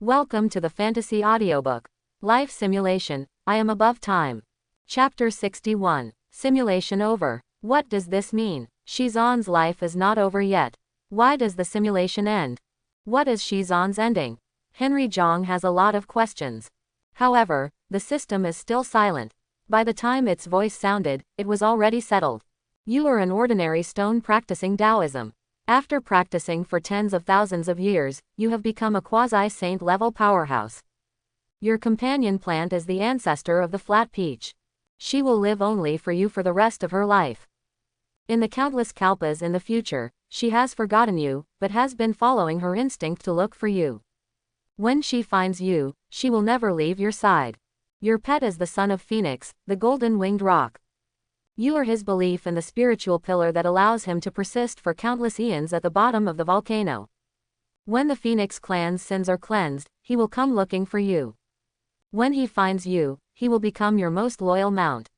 Welcome to the Fantasy Audiobook. Life Simulation, I Am Above Time. Chapter 61. Simulation Over. What does this mean? Shizan's life is not over yet. Why does the simulation end? What is Shizan's ending? Henry Zhang has a lot of questions. However, the system is still silent. By the time its voice sounded, it was already settled. You are an ordinary stone practicing Taoism. After practicing for tens of thousands of years, you have become a quasi-saint level powerhouse. Your companion plant is the ancestor of the flat peach. She will live only for you for the rest of her life. In the countless kalpas in the future, she has forgotten you, but has been following her instinct to look for you. When she finds you, she will never leave your side. Your pet is the son of Phoenix, the golden-winged rock. You are his belief in the spiritual pillar that allows him to persist for countless eons at the bottom of the volcano. When the Phoenix clan's sins are cleansed, he will come looking for you. When he finds you, he will become your most loyal mount.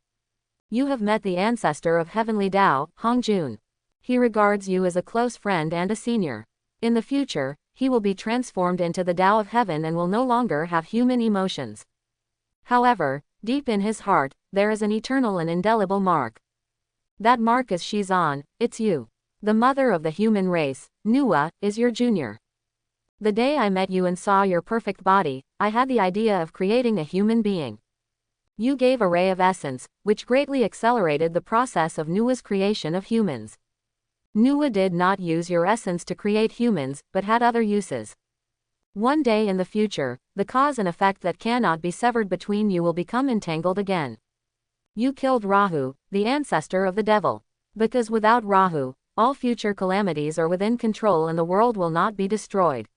You have met the ancestor of heavenly Tao, Hongjun. He regards you as a close friend and a senior. In the future, he will be transformed into the Tao of heaven and will no longer have human emotions. However, deep in his heart, there is an eternal and indelible mark. That mark is Shizan, it's you. The mother of the human race, Nua, is your junior. The day I met you and saw your perfect body, I had the idea of creating a human being. You gave a ray of essence, which greatly accelerated the process of Nua's creation of humans. Nua did not use your essence to create humans, but had other uses. One day in the future, the cause and effect that cannot be severed between you will become entangled again. You killed Rahu, the ancestor of the devil. Because without Rahu, all future calamities are within control and the world will not be destroyed.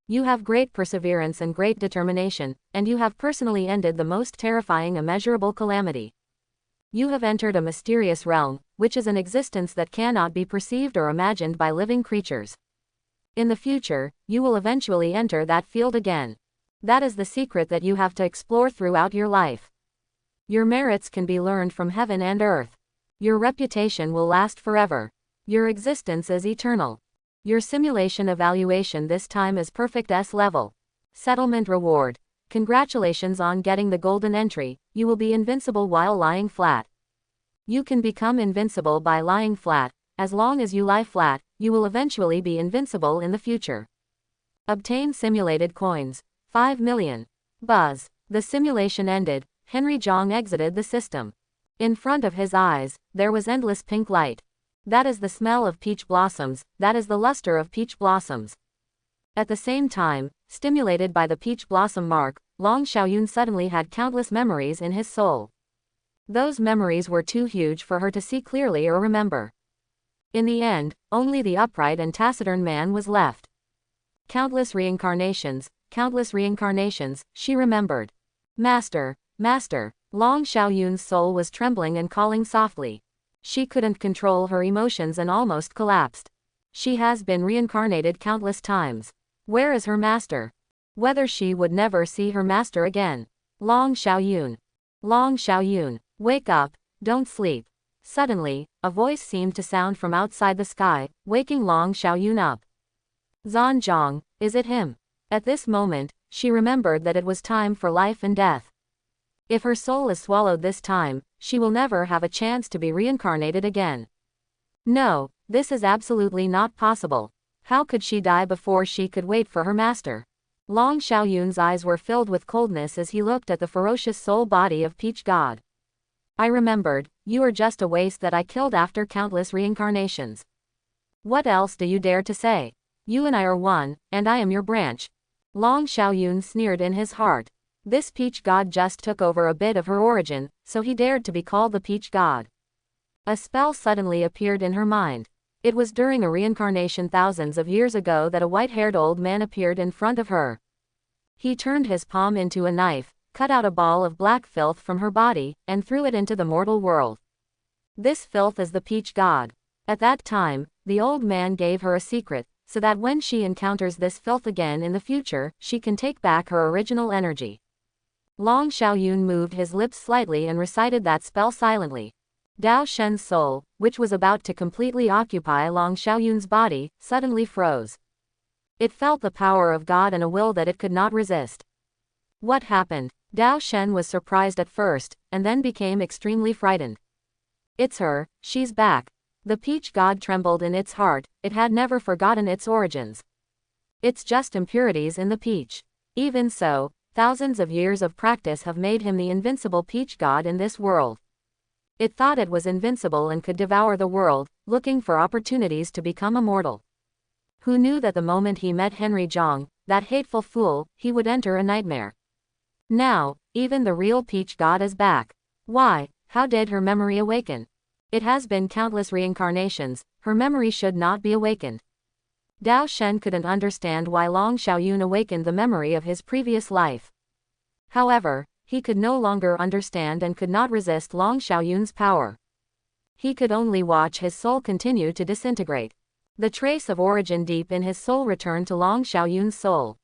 You have great perseverance and great determination, and you have personally ended the most terrifying immeasurable calamity. You have entered a mysterious realm, which is an existence that cannot be perceived or imagined by living creatures. In the future, you will eventually enter that field again. That is the secret that you have to explore throughout your life. Your merits can be learned from heaven and earth. Your reputation will last forever. Your existence is eternal. Your simulation evaluation this time is perfect S level. Settlement reward. Congratulations on getting the golden entry, you will be invincible while lying flat. You can become invincible by lying flat. As long as you lie flat, you will eventually be invincible in the future. Obtain simulated coins. 5 million. Buzz. The simulation ended. Henry Zhang exited the system. In front of his eyes, there was endless pink light. That is the smell of peach blossoms, that is the luster of peach blossoms. At the same time, stimulated by the peach blossom mark, Long Xiaoyun suddenly had countless memories in his soul. Those memories were too huge for her to see clearly or remember. In the end, only the upright and taciturn man was left. Countless reincarnations, she remembered. Master, Master. Long Xiaoyun's soul was trembling and calling softly. She couldn't control her emotions and almost collapsed. She has been reincarnated countless times. Where is her master? Whether she would never see her master again. Long Xiaoyun. Long Xiaoyun. Wake up, don't sleep. Suddenly, a voice seemed to sound from outside the sky, waking Long Xiaoyun up. Zanzhong, is it him? At this moment, she remembered that it was time for life and death. If her soul is swallowed this time, she will never have a chance to be reincarnated again. No, this is absolutely not possible. How could she die before she could wait for her master? Long Xiaoyun's eyes were filled with coldness as he looked at the ferocious soul body of Peach God. I remembered, you are just a waste that I killed after countless reincarnations. What else do you dare to say? You and I are one, and I am your branch. Long Xiaoyun sneered in his heart. This peach god just took over a bit of her origin, so he dared to be called the peach god. A spell suddenly appeared in her mind. It was during a reincarnation thousands of years ago that a white-haired old man appeared in front of her. He turned his palm into a knife, cut out a ball of black filth from her body, and threw it into the mortal world. This filth is the peach god. At that time, the old man gave her a secret, so that when she encounters this filth again in the future, she can take back her original energy. Long Xiaoyun moved his lips slightly and recited that spell silently. Dao Shen's soul, which was about to completely occupy Long Xiaoyun's body, suddenly froze. It felt the power of God and a will that it could not resist. What happened? Dao Shen was surprised at first, and then became extremely frightened. It's her, she's back. The peach god trembled in its heart, it had never forgotten its origins. It's just impurities in the peach. Even so, thousands of years of practice have made him the invincible peach god in this world. It thought it was invincible and could devour the world, looking for opportunities to become immortal. Who knew that the moment he met Henry Zhang, that hateful fool, he would enter a nightmare. Now, even the real peach god is back. Why, how did her memory awaken? It has been countless reincarnations, her memory should not be awakened. Dao Shen couldn't understand why Long Xiaoyun awakened the memory of his previous life. However, he could no longer understand and could not resist Long Xiaoyun's power. He could only watch his soul continue to disintegrate. The trace of origin deep in his soul returned to Long Xiaoyun's soul.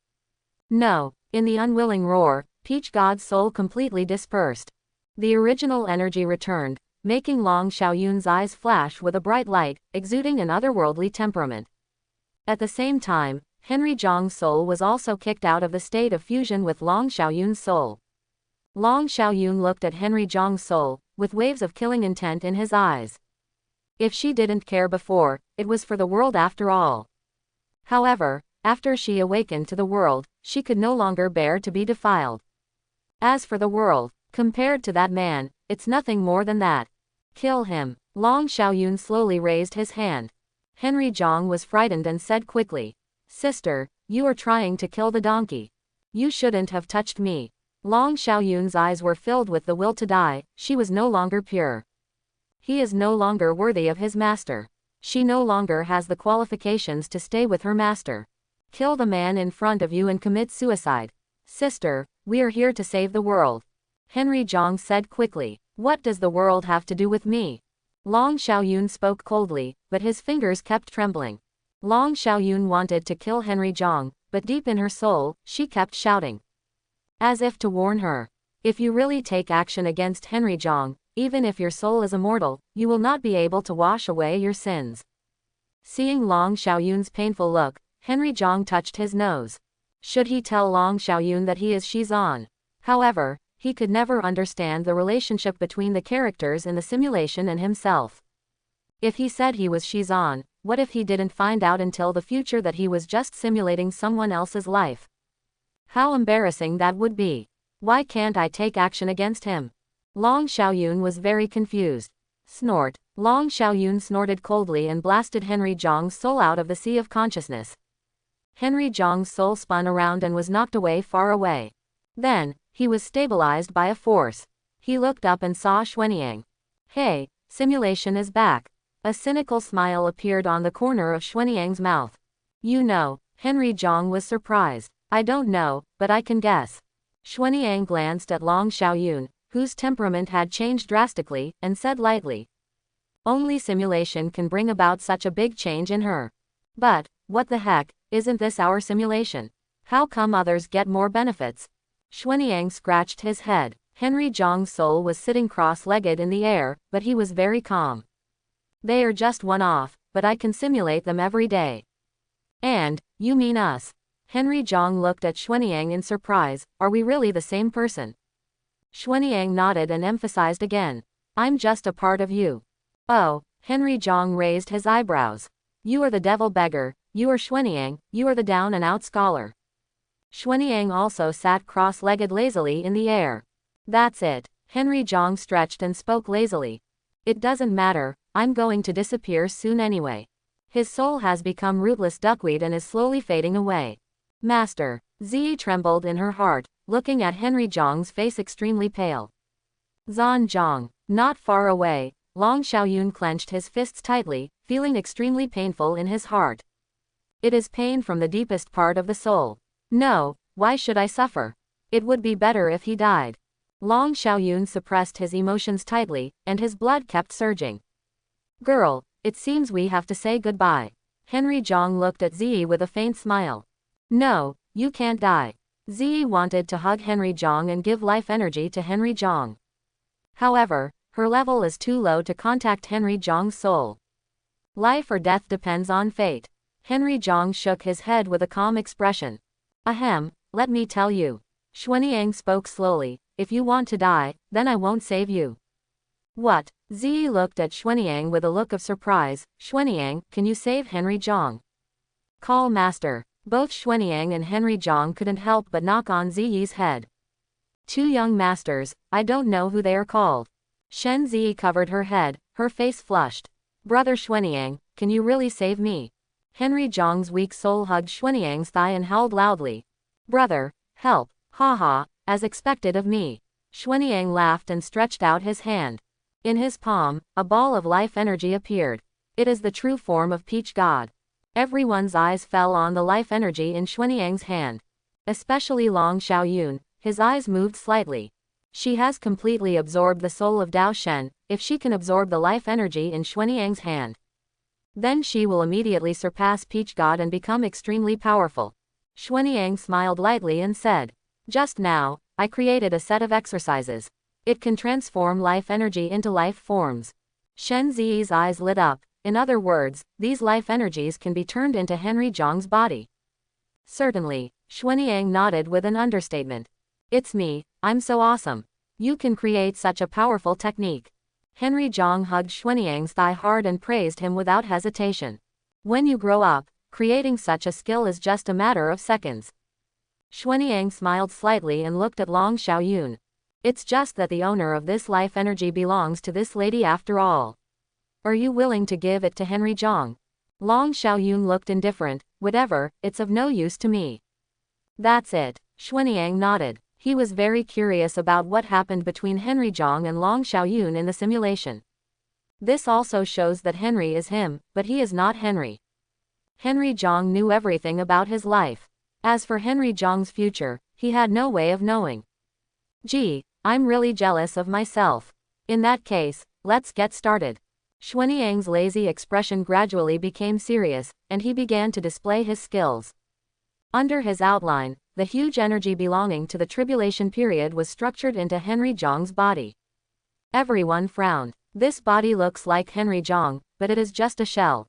No, in the unwilling roar, Peach God's soul completely dispersed. The original energy returned, making Long Xiaoyun's eyes flash with a bright light, exuding an otherworldly temperament. At the same time, Henry Zhang's soul was also kicked out of the state of fusion with Long Xiaoyun's soul. Long Xiaoyun looked at Henry Zhang's soul, with waves of killing intent in his eyes. If she didn't care before, it was for the world after all. However, after she awakened to the world, she could no longer bear to be defiled. As for the world, compared to that man, it's nothing more than that. Kill him. Long Xiaoyun slowly raised his hand. Henry Zhang was frightened and said quickly, "Sister, you are trying to kill the donkey. You shouldn't have touched me." Long Xiaoyun's eyes were filled with the will to die, she was no longer pure. He is no longer worthy of his master. She no longer has the qualifications to stay with her master. Kill the man in front of you and commit suicide. Sister, we are here to save the world. Henry Zhang said quickly, "What does the world have to do with me?" Long Xiaoyun spoke coldly, but his fingers kept trembling. Long Xiaoyun wanted to kill Henry Zhang, but deep in her soul, she kept shouting. As if to warn her, if you really take action against Henry Zhang, even if your soul is immortal, you will not be able to wash away your sins. Seeing Long Xiaoyun's painful look, Henry Zhang touched his nose. Should he tell Long Xiaoyun that he is Shizan? However, he could never understand the relationship between the characters in the simulation and himself. If he said he was Shizan, what if he didn't find out until the future that he was just simulating someone else's life? How embarrassing that would be. Why can't I take action against him? Long Xiaoyun was very confused. Snort. Long Xiaoyun snorted coldly and blasted Henry Zhang's soul out of the sea of consciousness. Henry Zhang's soul spun around and was knocked away far away. Then, he was stabilized by a force. He looked up and saw Xuanyang. "Hey, simulation is back." A cynical smile appeared on the corner of Xuanyang's mouth. "You know," Henry Zhang was surprised. "I don't know, but I can guess." Xuanyang glanced at Long Xiaoyun, whose temperament had changed drastically, and said lightly, "Only simulation can bring about such a big change in her. But, what the heck, isn't this our simulation? How come others get more benefits?" Xuanyang scratched his head. Henry Zhang's soul was sitting cross-legged in the air, but he was very calm. "They are just one-off, but I can simulate them every day." "And, you mean us?" Henry Zhang looked at Xuanyang in surprise. "Are we really the same person?" Xuanyang nodded and emphasized again, "I'm just a part of you." "Oh," Henry Zhang raised his eyebrows. "You are the devil beggar, you are Xuanyang, you are the down-and-out scholar." Xuanyang also sat cross-legged lazily in the air. "That's it." Henry Zhang stretched and spoke lazily. "It doesn't matter, I'm going to disappear soon anyway." His soul has become rootless duckweed and is slowly fading away. "Master." Ziyi trembled in her heart, looking at Henry Zhang's face extremely pale. "Zan Zhang." Not far away, Long Xiaoyun clenched his fists tightly, feeling extremely painful in his heart. It is pain from the deepest part of the soul. No, why should I suffer? It would be better if he died. Long Xiaoyun suppressed his emotions tightly, and his blood kept surging. "Girl, it seems we have to say goodbye." Henry Zhang looked at Ziyi with a faint smile. "No, you can't die." Ziyi wanted to hug Henry Zhang and give life energy to Henry Zhang. However, her level is too low to contact Henry Zhang's soul. Life or death depends on fate. Henry Zhang shook his head with a calm expression. Ahem, let me tell you. Xuanyang spoke slowly, if you want to die, then I won't save you. What? Ziyi looked at Xuanyang with a look of surprise. Xuanyang, can you save Henry Zhang? Call master. Both Xuanyang and Henry Zhang couldn't help but knock on Ziyi's head. Two young masters, I don't know who they are called. Shen Ziyi covered her head, her face flushed. Brother Xuanyang, can you really save me? Henry Zhang's weak soul hugged Xuanyang's thigh and howled loudly. Brother, help, haha, as expected of me. Xuanyang laughed and stretched out his hand. In his palm, a ball of life energy appeared. It is the true form of Peach God. Everyone's eyes fell on the life energy in Xuanyang's hand. Especially Long Xiaoyun, his eyes moved slightly. She has completely absorbed the soul of Dao Shen. If she can absorb the life energy in Xuanyang's hand, then she will immediately surpass Peach God and become extremely powerful. Xuanyang smiled lightly and said, just now, I created a set of exercises. It can transform life energy into life forms. Shen Ziyi's eyes lit up. In other words, these life energies can be turned into Henry Zhang's body. Certainly, Xuanyang nodded with an understatement. It's me, I'm so awesome. You can create such a powerful technique. Henry Zhang hugged Xuanyang's thigh hard and praised him without hesitation. When you grow up, creating such a skill is just a matter of seconds. Xuanyang smiled slightly and looked at Long Xiaoyun. It's just that the owner of this life energy belongs to this lady after all. Are you willing to give it to Henry Zhang? Long Xiaoyun looked indifferent. Whatever, it's of no use to me. That's it. Xuanyang nodded. He was very curious about what happened between Henry Zhang and Long Xiaoyun in the simulation. This also shows that Henry is him, but he is not Henry. Henry Zhang knew everything about his life. As for Henry Zhang's future, he had no way of knowing. Gee, I'm really jealous of myself. In that case, let's get started. Xuanyang's lazy expression gradually became serious, and he began to display his skills. Under his outline, the huge energy belonging to the tribulation period was structured into Henry Zhang's body. Everyone frowned. This body looks like Henry Zhang, but it is just a shell.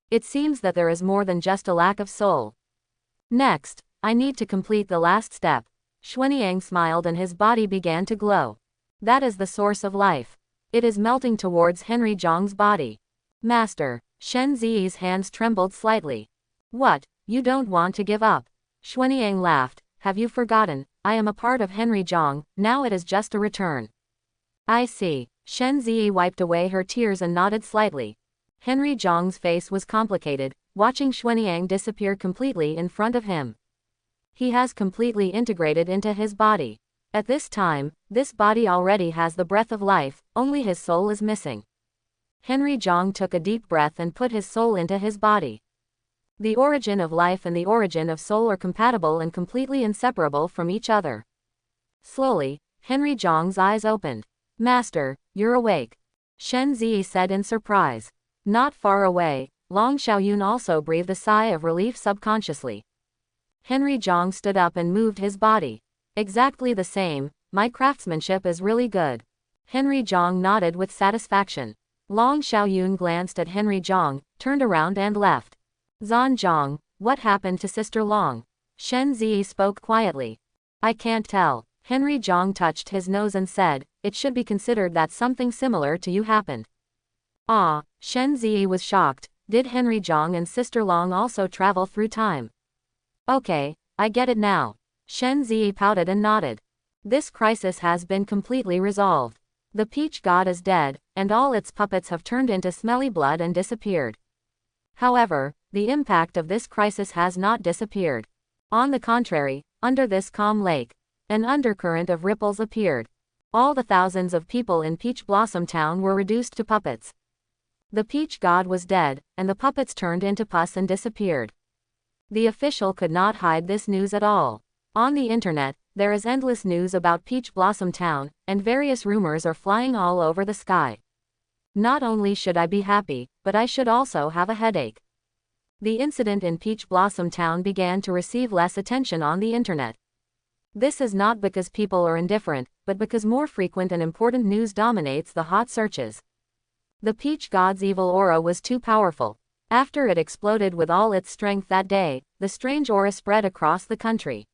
It seems that there is more than just a lack of soul. Next, I need to complete the last step. Xuanyang smiled and his body began to glow. That is the source of life. It is melting towards Henry Zhang's body. Master, Shen Ziyi's hands trembled slightly. What, you don't want to give up? Xuanyang laughed. Have you forgotten? I am a part of Henry Zhang, now it is just a return. I see. Shen Ziyi wiped away her tears and nodded slightly. Henry Zhang's face was complicated, watching Xuanyang disappear completely in front of him. He has completely integrated into his body. At this time, this body already has the breath of life, only his soul is missing. Henry Zhang took a deep breath and put his soul into his body. The origin of life and the origin of soul are compatible and completely inseparable from each other. Slowly, Henry Zhang's eyes opened. Master, you're awake. Shen Ziyi said in surprise. Not far away, Long Xiaoyun also breathed a sigh of relief subconsciously. Henry Zhang stood up and moved his body. Exactly the same, my craftsmanship is really good. Henry Zhang nodded with satisfaction. Long Xiaoyun glanced at Henry Zhang, turned around and left. Zhan Zhang, what happened to Sister Long? Shen Ziyi spoke quietly. I can't tell. Henry Zhang touched his nose and said, it should be considered that something similar to you happened. Ah, Shen Ziyi was shocked. Did Henry Zhang and Sister Long also travel through time? Okay, I get it now. Shen Ziyi pouted and nodded. This crisis has been completely resolved. The Peach God is dead, and all its puppets have turned into smelly blood and disappeared. However, the impact of this crisis has not disappeared. On the contrary, under this calm lake, an undercurrent of ripples appeared. All the thousands of people in Peach Blossom Town were reduced to puppets. The Peach God was dead, and the puppets turned into pus and disappeared. The official could not hide this news at all. On the internet, there is endless news about Peach Blossom Town, and various rumors are flying all over the sky. Not only should I be happy, but I should also have a headache. The incident in Peach Blossom Town began to receive less attention on the internet. This is not because people are indifferent, but because more frequent and important news dominates the hot searches. The Peach God's evil aura was too powerful. After it exploded with all its strength that day, the strange aura spread across the country.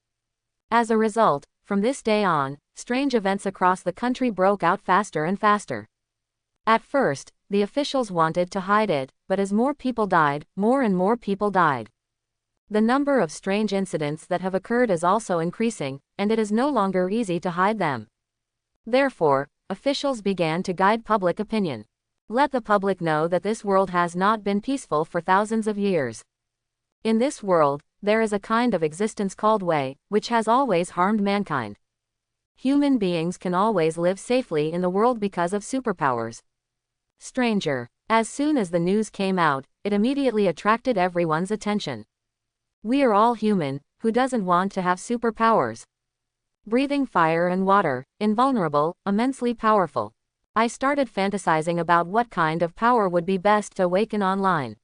As a result, from this day on, strange events across the country broke out faster and faster. At first, the officials wanted to hide it, but as more people died, more and more people died. The number of strange incidents that have occurred is also increasing, and it is no longer easy to hide them. Therefore, officials began to guide public opinion. Let the public know that this world has not been peaceful for thousands of years. In this world, there is a kind of existence called Wei, which has always harmed mankind. Human beings can always live safely in the world because of superpowers. Stranger. As soon as the news came out, it immediately attracted everyone's attention. We are all human, who doesn't want to have superpowers? Breathing fire and water, invulnerable, immensely powerful. I started fantasizing about what kind of power would be best to awaken online.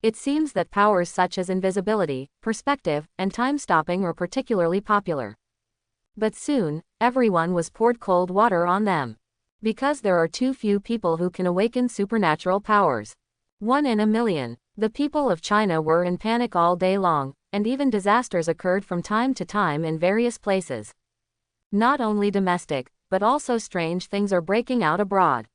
It seems that powers such as invisibility, perspective, and time-stopping were particularly popular. But soon, everyone was poured cold water on them. Because there are too few people who can awaken supernatural powers. 1 in a million. The people of China were in panic all day long, and even disasters occurred from time to time in various places. Not only domestic, but also strange things are breaking out abroad.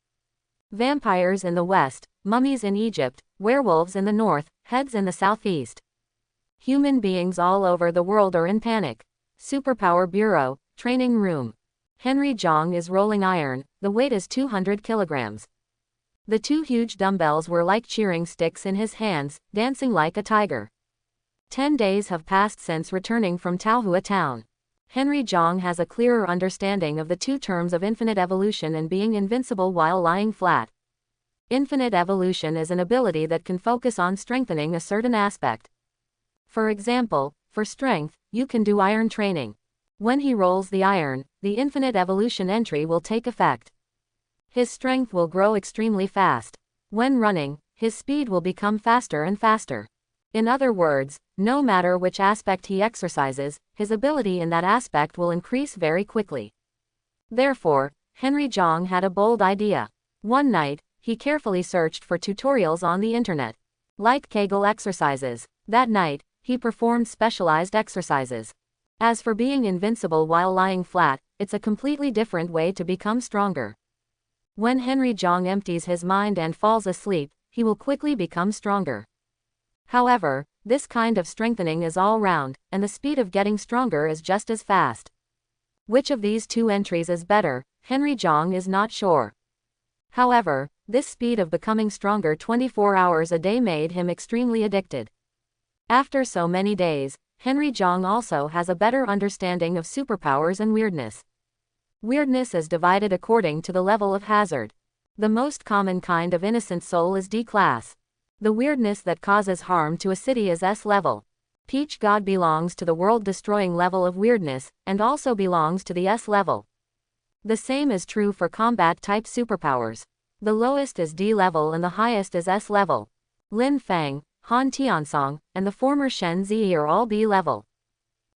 Vampires in the west, mummies in Egypt, werewolves in the north, heads in the southeast. Human beings all over the world are in panic. Superpower Bureau, training room. Henry Jong is rolling iron, the weight is 200 kilograms. The 2 huge dumbbells were like cheering sticks in his hands, dancing like a tiger. 10 days have passed since returning from Taohua town. Henry Jong has a clearer understanding of the 2 terms of infinite evolution and being invincible while lying flat. Infinite evolution is an ability that can focus on strengthening a certain aspect. For example, for strength, you can do iron training. When he rolls the iron, the infinite evolution entry will take effect. His strength will grow extremely fast. When running, his speed will become faster and faster. In other words, no matter which aspect he exercises, his ability in that aspect will increase very quickly. Therefore, Henry Jong had a bold idea. One night, he carefully searched for tutorials on the internet. Like Kegel exercises. That night, he performed specialized exercises. As for being invincible while lying flat, it's a completely different way to become stronger. When Henry Jong empties his mind and falls asleep, he will quickly become stronger. However, this kind of strengthening is all round, and the speed of getting stronger is just as fast. Which of these 2 entries is better, Henry Jong is not sure. However, this speed of becoming stronger 24 hours a day made him extremely addicted. After so many days, Henry Jong also has a better understanding of superpowers and weirdness. Weirdness is divided according to the level of hazard. The most common kind of innocent soul is D class. The weirdness that causes harm to a city is S level. Peach God belongs to the world-destroying level of weirdness, and also belongs to the S level. The same is true for combat-type superpowers. The lowest is D level and the highest is S level. Lin Fang, Han Tiansong, and the former Shen Zi are all B level.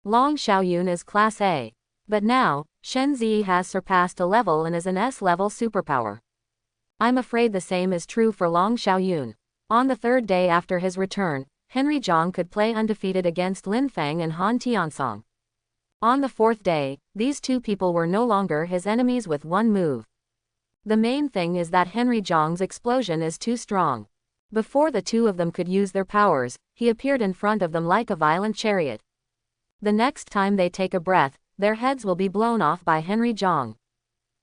Long Xiaoyun is Class A. But now, Shen Zi has surpassed a level and is an S-level superpower. I'm afraid the same is true for Long Xiaoyun. On the 3rd day after his return, Henry Jong could play undefeated against Lin Fang and Han Tiansong. On the 4th day, these 2 people were no longer his enemies with one move. The main thing is that Henry Jong's explosion is too strong. Before the 2 of them could use their powers, he appeared in front of them like a violent chariot. The next time they take a breath, their heads will be blown off by Henry Jong.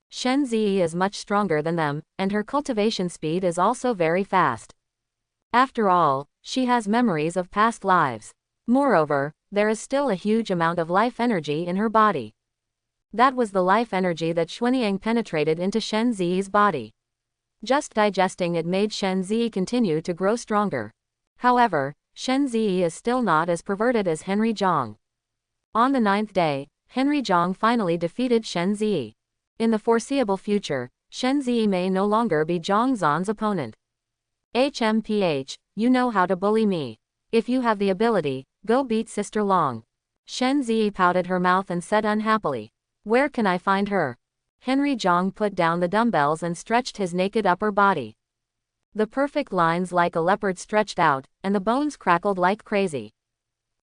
Shen Zi is much stronger than them, and her cultivation speed is also very fast. After all, she has memories of past lives. Moreover, there is still a huge amount of life energy in her body. That was the life energy that Xuanyang penetrated into Shen Zi's body. Just digesting it made Shen Zi continue to grow stronger. However, Shen Zi is still not as perverted as Henry Jong. On the 9th day, Henry Jong finally defeated Shen Zi. In the foreseeable future, Shen Zi may no longer be Zhang Zan's opponent. HMPH, you know how to bully me. If you have the ability, go beat Sister Long. Shen Zi pouted her mouth and said unhappily. Where can I find her? Henry Jong put down the dumbbells and stretched his naked upper body. The perfect lines like a leopard stretched out, and the bones crackled like crazy.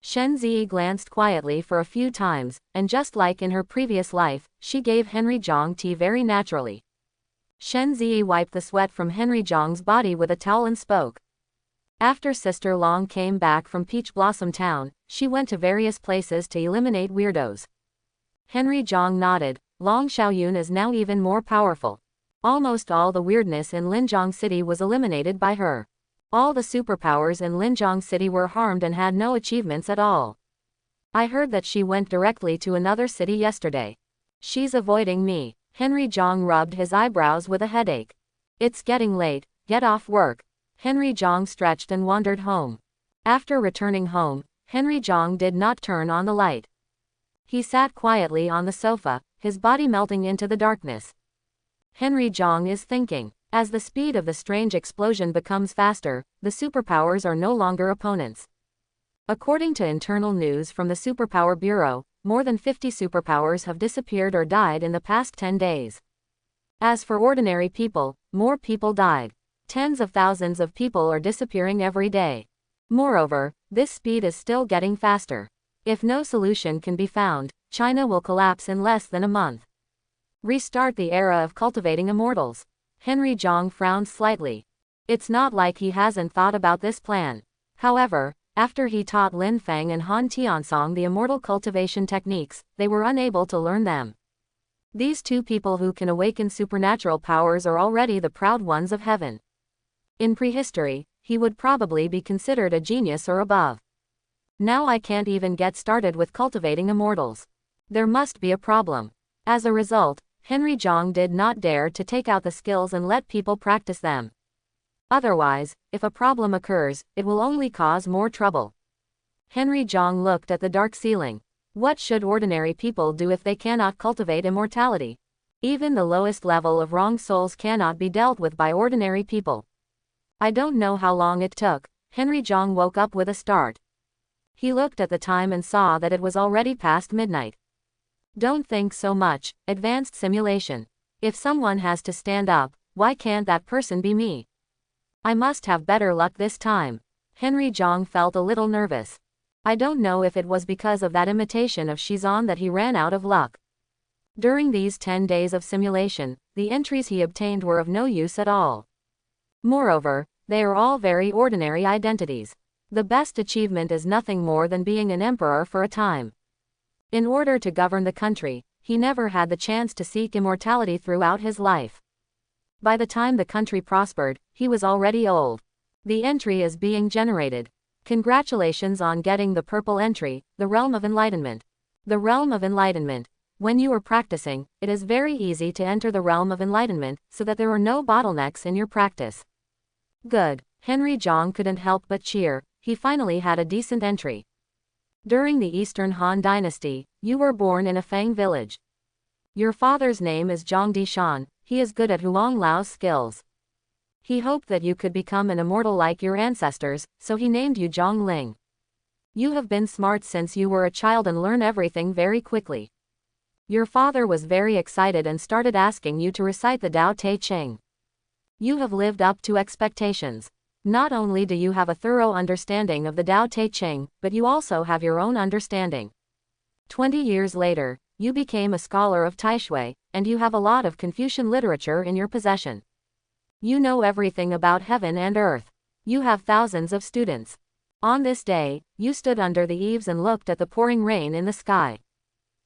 Shen Ziyi glanced quietly for a few times, and just like in her previous life, she gave Henry Zhang tea very naturally. Shen Ziyi wiped the sweat from Henry Zhang's body with a towel and spoke. After Sister Long came back from Peach Blossom Town, she went to various places to eliminate weirdos. Henry Zhang nodded. Long Xiaoyun is now even more powerful. Almost all the weirdness in Linjiang City was eliminated by her. All the superpowers in Linjiang City were harmed and had no achievements at all. I heard that she went directly to another city yesterday. She's avoiding me. Henry Zhang rubbed his eyebrows with a headache. It's getting late, get off work. Henry Zhang stretched and wandered home. After returning home, Henry Zhang did not turn on the light. He sat quietly on the sofa, his body melting into the darkness. Henry Zhang is thinking. As the speed of the strange explosion becomes faster, the superpowers are no longer opponents. According to internal news from the Superpower Bureau, more than 50 superpowers have disappeared or died in the past 10 days. As for ordinary people, more people died. Tens of thousands of people are disappearing every day. Moreover, this speed is still getting faster. If no solution can be found, China will collapse in less than a month. Restart the era of cultivating immortals. Henry Zhang frowned slightly. It's not like he hasn't thought about this plan. However, after he taught Lin Feng and Han Tiansong the immortal cultivation techniques, they were unable to learn them. These two people who can awaken supernatural powers are already the proud ones of heaven. In prehistory, he would probably be considered a genius or above. Now I can't even get started with cultivating immortals. There must be a problem. As a result, Henry Zhang did not dare to take out the skills and let people practice them. Otherwise, if a problem occurs, it will only cause more trouble. Henry Zhang looked at the dark ceiling. What should ordinary people do if they cannot cultivate immortality? Even the lowest level of wrong souls cannot be dealt with by ordinary people. I don't know how long it took. Henry Zhang woke up with a start. He looked at the time and saw that it was already past midnight. Don't think so much. Advanced simulation. If someone has to stand up, why can't that person be me? I must have better luck this time. Henry Zhang felt a little nervous. I don't know if it was because of that imitation of Shizan that he ran out of luck. During these 10 days of simulation, the entries he obtained were of no use at all. Moreover, they are all very ordinary identities. The best achievement is nothing more than being an emperor for a time. In order to govern the country, he never had the chance to seek immortality throughout his life. By the time the country prospered, he was already old. The entry is being generated. Congratulations on getting the purple entry, the Realm of Enlightenment. The Realm of Enlightenment. When you are practicing, it is very easy to enter the Realm of Enlightenment, so that there are no bottlenecks in your practice. Good. Henry Zhang couldn't help but cheer. He finally had a decent entry. During the Eastern Han Dynasty, you were born in a Fang village. Your father's name is Zhang Dishan. He is good at Huang Lao's skills. He hoped that you could become an immortal like your ancestors, so he named you Zhang Ling. You have been smart since you were a child and learn everything very quickly. Your father was very excited and started asking you to recite the Tao Te Ching. You have lived up to expectations. Not only do you have a thorough understanding of the Tao Te Ching, but you also have your own understanding. 20 years later, you became a scholar of Taishui, and you have a lot of Confucian literature in your possession. You know everything about heaven and earth. You have thousands of students. On this day, you stood under the eaves and looked at the pouring rain in the sky.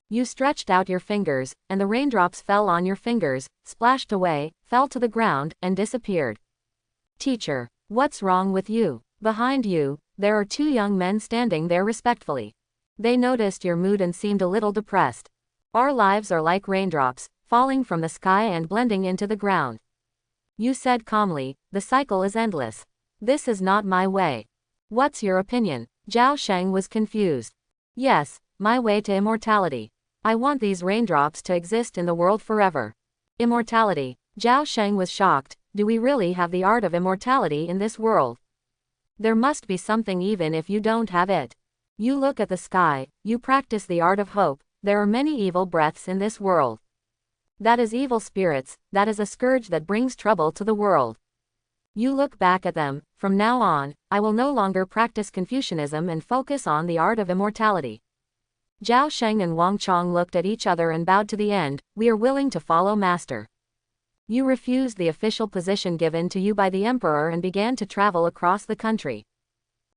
You stretched out your fingers, and the raindrops fell on your fingers, splashed away, fell to the ground, and disappeared. Teacher, what's wrong with you? Behind you, there are two young men standing there respectfully. They noticed your mood and seemed a little depressed. Our lives are like raindrops, falling from the sky and blending into the ground. You said calmly, the cycle is endless. This is not my way. What's your opinion? Zhao Sheng was confused. Yes, my way to immortality. I want these raindrops to exist in the world forever. Immortality. Zhao Sheng was shocked. Do we really have the art of immortality in this world? There must be something even if you don't have it. You look at the sky, you practice the art of hope. There are many evil breaths in this world. That is evil spirits, that is a scourge that brings trouble to the world. You look back at them. From now on, I will no longer practice Confucianism and focus on the art of immortality. Zhao Sheng and Wang Chong looked at each other and bowed to the end. We are willing to follow Master. You refused the official position given to you by the emperor and began to travel across the country.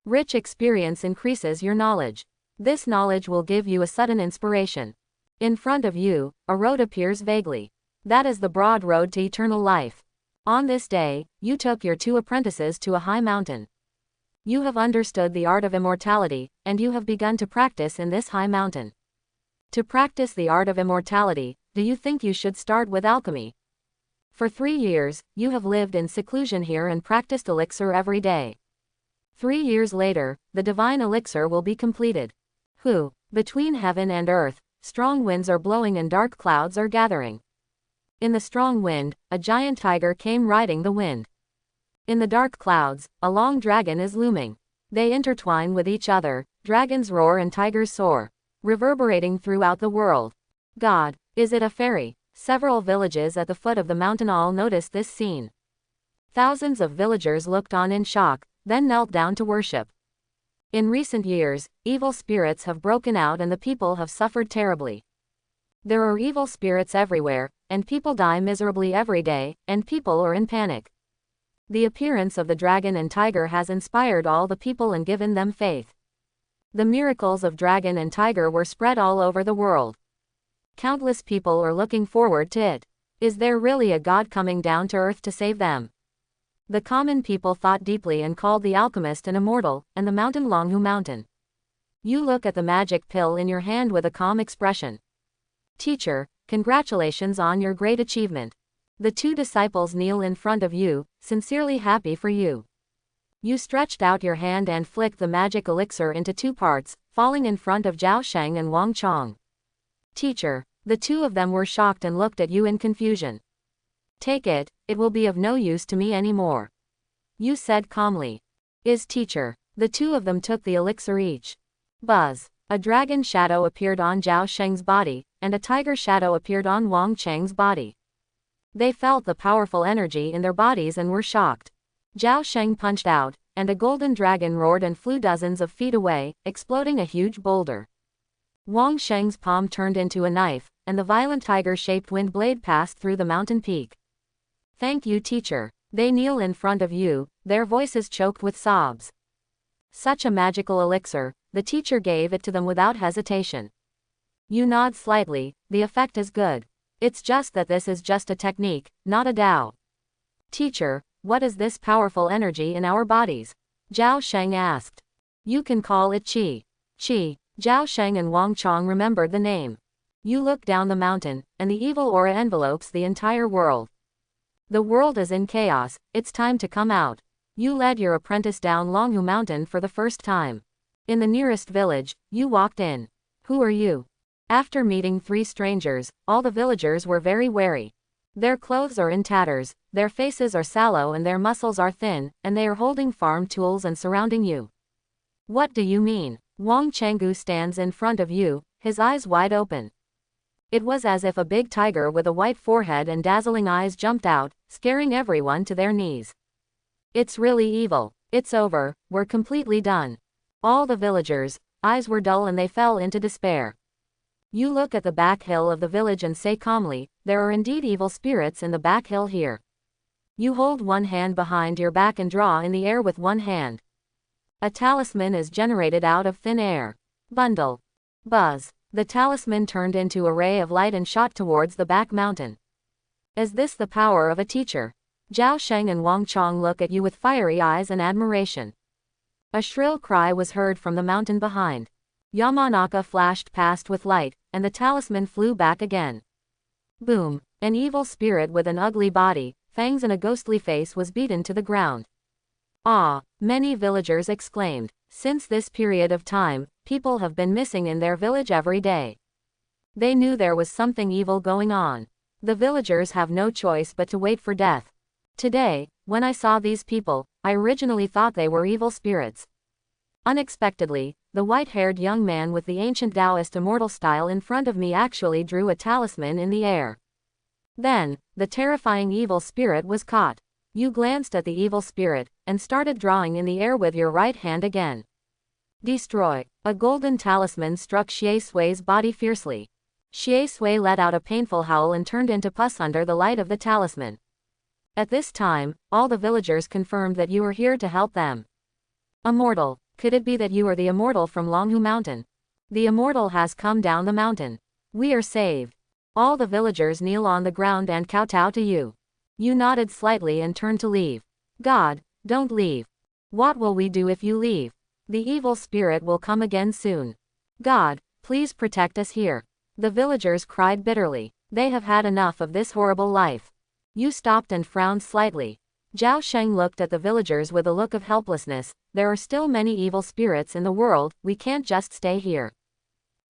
Rich experience increases your knowledge. This knowledge will give you a sudden inspiration. In front of you, a road appears vaguely. That is the broad road to eternal life. On this day, you took your 2 apprentices to a high mountain. You have understood the art of immortality, and you have begun to practice in this high mountain. To practice the art of immortality, do you think you should start with alchemy? For 3 years, you have lived in seclusion here and practiced elixir every day. 3 years later, the divine elixir will be completed. Between heaven and earth, strong winds are blowing and dark clouds are gathering. In the strong wind, a giant tiger came riding the wind. In the dark clouds, a long dragon is looming. They intertwine with each other, dragons roar and tigers soar, reverberating throughout the world. God, is it a fairy? Several villages at the foot of the mountain all noticed this scene. Thousands of villagers looked on in shock, then knelt down to worship. In recent years, evil spirits have broken out and the people have suffered terribly. There are evil spirits everywhere, and people die miserably every day, and people are in panic. The appearance of the dragon and tiger has inspired all the people and given them faith. The miracles of dragon and tiger were spread all over the world. Countless people are looking forward to it. Is there really a God coming down to earth to save them? The common people thought deeply and called the alchemist an immortal, and the mountain Longhu Mountain. You look at the magic pill in your hand with a calm expression. Teacher, congratulations on your great achievement. The 2 disciples kneel in front of you, sincerely happy for you. You stretched out your hand and flicked the magic elixir into 2 parts, falling in front of Zhao Sheng and Wang Chong. Teacher, the 2 of them were shocked and looked at you in confusion. Take it, it will be of no use to me anymore. You said calmly. Teacher. The 2 of them took the elixir each. Buzz. A dragon shadow appeared on Zhao Sheng's body, and a tiger shadow appeared on Wang Cheng's body. They felt the powerful energy in their bodies and were shocked. Zhao Sheng punched out, and a golden dragon roared and flew dozens of feet away, exploding a huge boulder. Wang Sheng's palm turned into a knife, and the violent tiger-shaped wind blade passed through the mountain peak. Thank you, teacher. They kneel in front of you, their voices choked with sobs. Such a magical elixir, the teacher gave it to them without hesitation. You nod slightly, the effect is good. It's just that this is just a technique, not a Tao. Teacher, what is this powerful energy in our bodies? Zhao Sheng asked. You can call it Qi. Qi. Zhao Sheng and Wang Chong remembered the name. You look down the mountain, and the evil aura envelopes the entire world. The world is in chaos, it's time to come out. You led your apprentice down Longhu Mountain for the first time. In the nearest village, you walked in. Who are you? After meeting 3 strangers, all the villagers were very wary. Their clothes are in tatters, their faces are sallow and their muscles are thin, and they are holding farm tools and surrounding you. What do you mean? Wang Chenggu stands in front of you, his eyes wide open. It was as if a big tiger with a white forehead and dazzling eyes jumped out, scaring everyone to their knees. It's really evil. It's over, we're completely done. All the villagers' eyes were dull and they fell into despair. You look at the back hill of the village and say calmly, there are indeed evil spirits in the back hill here. You hold one hand behind your back and draw in the air with one hand. A talisman is generated out of thin air. Bundle. Buzz. The talisman turned into a ray of light and shot towards the back mountain. Is this the power of a teacher? Zhao Sheng and Wang Chong look at you with fiery eyes and admiration. A shrill cry was heard from the mountain behind. Yamanaka flashed past with light, and the talisman flew back again. Boom! An evil spirit with an ugly body, fangs and a ghostly face was beaten to the ground. Ah! Many villagers exclaimed. Since this period of time, people have been missing in their village every day. They knew there was something evil going on. The villagers have no choice but to wait for death. Today, when I saw these people, I originally thought they were evil spirits. Unexpectedly, the white-haired young man with the ancient Taoist immortal style in front of me actually drew a talisman in the air. Then, the terrifying evil spirit was caught. You glanced at the evil spirit, and started drawing in the air with your right hand again. Destroy. A golden talisman struck Xie Sui's body fiercely. Xie Sui let out a painful howl and turned into pus under the light of the talisman. At this time, all the villagers confirmed that you were here to help them. Immortal. Could it be that you are the immortal from Longhu Mountain? The immortal has come down the mountain. We are saved. All the villagers kneel on the ground and kowtow to you. You nodded slightly and turned to leave. God, don't leave. What will we do if you leave? The evil spirit will come again soon. God, please protect us here. The villagers cried bitterly. They have had enough of this horrible life. You stopped and frowned slightly. Zhao Sheng looked at the villagers with a look of helplessness. There are still many evil spirits in the world, we can't just stay here.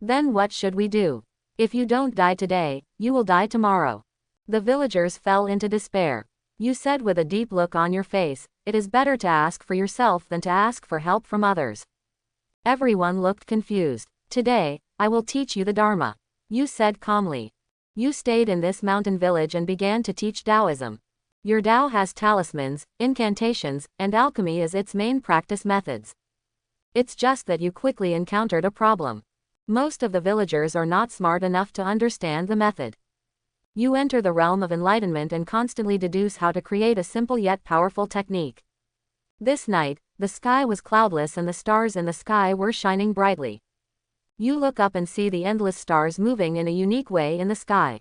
Then what should we do? If you don't die today, you will die tomorrow. The villagers fell into despair. You said with a deep look on your face, it is better to ask for yourself than to ask for help from others. Everyone looked confused. Today, I will teach you the Dharma. You said calmly. You stayed in this mountain village and began to teach Taoism. Your Tao has talismans, incantations, and alchemy as its main practice methods. It's just that you quickly encountered a problem. Most of the villagers are not smart enough to understand the method. You enter the realm of enlightenment and constantly deduce how to create a simple yet powerful technique. This night, the sky was cloudless and the stars in the sky were shining brightly. You look up and see the endless stars moving in a unique way in the sky.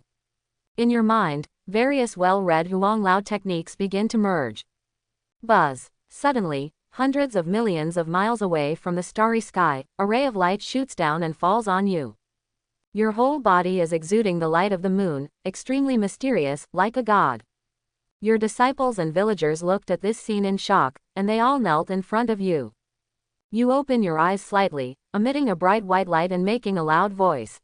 In your mind, various well-read Huang Lao techniques begin to merge. Buzz. Suddenly, hundreds of millions of miles away from the starry sky, a ray of light shoots down and falls on you. Your whole body is exuding the light of the moon, extremely mysterious, like a god. Your disciples and villagers looked at this scene in shock, and they all knelt in front of you. You open your eyes slightly, emitting a bright white light and making a loud voice.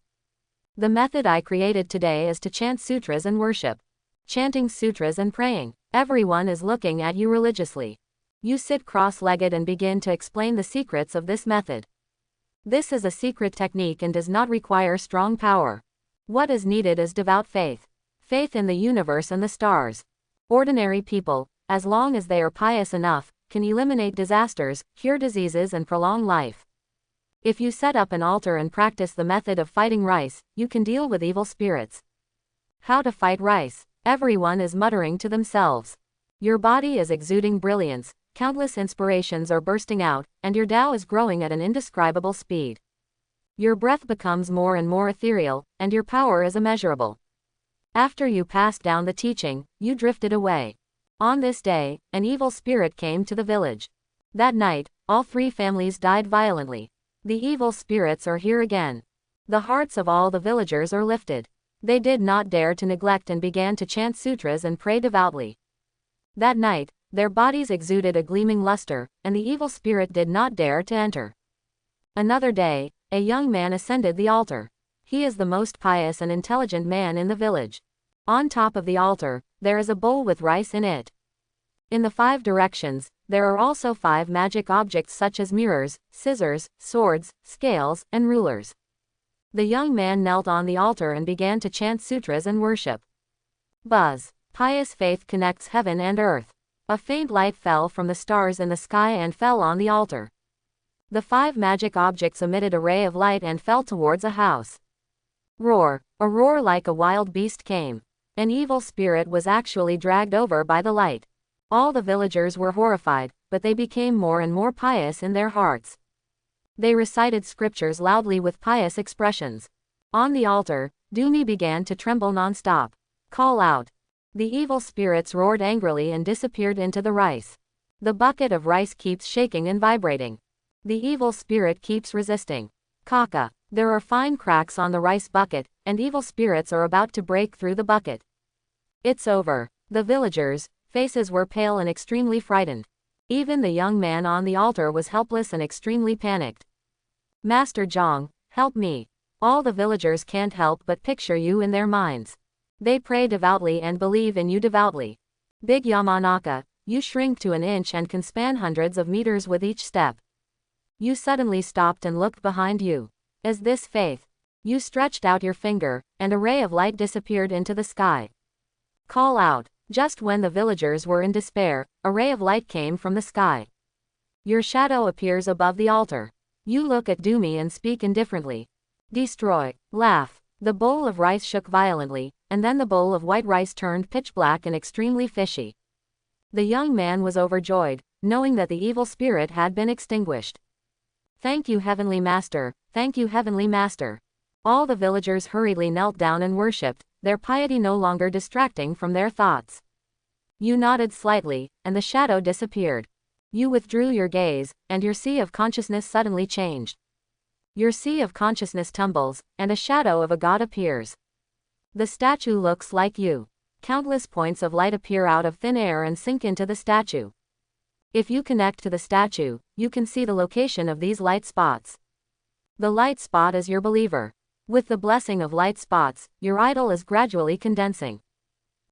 The method I created today is to chant sutras and worship. Chanting sutras and praying. Everyone is looking at you religiously. You sit cross-legged and begin to explain the secrets of this method. This is a secret technique and does not require strong power. What is needed is devout faith. Faith in the universe and the stars. Ordinary people, as long as they are pious enough, can eliminate disasters, cure diseases and prolong life. If you set up an altar and practice the method of fighting rice, you can deal with evil spirits. How to fight rice? Everyone is muttering to themselves. Your body is exuding brilliance, countless inspirations are bursting out, and your Tao is growing at an indescribable speed. Your breath becomes more and more ethereal, and your power is immeasurable. After you passed down the teaching, you drifted away. On this day, an evil spirit came to the village. That night, all 3 families died violently. The evil spirits are here again. The hearts of all the villagers are lifted. They did not dare to neglect and began to chant sutras and pray devoutly. That night, their bodies exuded a gleaming luster, and the evil spirit did not dare to enter. Another day, a young man ascended the altar. He is the most pious and intelligent man in the village. On top of the altar, there is a bowl with rice in it. In the 5 directions, there are also 5 magic objects such as mirrors, scissors, swords, scales, and rulers. The young man knelt on the altar and began to chant sutras and worship. Buzz. Pious faith connects heaven and earth. A faint light fell from the stars in the sky and fell on the altar. The 5 magic objects emitted a ray of light and fell towards a house. Roar. A roar like a wild beast came. An evil spirit was actually dragged over by the light. All the villagers were horrified, but they became more and more pious in their hearts. They recited scriptures loudly with pious expressions. On the altar, Dumi began to tremble non-stop. Call out. The evil spirits roared angrily and disappeared into the rice. The bucket of rice keeps shaking and vibrating. The evil spirit keeps resisting. Kaka. There are fine cracks on the rice bucket, and evil spirits are about to break through the bucket. It's over. The villagers' faces were pale and extremely frightened. Even the young man on the altar was helpless and extremely panicked. Master Zhang, help me. All the villagers can't help but picture you in their minds. They pray devoutly and believe in you devoutly. Big Yamanaka, you shrink to an inch and can span hundreds of meters with each step. You suddenly stopped and looked behind you. Is this faith? You stretched out your finger, and a ray of light disappeared into the sky. Call out. Just when the villagers were in despair, a ray of light came from the sky. Your shadow appears above the altar. You look at Doomy and speak indifferently. Destroy. Laugh. The bowl of rice shook violently, and then the bowl of white rice turned pitch black and extremely fishy. The young man was overjoyed, knowing that the evil spirit had been extinguished. Thank you, Heavenly Master. Thank you, Heavenly Master. All the villagers hurriedly knelt down and worshipped, their piety no longer distracting from their thoughts. You nodded slightly, and the shadow disappeared. You withdrew your gaze, and your sea of consciousness suddenly changed. Your sea of consciousness tumbles, and a shadow of a god appears. The statue looks like you. Countless points of light appear out of thin air and sink into the statue. If you connect to the statue, you can see the location of these light spots. The light spot is your believer. With the blessing of light spots, your idol is gradually condensing.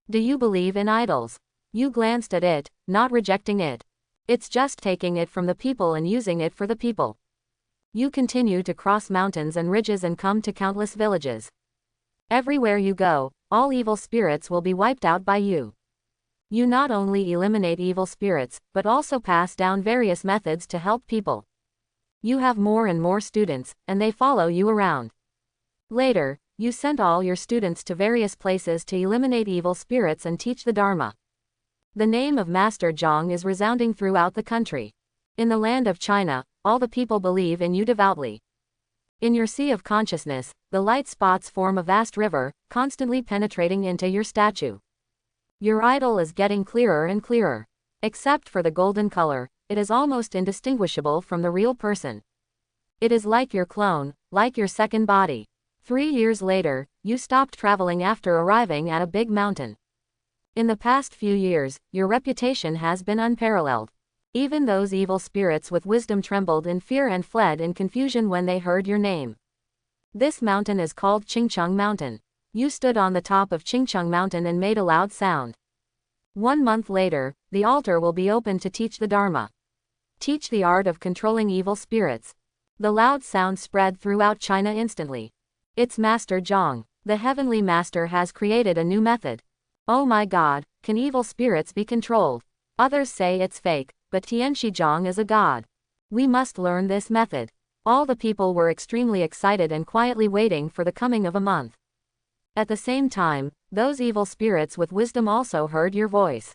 Do you believe in idols? You glanced at it, not rejecting it. It's just taking it from the people and using it for the people. You continue to cross mountains and ridges and come to countless villages. Everywhere you go, all evil spirits will be wiped out by you. You not only eliminate evil spirits, but also pass down various methods to help people. You have more and more students, and they follow you around. Later, you sent all your students to various places to eliminate evil spirits and teach the Dharma. The name of Master Zhang is resounding throughout the country. In the land of China, all the people believe in you devoutly. In your sea of consciousness, the light spots form a vast river, constantly penetrating into your statue. Your idol is getting clearer and clearer. Except for the golden color, it is almost indistinguishable from the real person. It is like your clone, like your second body. 3 years later, you stopped traveling after arriving at a big mountain. In the past few years, your reputation has been unparalleled. Even those evil spirits with wisdom trembled in fear and fled in confusion when they heard your name. This mountain is called Qingcheng Mountain. You stood on the top of Qingcheng Mountain and made a loud sound. 1 month later, the altar will be open to teach the Dharma. Teach the art of controlling evil spirits. The loud sound spread throughout China instantly. It's Master Zhang. The Heavenly Master has created a new method. Oh my God, can evil spirits be controlled? Others say it's fake, but Tianxi Zhang is a god. We must learn this method. All the people were extremely excited and quietly waiting for the coming of a month. At the same time, those evil spirits with wisdom also heard your voice.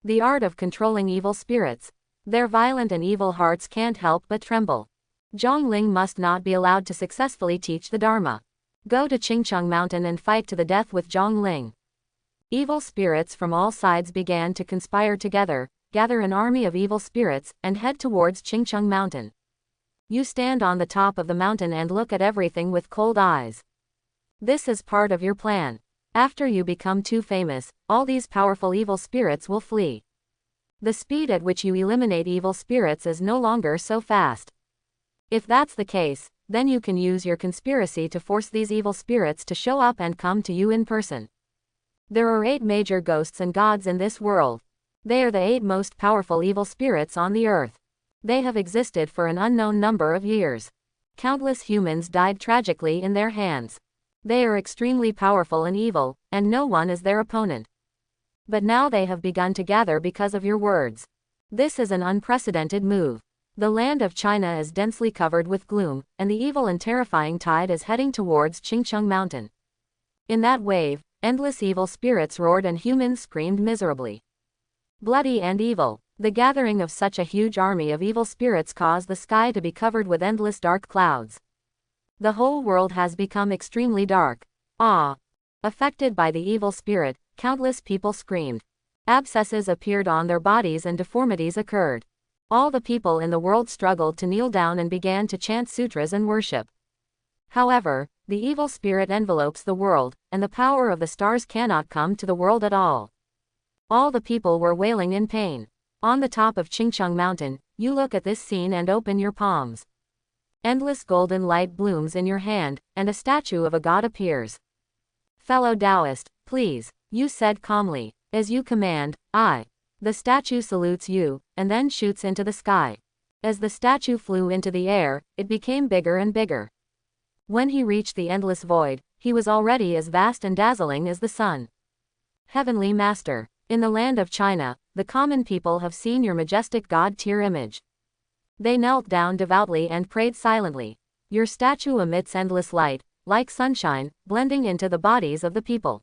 The art of controlling evil spirits. Their violent and evil hearts can't help but tremble. Zhongling must not be allowed to successfully teach the Dharma. Go to Qingcheng Mountain and fight to the death with Zhongling. Evil spirits from all sides began to conspire together, gather an army of evil spirits, and head towards Qingcheng Mountain. You stand on the top of the mountain and look at everything with cold eyes. This is part of your plan. After you become too famous, all these powerful evil spirits will flee. The speed at which you eliminate evil spirits is no longer so fast. If that's the case, then you can use your conspiracy to force these evil spirits to show up and come to you in person. There are 8 major ghosts and gods in this world. They are the 8 most powerful evil spirits on the earth. They have existed for an unknown number of years. Countless humans died tragically in their hands. They are extremely powerful and evil, and no one is their opponent. But now they have begun to gather because of your words. This is an unprecedented move. The land of China is densely covered with gloom, and the evil and terrifying tide is heading towards Qingcheng Mountain. In that wave, endless evil spirits roared and humans screamed miserably. Bloody and evil. The gathering of such a huge army of evil spirits caused the sky to be covered with endless dark clouds. The whole world has become extremely dark. Affected by the evil spirit, countless people screamed. Abscesses appeared on their bodies and deformities occurred. All the people in the world struggled to kneel down and began to chant sutras and worship. However, the evil spirit envelopes the world, and the power of the stars cannot come to the world at all. All the people were wailing in pain. On the top of Qingcheng Mountain, you look at this scene and open your palms. Endless golden light blooms in your hand, and a statue of a god appears. Fellow Taoist, please, you said calmly. As you command, I. The statue salutes you, and then shoots into the sky. As the statue flew into the air, it became bigger and bigger. When he reached the endless void, he was already as vast and dazzling as the sun. Heavenly Master, In the land of China, the common people have seen your majestic god-tier image. They knelt down devoutly and prayed silently. Your statue emits endless light, like sunshine, blending into the bodies of the people.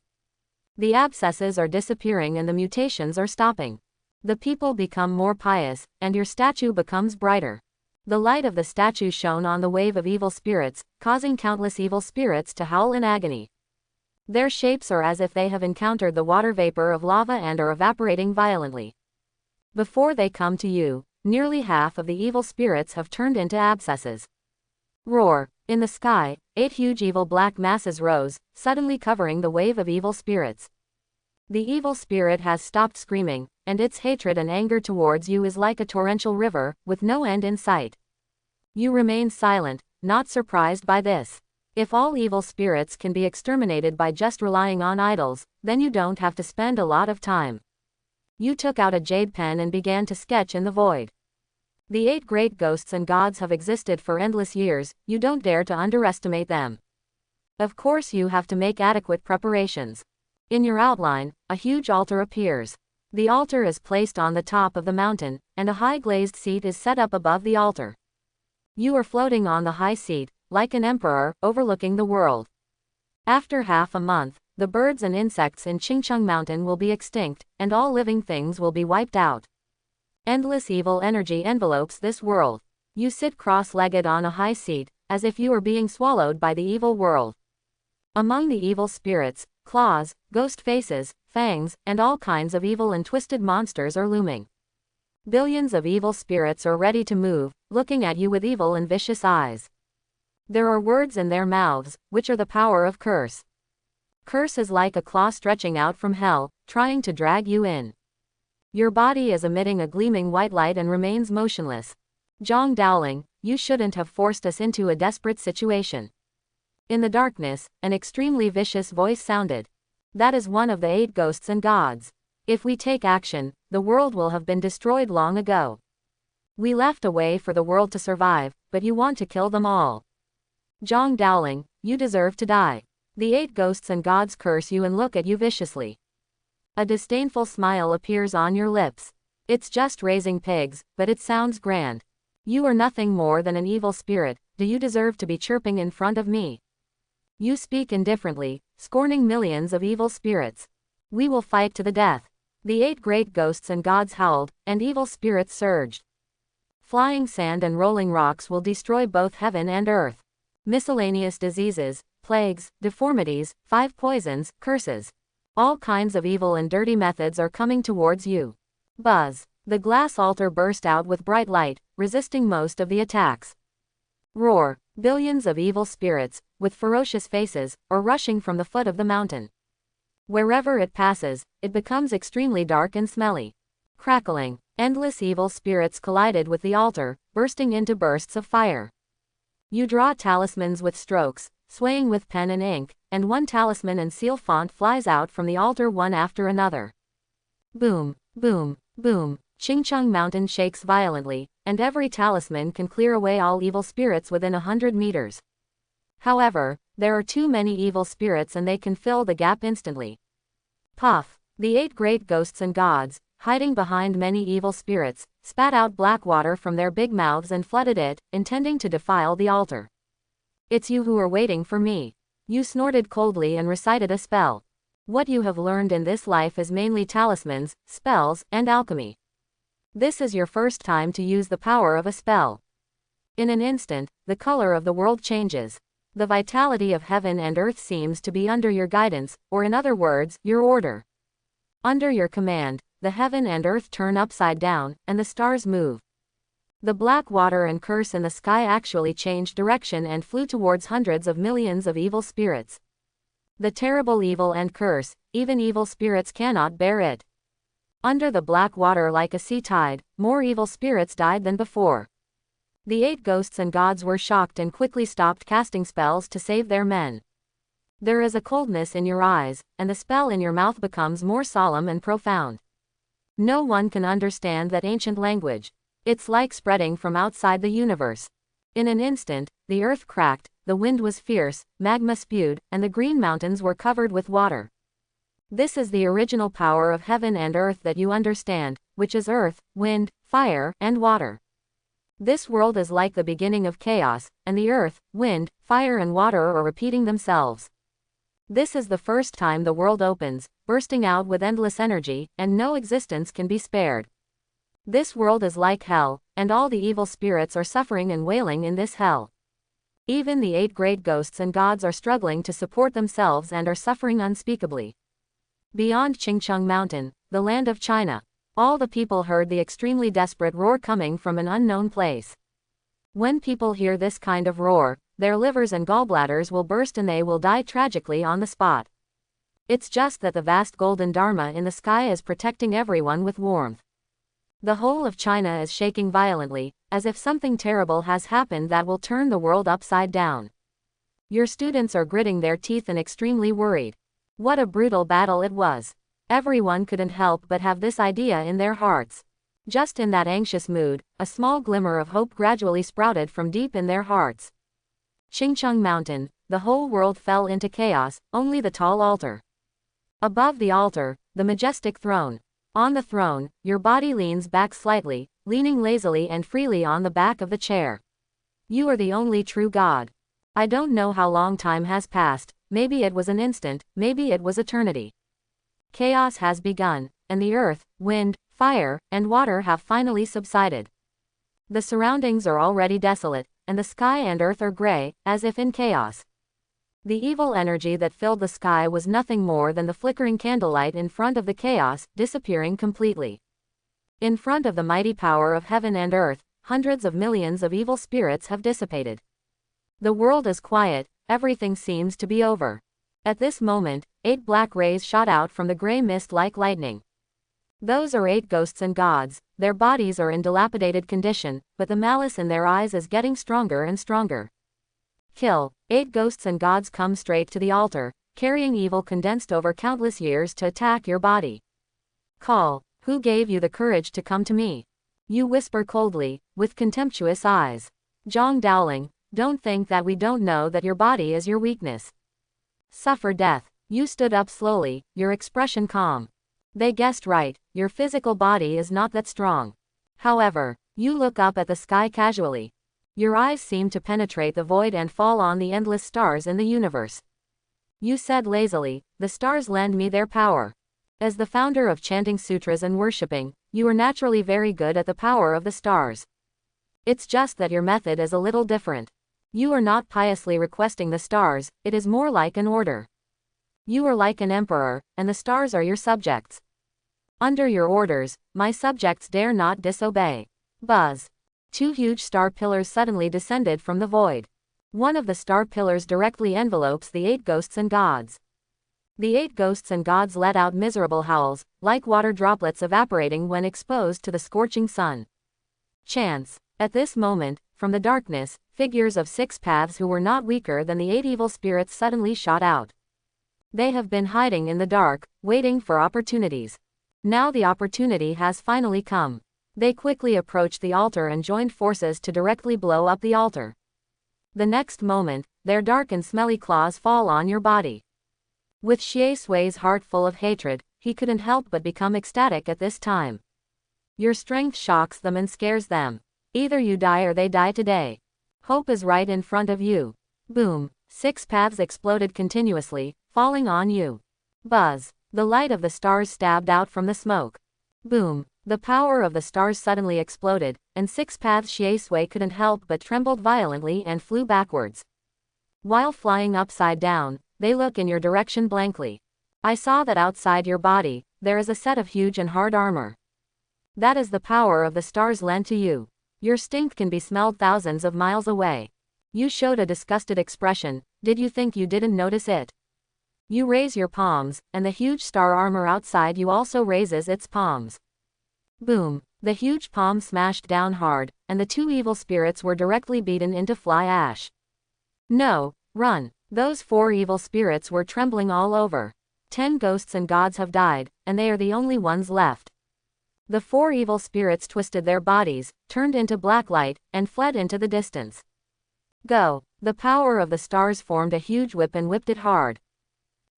The abscesses are disappearing and the mutations are stopping. The people become more pious, and your statue becomes brighter. The light of the statue shone on the wave of evil spirits, causing countless evil spirits to howl in agony. Their shapes are as if they have encountered the water vapor of lava and are evaporating violently. Before they come to you, nearly half of the evil spirits have turned into abscesses. Roar! In the sky, 8 huge evil black masses rose, suddenly covering the wave of evil spirits. The evil spirit has stopped screaming, and its hatred and anger towards you is like a torrential river, with no end in sight. You remain silent, not surprised by this. If all evil spirits can be exterminated by just relying on idols, then you don't have to spend a lot of time. You took out a jade pen and began to sketch in the void. The 8 great ghosts and gods have existed for endless years, you don't dare to underestimate them. Of course you have to make adequate preparations. In your outline, a huge altar appears. The altar is placed on the top of the mountain, and a high glazed seat is set up above the altar. You are floating on the high seat, like an emperor, overlooking the world. After half a month, the birds and insects in Qingcheng Mountain will be extinct, and all living things will be wiped out. Endless evil energy envelopes this world. You sit cross-legged on a high seat, as if you are being swallowed by the evil world. Among the evil spirits, claws, ghost faces, fangs, and all kinds of evil and twisted monsters are looming. Billions of evil spirits are ready to move, looking at you with evil and vicious eyes. There are words in their mouths, which are the power of curse. Curse is like a claw stretching out from hell, trying to drag you in. Your body is emitting a gleaming white light and remains motionless. Zhang Dowling, you shouldn't have forced us into a desperate situation. In the darkness, an extremely vicious voice sounded. That is one of the 8 ghosts and gods. If we take action, the world will have been destroyed long ago. We left a way for the world to survive, but you want to kill them all. Zhang Dowling, you deserve to die. The 8 ghosts and gods curse you and look at you viciously. A disdainful smile appears on your lips. It's just raising pigs, but it sounds grand. You are nothing more than an evil spirit, do you deserve to be chirping in front of me? You speak indifferently, scorning millions of evil spirits. We will fight to the death. The 8 great ghosts and gods howled, and evil spirits surged. Flying sand and rolling rocks will destroy both heaven and earth. Miscellaneous diseases, plagues, deformities, 5 poisons, curses. All kinds of evil and dirty methods are coming towards you. Buzz. The glass altar burst out with bright light, resisting most of the attacks. Roar. Billions of evil spirits, with ferocious faces, are rushing from the foot of the mountain. Wherever it passes, it becomes extremely dark and smelly. Crackling. Endless evil spirits collided with the altar, bursting into bursts of fire. You draw talismans with strokes, swaying with pen and ink, and one talisman and seal font flies out from the altar one after another. Boom, boom, boom. Qingcheng Mountain shakes violently, and every talisman can clear away all evil spirits within 100 meters. However, there are too many evil spirits and they can fill the gap instantly. Puff. The 8 great ghosts and gods, hiding behind many evil spirits, spat out black water from their big mouths and flooded it, intending to defile the altar. It's you who are waiting for me. You snorted coldly and recited a spell. What you have learned in this life is mainly talismans, spells, and alchemy. This is your first time to use the power of a spell. In an instant, the color of the world changes. The vitality of heaven and earth seems to be under your guidance, or in other words, your order. Under your command, the heaven and earth turn upside down, and the stars move. The black water and curse in the sky actually changed direction and flew towards hundreds of millions of evil spirits. The terrible evil and curse, even evil spirits cannot bear it. Under the black water like a sea tide, more evil spirits died than before. The 8 ghosts and gods were shocked and quickly stopped casting spells to save their men. There is a coldness in your eyes, and the spell in your mouth becomes more solemn and profound. No one can understand that ancient language. It's like spreading from outside the universe. In an instant, the earth cracked, the wind was fierce, magma spewed, and the green mountains were covered with water. This is the original power of heaven and earth that you understand, which is earth, wind, fire, and water. This world is like the beginning of chaos, and the earth, wind, fire and water are repeating themselves. This is the first time the world opens, bursting out with endless energy, and no existence can be spared. This world is like hell, and all the evil spirits are suffering and wailing in this hell. Even the 8 great ghosts and gods are struggling to support themselves and are suffering unspeakably. Beyond Qingcheng Mountain, the land of China, all the people heard the extremely desperate roar coming from an unknown place. When people hear this kind of roar, their livers and gallbladders will burst and they will die tragically on the spot. It's just that the vast golden Dharma in the sky is protecting everyone with warmth. The whole of China is shaking violently, as if something terrible has happened that will turn the world upside down. Your students are gritting their teeth and extremely worried. What a brutal battle it was. Everyone couldn't help but have this idea in their hearts. Just in that anxious mood, a small glimmer of hope gradually sprouted from deep in their hearts. Qingcheng Mountain, the whole world fell into chaos, only the tall altar. Above the altar, the majestic throne. On the throne, your body leans back slightly, leaning lazily and freely on the back of the chair. You are the only true God. I don't know how long time has passed, maybe it was an instant, maybe it was eternity. Chaos has begun, and the earth, wind, fire, and water have finally subsided. The surroundings are already desolate, and the sky and earth are gray, as if in chaos. The evil energy that filled the sky was nothing more than the flickering candlelight in front of the chaos, disappearing completely. In front of the mighty power of heaven and earth, hundreds of millions of evil spirits have dissipated. The world is quiet, everything seems to be over. At this moment, 8 black rays shot out from the gray mist like lightning. Those are 8 ghosts and gods, their bodies are in dilapidated condition, but the malice in their eyes is getting stronger and stronger. Kill. 8 ghosts and gods come straight to the altar, carrying evil condensed over countless years to attack your body. Call. Who gave you the courage to come to me? You whisper coldly, with contemptuous eyes. Zhang Dowling, don't think that we don't know that your body is your weakness. Suffer death. You stood up slowly, your expression calm. They guessed right, your physical body is not that strong. However, you look up at the sky casually. Your eyes seem to penetrate the void and fall on the endless stars in the universe. You said lazily, the stars lend me their power. As the founder of chanting sutras and worshipping, you are naturally very good at the power of the stars. It's just that your method is a little different. You are not piously requesting the stars, it is more like an order. You are like an emperor, and the stars are your subjects. Under your orders, my subjects dare not disobey. Buzz. 2 huge star pillars suddenly descended from the void. One of the star pillars directly envelopes the 8 ghosts and gods. The 8 ghosts and gods let out miserable howls, like water droplets evaporating when exposed to the scorching sun. Chance. At this moment, from the darkness, figures of 6 paths who were not weaker than the 8 evil spirits suddenly shot out. They have been hiding in the dark, waiting for opportunities. Now the opportunity has finally come. They quickly approached the altar and joined forces to directly blow up the altar. The next moment, their dark and smelly claws fall on your body. With Xie Sui's heart full of hatred, he couldn't help but become ecstatic at this time. Your strength shocks them and scares them. Either you die or they die today. Hope is right in front of you. Boom. 6 paths exploded continuously, falling on you. Buzz. The light of the stars stabbed out from the smoke. Boom. The power of the stars suddenly exploded, and 6 paths Xie Sui couldn't help but trembled violently and flew backwards. While flying upside down, they look in your direction blankly. I saw that outside your body, there is a set of huge and hard armor. That is the power of the stars lent to you. Your stink can be smelled thousands of miles away. You showed a disgusted expression. Did you think you didn't notice it? You raise your palms, and the huge star armor outside you also raises its palms. Boom. The huge palm smashed down hard, and the 2 evil spirits were directly beaten into fly ash. No, run. Those 4 evil spirits were trembling all over. 10 ghosts and gods have died, and they are the only ones left. The 4 evil spirits twisted their bodies, turned into black light, and fled into the distance. Go. The power of the stars formed a huge whip and whipped it hard.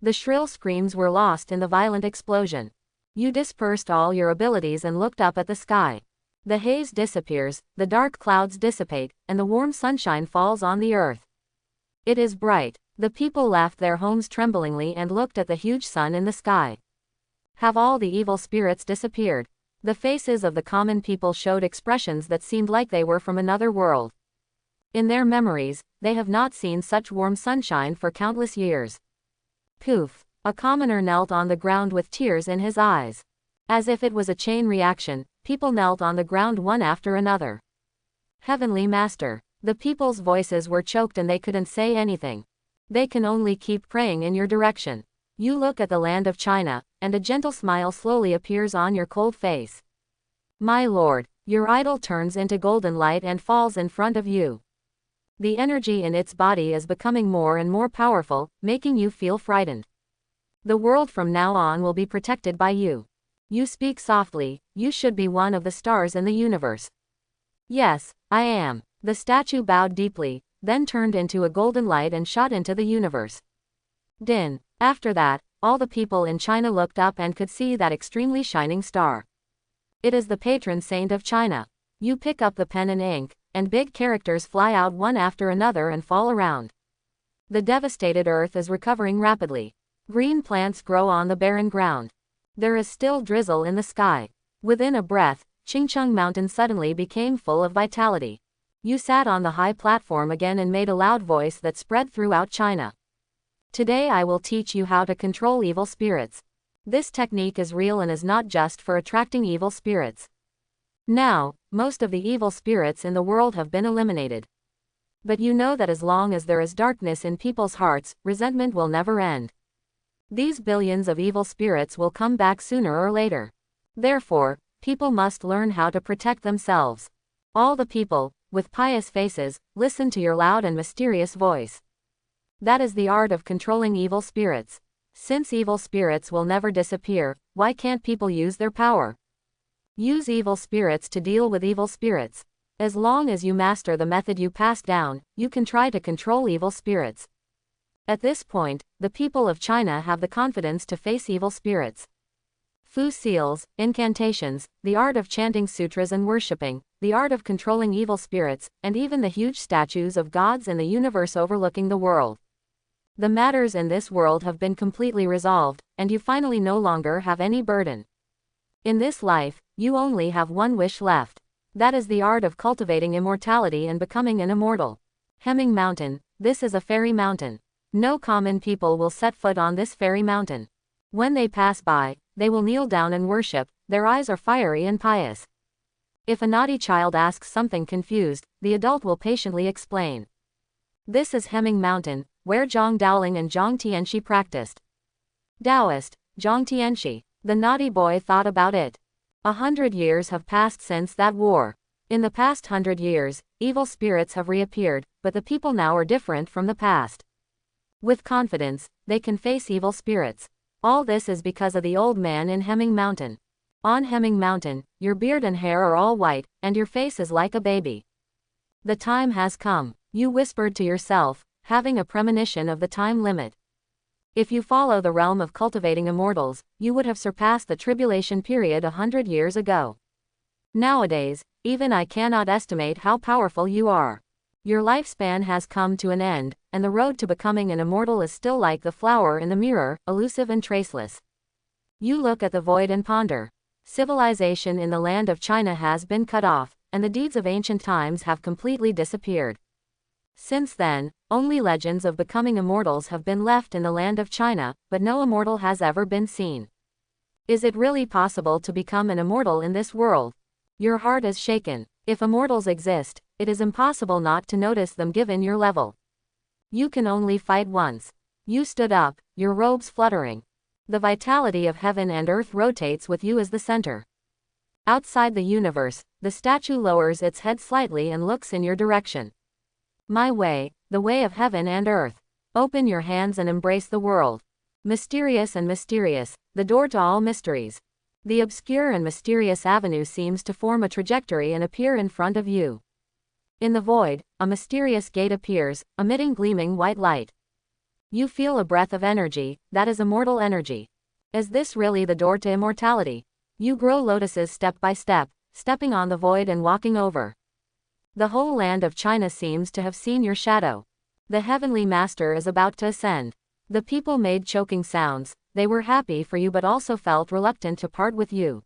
The shrill screams were lost in the violent explosion. You dispersed all your abilities and looked up at the sky. The haze disappears, the dark clouds dissipate, and the warm sunshine falls on the earth. It is bright. The people left their homes tremblingly and looked at the huge sun in the sky. Have all the evil spirits disappeared? The faces of the common people showed expressions that seemed like they were from another world. In their memories, they have not seen such warm sunshine for countless years. Poof! A commoner knelt on the ground with tears in his eyes. As if it was a chain reaction, people knelt on the ground one after another. Heavenly Master, the people's voices were choked and they couldn't say anything. They can only keep praying in your direction. You look at the land of China, and a gentle smile slowly appears on your cold face. My lord, your idol turns into golden light and falls in front of you. The energy in its body is becoming more and more powerful, making you feel frightened. The world from now on will be protected by you. You speak softly, you should be one of the stars in the universe. Yes, I am. The statue bowed deeply, then turned into a golden light and shot into the universe. Din. After that, all the people in China looked up and could see that extremely shining star. It is the patron saint of China. You pick up the pen and ink, and big characters fly out one after another and fall around. The devastated earth is recovering rapidly. Green plants grow on the barren ground. There is still drizzle in the sky. Within a breath, Qingcheng Mountain suddenly became full of vitality. You sat on the high platform again and made a loud voice that spread throughout China. Today I will teach you how to control evil spirits. This technique is real and is not just for attracting evil spirits. Now, most of the evil spirits in the world have been eliminated. But you know that as long as there is darkness in people's hearts, resentment will never end. These billions of evil spirits will come back sooner or later. Therefore, people must learn how to protect themselves. All the people, with pious faces, listen to your loud and mysterious voice. That is the art of controlling evil spirits. Since evil spirits will never disappear, why can't people use their power? Use evil spirits to deal with evil spirits. As long as you master the method you passed down, you can try to control evil spirits. At this point, the people of China have the confidence to face evil spirits. Fu seals, incantations, the art of chanting sutras and worshipping, the art of controlling evil spirits, and even the huge statues of gods in the universe overlooking the world. The matters in this world have been completely resolved, and you finally no longer have any burden. In this life, you only have one wish left. That is the art of cultivating immortality and becoming an immortal. Hemming Mountain, this is a fairy mountain. No common people will set foot on this fairy mountain. When they pass by, they will kneel down and worship, their eyes are fiery and pious. If a naughty child asks something confused, the adult will patiently explain. This is Hemming Mountain, where Zhang Daoling and Zhang Tianxi practiced. Taoist, Zhang Tianxi. The naughty boy thought about it. 100 years have passed since that war. In the past 100 years, evil spirits have reappeared, but the people now are different from the past. With confidence, they can face evil spirits. All this is because of the old man in Hemming Mountain. On Hemming Mountain, your beard and hair are all white, and your face is like a baby. The time has come, you whispered to yourself, having a premonition of the time limit. If you follow the realm of cultivating immortals, you would have surpassed the tribulation period 100 years ago. Nowadays, even I cannot estimate how powerful you are. Your lifespan has come to an end, and the road to becoming an immortal is still like the flower in the mirror, elusive and traceless. You look at the void and ponder. Civilization in the land of China has been cut off, and the deeds of ancient times have completely disappeared. Since then, only legends of becoming immortals have been left in the land of China, but no immortal has ever been seen. Is it really possible to become an immortal in this world? Your heart is shaken. If immortals exist, it is impossible not to notice them given your level. You can only fight once. You stood up, your robes fluttering. The vitality of heaven and earth rotates with you as the center. Outside the universe, the statue lowers its head slightly and looks in your direction. My way, the way of heaven and earth. Open your hands and embrace the world. Mysterious and mysterious, the door to all mysteries. The obscure and mysterious avenue seems to form a trajectory and appear in front of you. In the void, a mysterious gate appears, emitting gleaming white light. You feel a breath of energy, that is immortal energy. Is this really the door to immortality? You grow lotuses step by step, stepping on the void and walking over. The whole land of China seems to have seen your shadow. The heavenly master is about to ascend. The people made choking sounds, they were happy for you but also felt reluctant to part with you.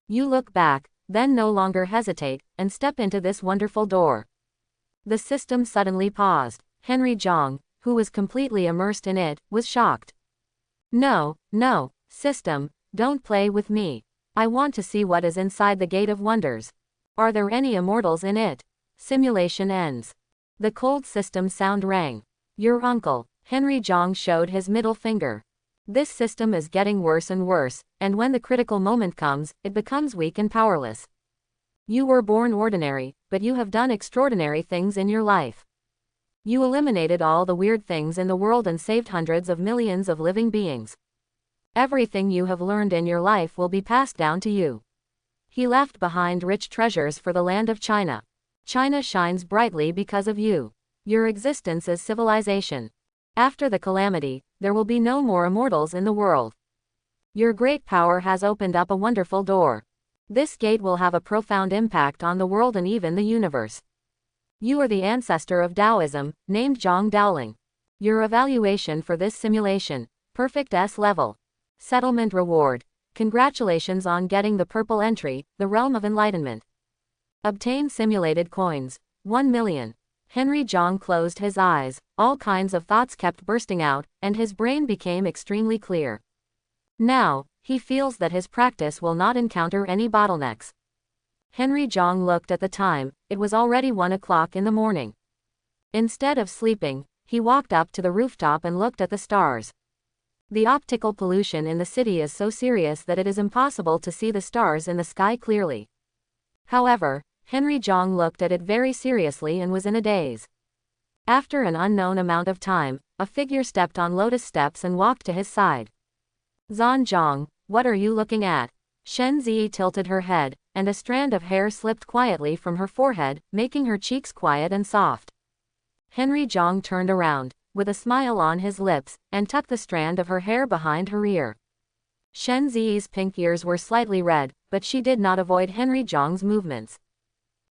You look back, then no longer hesitate, and step into this wonderful door. The system suddenly paused. Henry Zhang, who was completely immersed in it, was shocked. No, no, system, don't play with me. I want to see what is inside the Gate of Wonders. Are there any immortals in it? Simulation ends. The cold system sound rang. Your uncle, Henry Zhang showed his middle finger. This system is getting worse and worse, and when the critical moment comes, it becomes weak and powerless. You were born ordinary, but you have done extraordinary things in your life. You eliminated all the weird things in the world and saved hundreds of millions of living beings. Everything you have learned in your life will be passed down to you. He left behind rich treasures for the land of China. China shines brightly because of you. Your existence is civilization. After the calamity, there will be no more immortals in the world. Your great power has opened up a wonderful door. This gate will have a profound impact on the world and even the universe. You are the ancestor of Taoism, named Zhang Daoling. Your evaluation for this simulation, perfect S level. Settlement reward. Congratulations on getting the purple entry, the realm of enlightenment. Obtain simulated coins, 1 million. Henry Zhang closed his eyes, all kinds of thoughts kept bursting out, and his brain became extremely clear. Now, he feels that his practice will not encounter any bottlenecks. Henry Zhang looked at the time, it was already 1 o'clock in the morning. Instead of sleeping, he walked up to the rooftop and looked at the stars. The optical pollution in the city is so serious that it is impossible to see the stars in the sky clearly. However, Henry Zhang looked at it very seriously and was in a daze. After an unknown amount of time, a figure stepped on lotus steps and walked to his side. Zhan Zhang, what are you looking at? Shen Zi tilted her head, and a strand of hair slipped quietly from her forehead, making her cheeks quiet and soft. Henry Zhang turned around, with a smile on his lips, and tucked the strand of her hair behind her ear. Shen Zi's pink ears were slightly red, but she did not avoid Henry Zhang's movements.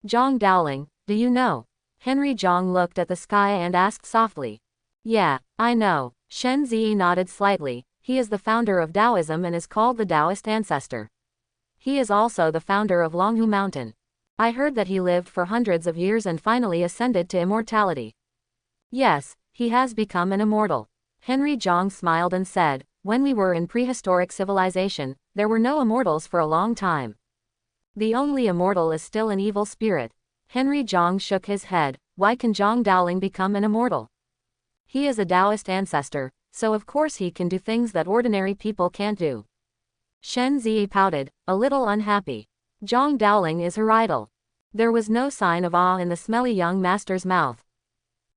Zhang Daoling, do you know? Henry Zhang looked at the sky and asked softly. Yeah, I know. Shen Zi nodded slightly. He is the founder of Taoism and is called the Taoist ancestor. He is also the founder of Longhu Mountain. I heard that he lived for hundreds of years and finally ascended to immortality. Yes, he has become an immortal. Henry Zhang smiled and said, when we were in prehistoric civilization, there were no immortals for a long time. The only immortal is still an evil spirit. Henry Zhang shook his head. Why can Zhang Daoling become an immortal? He is a Taoist ancestor, so of course he can do things that ordinary people can't do. Shen Zi pouted, a little unhappy. Zhang Daoling is her idol. There was no sign of awe in the smelly young master's mouth.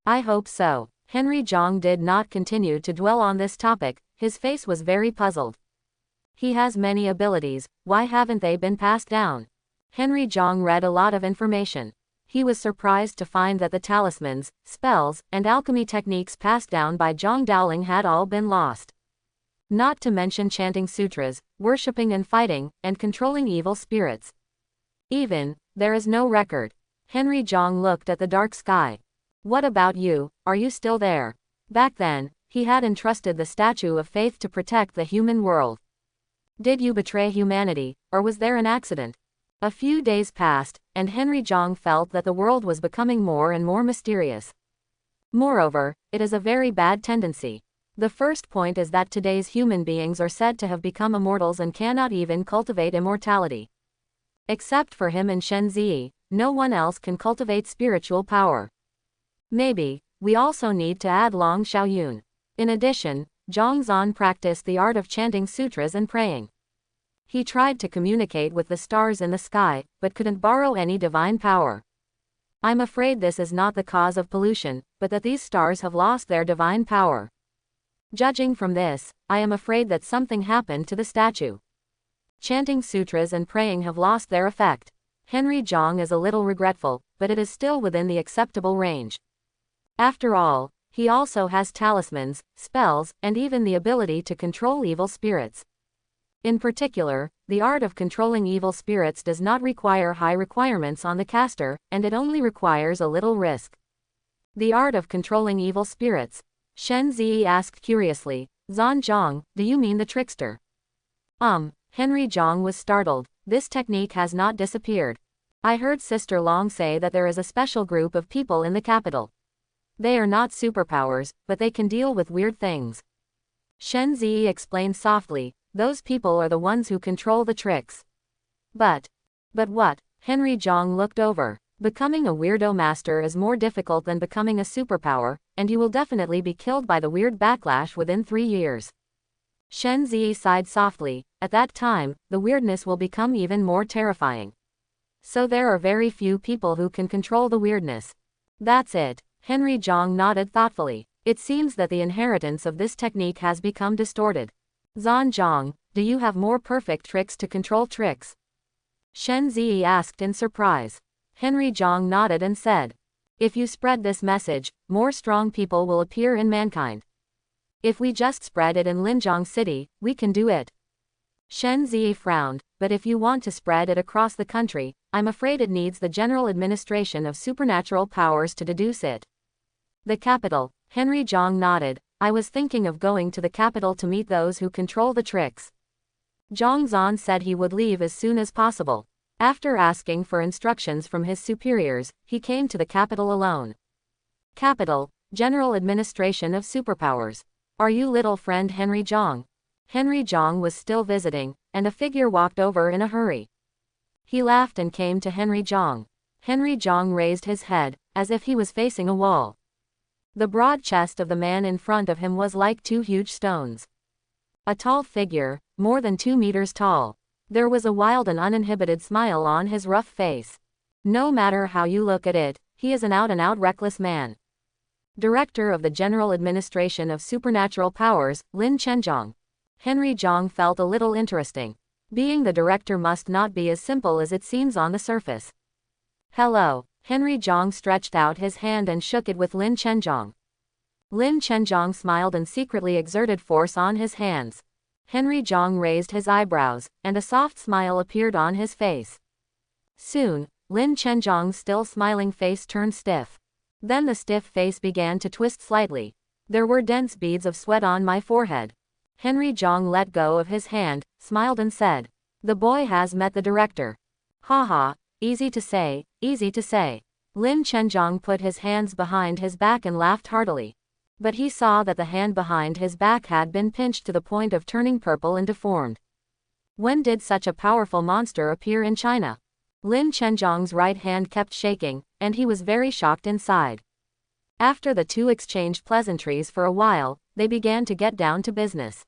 I hope so. Henry Zhang did not continue to dwell on this topic, his face was very puzzled. He has many abilities, why haven't they been passed down? Henry Zhang read a lot of information. He was surprised to find that the talismans, spells, and alchemy techniques passed down by Zhang Daoling had all been lost. Not to mention chanting sutras, worshipping and fighting, and controlling evil spirits. Even, there is no record. Henry Zhang looked at the dark sky. What about you, are you still there? Back then, he had entrusted the Statue of Faith to protect the human world. Did you betray humanity, or was there an accident? A few days passed, and Henry Zhang felt that the world was becoming more and more mysterious. Moreover, it is a very bad tendency. The first point is that today's human beings are said to have become immortals and cannot even cultivate immortality. Except for him and Shen Zi, no one else can cultivate spiritual power. Maybe, we also need to add Long Xiaoyun. In addition, Zhang Zan practiced the art of chanting sutras and praying. He tried to communicate with the stars in the sky, but couldn't borrow any divine power. I'm afraid this is not the cause of pollution, but that these stars have lost their divine power. Judging from this, I am afraid that something happened to the statue. Chanting sutras and praying have lost their effect. Henry Zhang is a little regretful, but it is still within the acceptable range. After all, He also has talismans, spells, and even the ability to control evil spirits. In particular, the art of controlling evil spirits does not require high requirements on the caster, and it only requires a little risk. The art of controlling evil spirits? Shen Ziyi asked curiously. Zhan Zhang, do you mean the trickster? Henry Zhang was startled. This technique has not disappeared. I heard Sister Long say that there is a special group of people in the capital. They are not superpowers, but they can deal with weird things. Shen Ziyi explained softly. Those people are the ones who control the tricks. But what? Henry Zhang looked over. Becoming a weirdo master is more difficult than becoming a superpower, and you will definitely be killed by the weird backlash within 3 years. Shen Ziyi sighed softly. At that time, the weirdness will become even more terrifying. So there are very few people who can control the weirdness. That's it. Henry Zhang nodded thoughtfully. It seems that the inheritance of this technique has become distorted. Zhan Zhang, do you have more perfect tricks to control tricks? Shen Ziyi asked in surprise. Henry Zhang nodded and said, if you spread this message, more strong people will appear in mankind. If we just spread it in Linjiang City, we can do it. Shen Ziyi frowned, but if you want to spread it across the country, I'm afraid it needs the general administration of supernatural powers to deduce it. The capital, Henry Zhang nodded. I was thinking of going to the capital to meet those who control the tricks. Zhang Zhan said he would leave as soon as possible. After asking for instructions from his superiors, he came to the capital alone. Capital, General Administration of Superpowers. Are you little friend Henry Zhang? Henry Zhang was still visiting, and a figure walked over in a hurry. He laughed and came to Henry Zhang. Henry Zhang raised his head, as if he was facing a wall. The broad chest of the man in front of him was like 2 huge stones. A tall figure, more than 2 meters tall. There was a wild and uninhibited smile on his rough face. No matter how you look at it, he is an out-and-out reckless man. Director of the General Administration of Supernatural Powers, Lin Chenjiang. Henry Zhang felt a little interesting. Being the director must not be as simple as it seems on the surface. Hello. Henry Zhang stretched out his hand and shook it with Lin Chenjiang. Lin Chenjiang smiled and secretly exerted force on his hands. Henry Zhang raised his eyebrows, and a soft smile appeared on his face. Soon, Lin Chenjiang's still smiling face turned stiff. Then the stiff face began to twist slightly. There were dense beads of sweat on my forehead. Henry Zhang let go of his hand, smiled and said, the boy has met the director. Haha, easy to say, easy to say. Lin Chenjiang put his hands behind his back and laughed heartily. But he saw that the hand behind his back had been pinched to the point of turning purple and deformed. When did such a powerful monster appear in China? Lin Chenjiang's right hand kept shaking, and he was very shocked inside. After the two exchanged pleasantries for a while, they began to get down to business.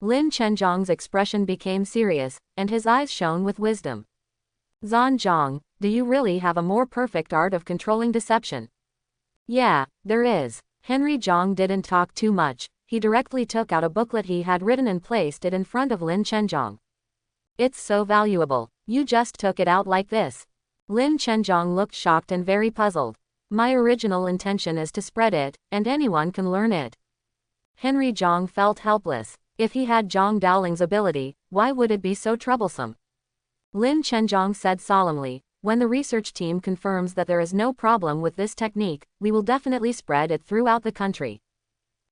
Lin Chenjiang's expression became serious, and his eyes shone with wisdom. Zhan Zhang, do you really have a more perfect art of controlling deception? Yeah, there is. Henry Zhang didn't talk too much. He directly took out a booklet he had written and placed it in front of Lin Chenjiang. It's so valuable. You just took it out like this. Lin Chenjiang looked shocked and very puzzled. My original intention is to spread it, and anyone can learn it. Henry Zhang felt helpless. If he had Zhang Daoling's ability, why would it be so troublesome? Lin Chenjiang said solemnly, when the research team confirms that there is no problem with this technique, we will definitely spread it throughout the country.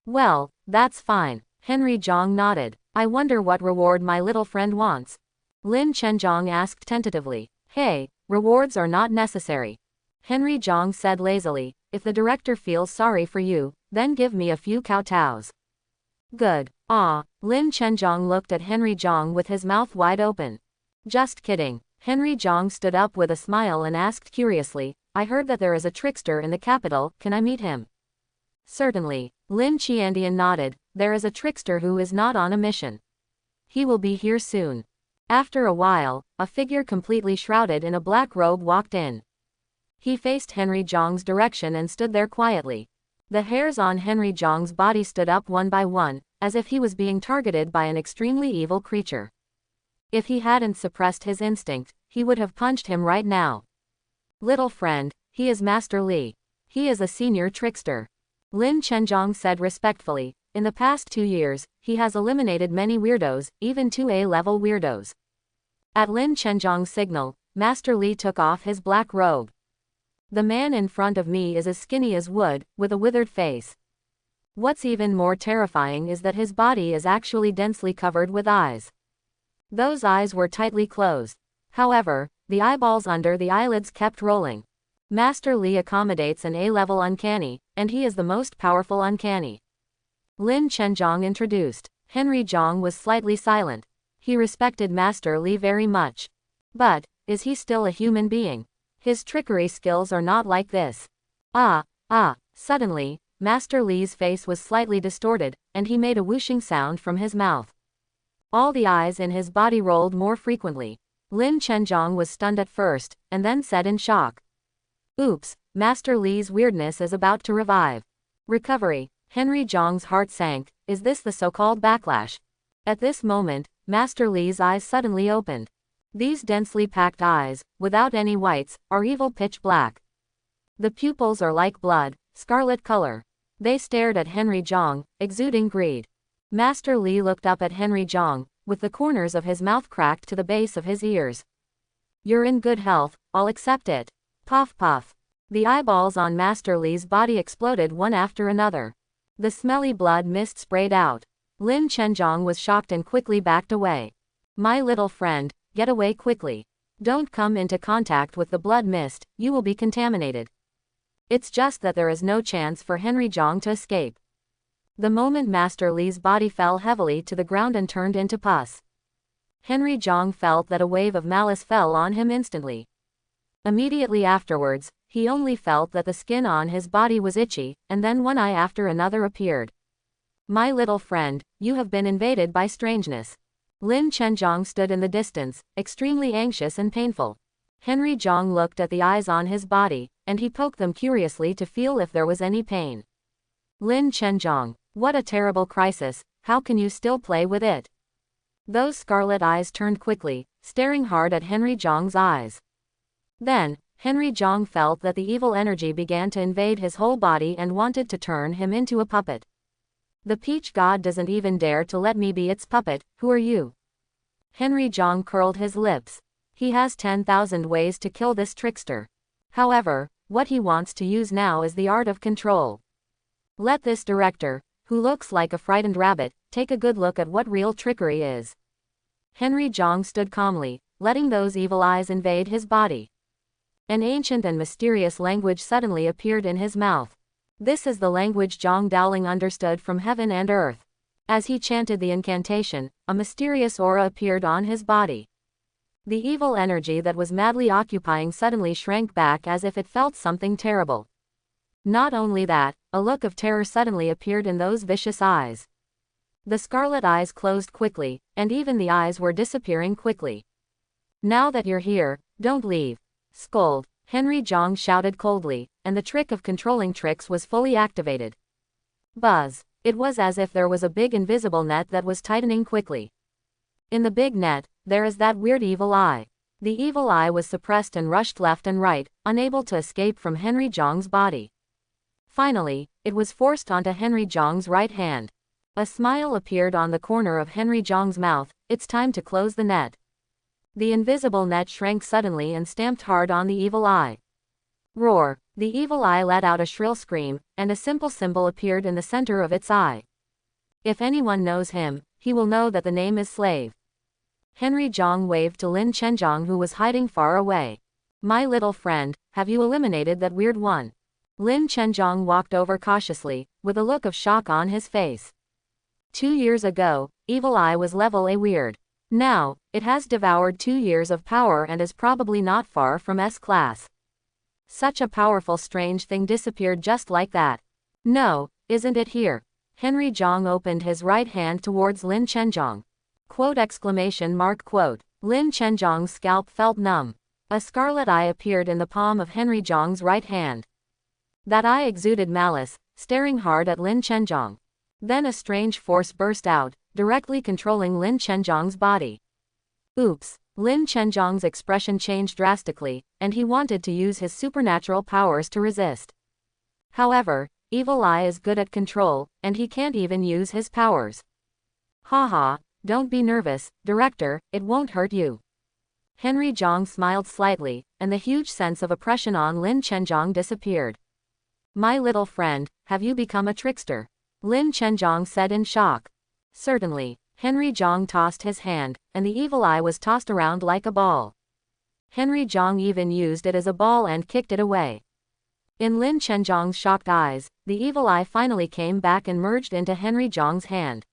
Well, that's fine. Henry Zhang nodded. I wonder what reward my little friend wants. Lin Chenjiang asked tentatively. Hey, rewards are not necessary. Henry Zhang said lazily, if the director feels sorry for you, then give me a few kowtows. Good. Lin Chenjiang looked at Henry Zhang with his mouth wide open. Just kidding. Henry Zhang stood up with a smile and asked curiously, I heard that there is a trickster in the capital, can I meet him? Certainly. Lin Qiandian nodded, there is a trickster who is not on a mission. He will be here soon. After a while, a figure completely shrouded in a black robe walked in. He faced Henry Zhang's direction and stood there quietly. The hairs on Henry Zhang's body stood up one by one, as if he was being targeted by an extremely evil creature. If he hadn't suppressed his instinct, he would have punched him right now. Little friend, he is Master Li. He is a senior trickster. Lin Chenjiang said respectfully. In the past 2 years, he has eliminated many weirdos, even 2A-level weirdos. At Lin Chenjiang's signal, Master Li took off his black robe. The man in front of me is as skinny as wood, with a withered face. What's even more terrifying is that his body is actually densely covered with eyes. Those eyes were tightly closed. However, the eyeballs under the eyelids kept rolling. Master Li accommodates an A-level uncanny, and he is the most powerful uncanny. Lin Chenjiang introduced. Henry Zhang was slightly silent. He respected Master Li very much. But, is he still a human being? His trickery skills are not like this. Suddenly, Master Li's face was slightly distorted, and he made a whooshing sound from his mouth. All the eyes in his body rolled more frequently. Lin Chenjiang was stunned at first, and then said in shock. Oops, Master Li's weirdness is about to revive. Recovery. Henry Zhang's heart sank. Is this the so-called backlash? At this moment, Master Li's eyes suddenly opened. These densely packed eyes, without any whites, are evil pitch black. The pupils are like blood, scarlet color. They stared at Henry Zhang, exuding greed. Master Li looked up at Henry Zhang, with the corners of his mouth cracked to the base of his ears. You're in good health, I'll accept it. Puff puff. The eyeballs on Master Li's body exploded one after another. The smelly blood mist sprayed out. Lin Chenjiang was shocked and quickly backed away. My little friend, get away quickly. Don't come into contact with the blood mist, you will be contaminated. It's just that there is no chance for Henry Zhang to escape. The moment Master Li's body fell heavily to the ground and turned into pus, Henry Zhang felt that a wave of malice fell on him instantly. Immediately afterwards, he only felt that the skin on his body was itchy, and then one eye after another appeared. My little friend, you have been invaded by strangeness. Lin Chenjiang stood in the distance, extremely anxious and painful. Henry Zhang looked at the eyes on his body, and he poked them curiously to feel if there was any pain. Lin Chenjiang, what a terrible crisis, how can you still play with it? Those scarlet eyes turned quickly, staring hard at Henry Zhang's eyes. Then, Henry Zhang felt that the evil energy began to invade his whole body and wanted to turn him into a puppet. The peach god doesn't even dare to let me be its puppet, who are you? Henry Zhang curled his lips. He has 10,000 ways to kill this trickster. However, what he wants to use now is the art of control. Let this director, who looks like a frightened rabbit, take a good look at what real trickery is. Henry Zhang stood calmly, letting those evil eyes invade his body. An ancient and mysterious language suddenly appeared in his mouth. This is the language Zhang Daoling understood from heaven and earth. As he chanted the incantation, a mysterious aura appeared on his body. The evil energy that was madly occupying suddenly shrank back as if it felt something terrible. Not only that, a look of terror suddenly appeared in those vicious eyes. The scarlet eyes closed quickly, and even the eyes were disappearing quickly. Now that you're here, don't leave. Scold, Henry Zhang shouted coldly, and the trick of controlling tricks was fully activated. Buzz. It was as if there was a big invisible net that was tightening quickly. In the big net, there is that weird evil eye. The evil eye was suppressed and rushed left and right, unable to escape from Henry Zhang's body. Finally, it was forced onto Henry Zhang's right hand. A smile appeared on the corner of Henry Zhang's mouth. It's time to close the net. The invisible net shrank suddenly and stamped hard on the evil eye. Roar! The evil eye let out a shrill scream, and a simple symbol appeared in the center of its eye. If anyone knows him, he will know that the name is Slave. Henry Zhang waved to Lin Chenjiang, who was hiding far away. My little friend, have you eliminated that weird one? Lin Chenjiang walked over cautiously, with a look of shock on his face. 2 years ago, Evil Eye was level A weird. Now, it has devoured 2 years of power and is probably not far from S-class. Such a powerful strange thing disappeared just like that. No, isn't it here? Henry Zhang opened his right hand towards Lin Chenjiang. Quote exclamation mark quote. Lin Chenjiang's scalp felt numb. A scarlet eye appeared in the palm of Henry Zhang's right hand. That eye exuded malice, staring hard at Lin Chenjiang. Then a strange force burst out, directly controlling Lin Chenjiang's body. Oops! Lin Chenjiang's expression changed drastically, and he wanted to use his supernatural powers to resist. However, Evil Eye is good at control, and he can't even use his powers. Haha, don't be nervous, Director, it won't hurt you. Henry Zhang smiled slightly, and the huge sense of oppression on Lin Chenjiang disappeared. My little friend, have you become a trickster? Lin Chenjiang said in shock. Certainly. Henry Zhang tossed his hand, and the evil eye was tossed around like a ball. Henry Zhang even used it as a ball and kicked it away. In Lin Chenjiang's shocked eyes, the evil eye finally came back and merged into Henry Zhang's hand.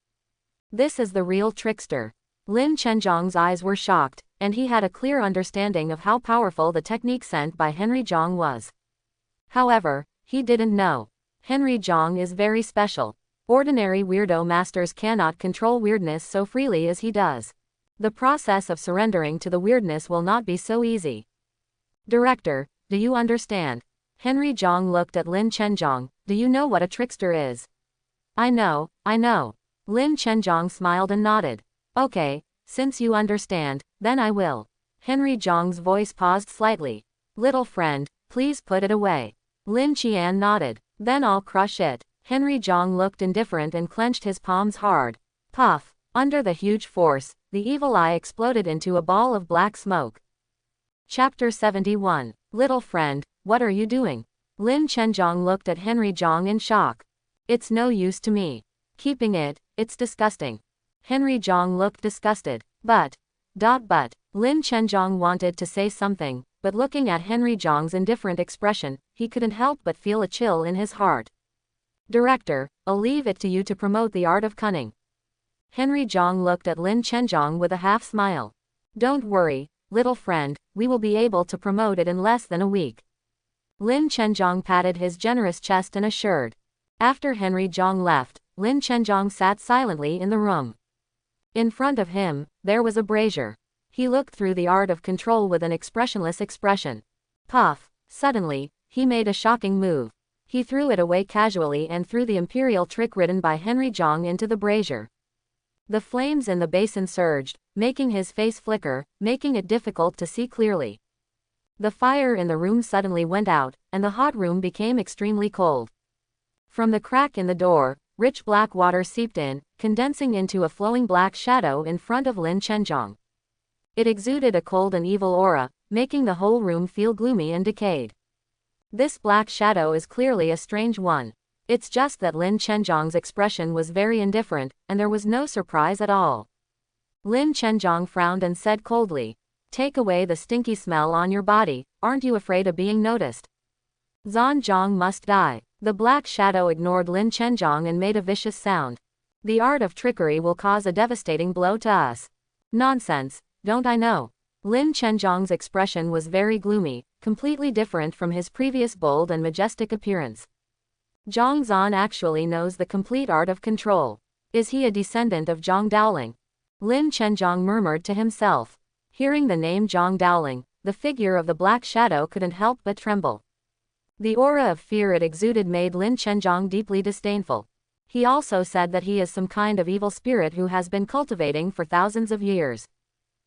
This is the real trickster. Lin Chenjiang's eyes were shocked, and he had a clear understanding of how powerful the technique sent by Henry Zhang was. However, he didn't know. Henry Zhang is very special. Ordinary weirdo masters cannot control weirdness so freely as he does. The process of surrendering to the weirdness will not be so easy. Director, do you understand? Henry Zhang looked at Lin Chenjiang. Do you know what a trickster is? I know. Lin Chenjiang smiled and nodded. Okay, since you understand, then I will. Henry Zhang's voice paused slightly. Little friend, please put it away. Lin Qian nodded. Then I'll crush it. Henry Zhang looked indifferent and clenched his palms hard. Puff! Under the huge force, the evil eye exploded into a ball of black smoke. Chapter 71. Little friend, what are you doing? Lin Chenjiang looked at Henry Zhang in shock. It's no use to me. Keeping it, it's disgusting. Henry Zhang looked disgusted. But. Lin Chenjiang wanted to say something, but looking at Henry Zhang's indifferent expression, he couldn't help but feel a chill in his heart. Director, I'll leave it to you to promote the art of cunning. Henry Zhang looked at Lin Chenjiang with a half smile. Don't worry, little friend, we will be able to promote it in less than a week. Lin Chenjiang patted his generous chest and assured. After Henry Zhang left, Lin Chenjiang sat silently in the room. In front of him, there was a brazier. He looked through the art of control with an expressionless expression. Puff! Suddenly, he made a shocking move. He threw it away casually and threw the imperial trick written by Henry Zhang into the brazier. The flames in the basin surged, making his face flicker, making it difficult to see clearly. The fire in the room suddenly went out, and the hot room became extremely cold. From the crack in the door, rich black water seeped in, condensing into a flowing black shadow in front of Lin Chenjiang. It exuded a cold and evil aura, making the whole room feel gloomy and decayed. This black shadow is clearly a strange one. It's just that Lin Chenjiang's expression was very indifferent, and there was no surprise at all. Lin Chenjiang frowned and said coldly, Take away the stinky smell on your body, aren't you afraid of being noticed? Zhan Zhang must die. The black shadow ignored Lin Chenjiang and made a vicious sound. The art of trickery will cause a devastating blow to us. Nonsense, don't I know? Lin Chenjiang's expression was very gloomy, completely different from his previous bold and majestic appearance. Zhang Zhan actually knows the complete art of control. Is he a descendant of Zhang Daoling? Lin Chenjiang murmured to himself. Hearing the name Zhang Daoling, the figure of the black shadow couldn't help but tremble. The aura of fear it exuded made Lin Chenjiang deeply disdainful. He also said that he is some kind of evil spirit who has been cultivating for thousands of years.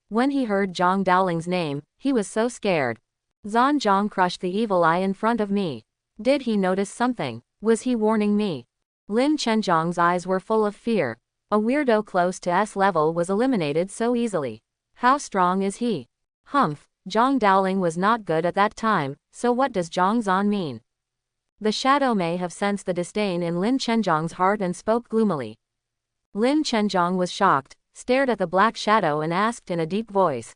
When he heard Zhang Daoling's name, he was so scared. Zhan Zhang crushed the evil eye in front of me. Did he notice something? Was he warning me? Lin Chenjiang's eyes were full of fear. A weirdo close to S level was eliminated so easily. How strong is he? Humph, Zhang Daoling was not good at that time, so what does Zhang Zhan mean? The shadow may have sensed the disdain in Lin Chenjiang's heart and spoke gloomily. Lin Chenjiang was shocked, stared at the black shadow and asked in a deep voice.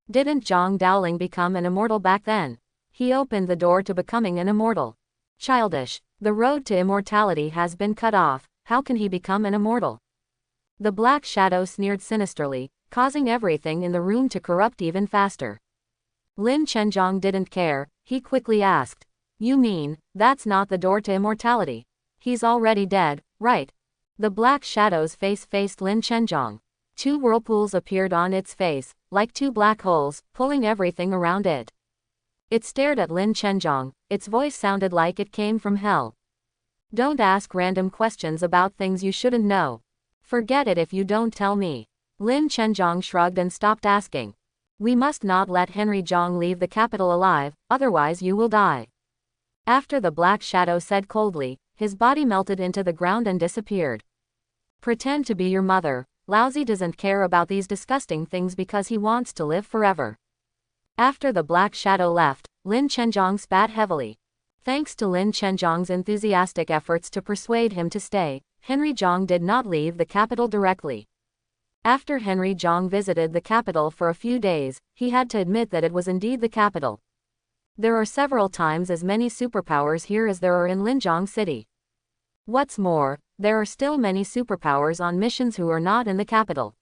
Didn't Zhang Daoling become an immortal back then? He opened the door to becoming an immortal. Childish. The road to immortality has been cut off, how can he become an immortal? The black shadow sneered sinisterly, causing everything in the room to corrupt even faster. Lin Chenjiang didn't care, he quickly asked. You mean, that's not the door to immortality? He's already dead, right? The black shadow's face faced Lin Chenjiang. Two whirlpools appeared on its face, like two black holes, pulling everything around it. It stared at Lin Chenjiang, its voice sounded like it came from hell. Don't ask random questions about things you shouldn't know. Forget it if you don't tell me. Lin Chenjiang shrugged and stopped asking. We must not let Henry Zhang leave the capital alive, otherwise you will die. After the black shadow said coldly, his body melted into the ground and disappeared. Pretend to be your mother. Laozi doesn't care about these disgusting things because he wants to live forever. After the black shadow left, Lin Chenjiang spat heavily. Thanks to Lin Chenjiang's enthusiastic efforts to persuade him to stay, Henry Zhang did not leave the capital directly. After Henry Zhang visited the capital for a few days, he had to admit that it was indeed the capital. There are several times as many superpowers here as there are in Linjiang City. What's more, there are still many superpowers on missions who are not in the capital.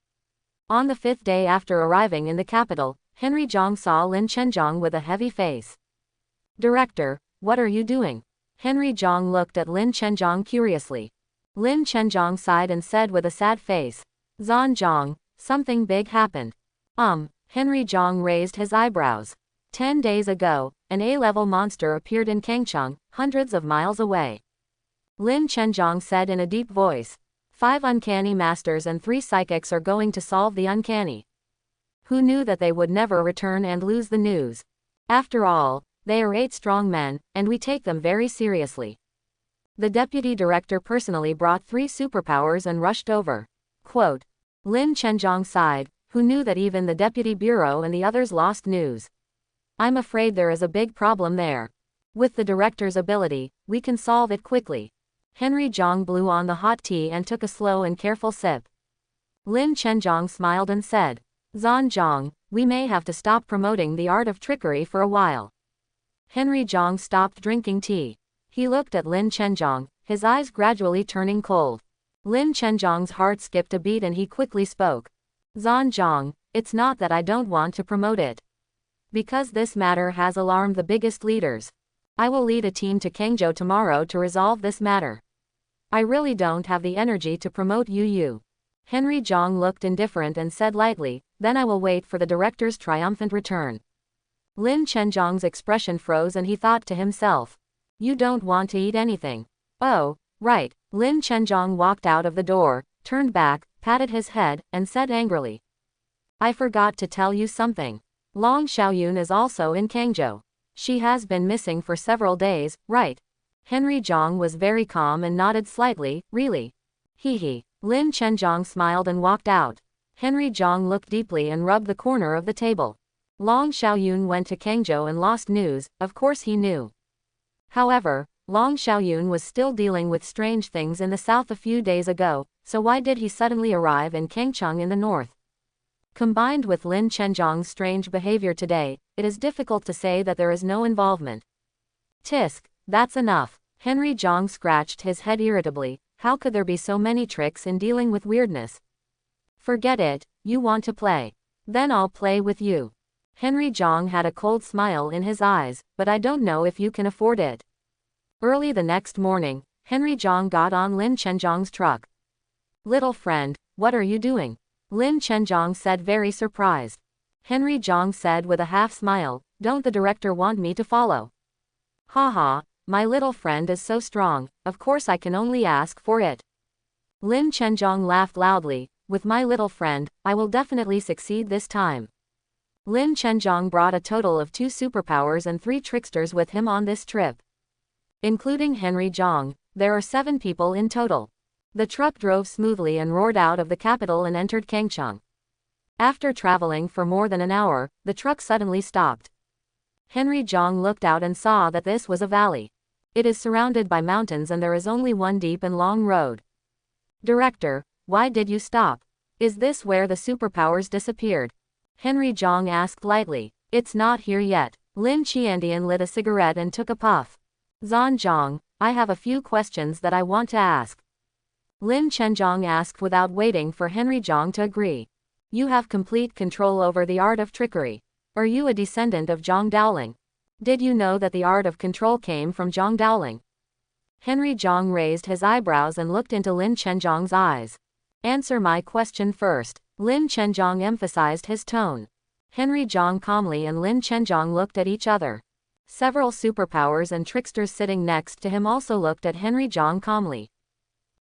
On the 5th day after arriving in the capital, Henry Zhang saw Lin Chenjiang with a heavy face. Director, what are you doing? Henry Zhang looked at Lin Chenjiang curiously. Lin Chenjiang sighed and said with a sad face, Zhan Zhang, something big happened. Henry Zhang raised his eyebrows. 10 days ago, an A-level monster appeared in Kangcheng, hundreds of miles away. Lin Chenjiang said in a deep voice, 5 uncanny masters and 3 psychics are going to solve the uncanny. Who knew that they would never return and lose the news? After all, they are 8 strong men, and we take them very seriously. The deputy director personally brought 3 superpowers and rushed over. Quote. Lin Chenjiang sighed, who knew that even the deputy bureau and the others lost news. I'm afraid there is a big problem there. With the director's ability, we can solve it quickly. Henry Zhang blew on the hot tea and took a slow and careful sip. Lin Chenjiang smiled and said, Zhan Zhang, we may have to stop promoting the art of trickery for a while. Henry Zhang stopped drinking tea. He looked at Lin Chenjiang, his eyes gradually turning cold. Lin Chenjiang's heart skipped a beat and he quickly spoke. Zhan Zhang, it's not that I don't want to promote it. Because this matter has alarmed the biggest leaders. I will lead a team to Kangzhou tomorrow to resolve this matter. I really don't have the energy to promote Yu. Henry Zhang looked indifferent and said lightly, then I will wait for the director's triumphant return. Lin Chenjiang's expression froze and he thought to himself. You don't want to eat anything. Oh, right. Lin Chenjiang walked out of the door, turned back, patted his head, and said angrily. I forgot to tell you something. Long Xiaoyun is also in Kangzhou. She has been missing for several days, right? Henry Zhang was very calm and nodded slightly, really? Hee. Lin Chenjiang smiled and walked out. Henry Zhang looked deeply and rubbed the corner of the table. Long Xiaoyun went to Kangzhou and lost news, of course he knew. However, Long Xiaoyun was still dealing with strange things in the south a few days ago, so why did he suddenly arrive in Kangcheng in the north? Combined with Lin Chenjiang's strange behavior today, it is difficult to say that there is no involvement. Tisk, that's enough. Henry Zhang scratched his head irritably. How could there be so many tricks in dealing with weirdness? Forget it, you want to play. Then I'll play with you. Henry Zhang had a cold smile in his eyes, but I don't know if you can afford it. Early the next morning, Henry Zhang got on Lin Chenjiang's truck. Little friend, what are you doing? Lin Chenjiang said very surprised. Henry Zhang said with a half smile, don't the director want me to follow? Haha, my little friend is so strong, of course I can only ask for it. Lin Chenjiang laughed loudly, with my little friend, I will definitely succeed this time. Lin Chenjiang brought a total of 2 superpowers and 3 tricksters with him on this trip. Including Henry Zhang, there are 7 people in total. The truck drove smoothly and roared out of the capital and entered Kangcheng. After traveling for more than an hour, the truck suddenly stopped. Henry Zhang looked out and saw that this was a valley. It is surrounded by mountains and there is only one deep and long road. Director, why did you stop? Is this where the superpowers disappeared? Henry Zhang asked lightly. It's not here yet. Lin Qiandian lit a cigarette and took a puff. Zhan Zhang, I have a few questions that I want to ask. Lin Chenjiang asked without waiting for Henry Zhang to agree. You have complete control over the art of trickery. Are you a descendant of Zhang Daoling? Did you know that the art of control came from Zhang Daoling? Henry Zhang raised his eyebrows and looked into Lin Chenjiang's eyes. Answer my question first. Lin Chenjiang emphasized his tone. Henry Zhang calmly and Lin Chenjiang looked at each other. Several superpowers and tricksters sitting next to him also looked at Henry Zhang calmly.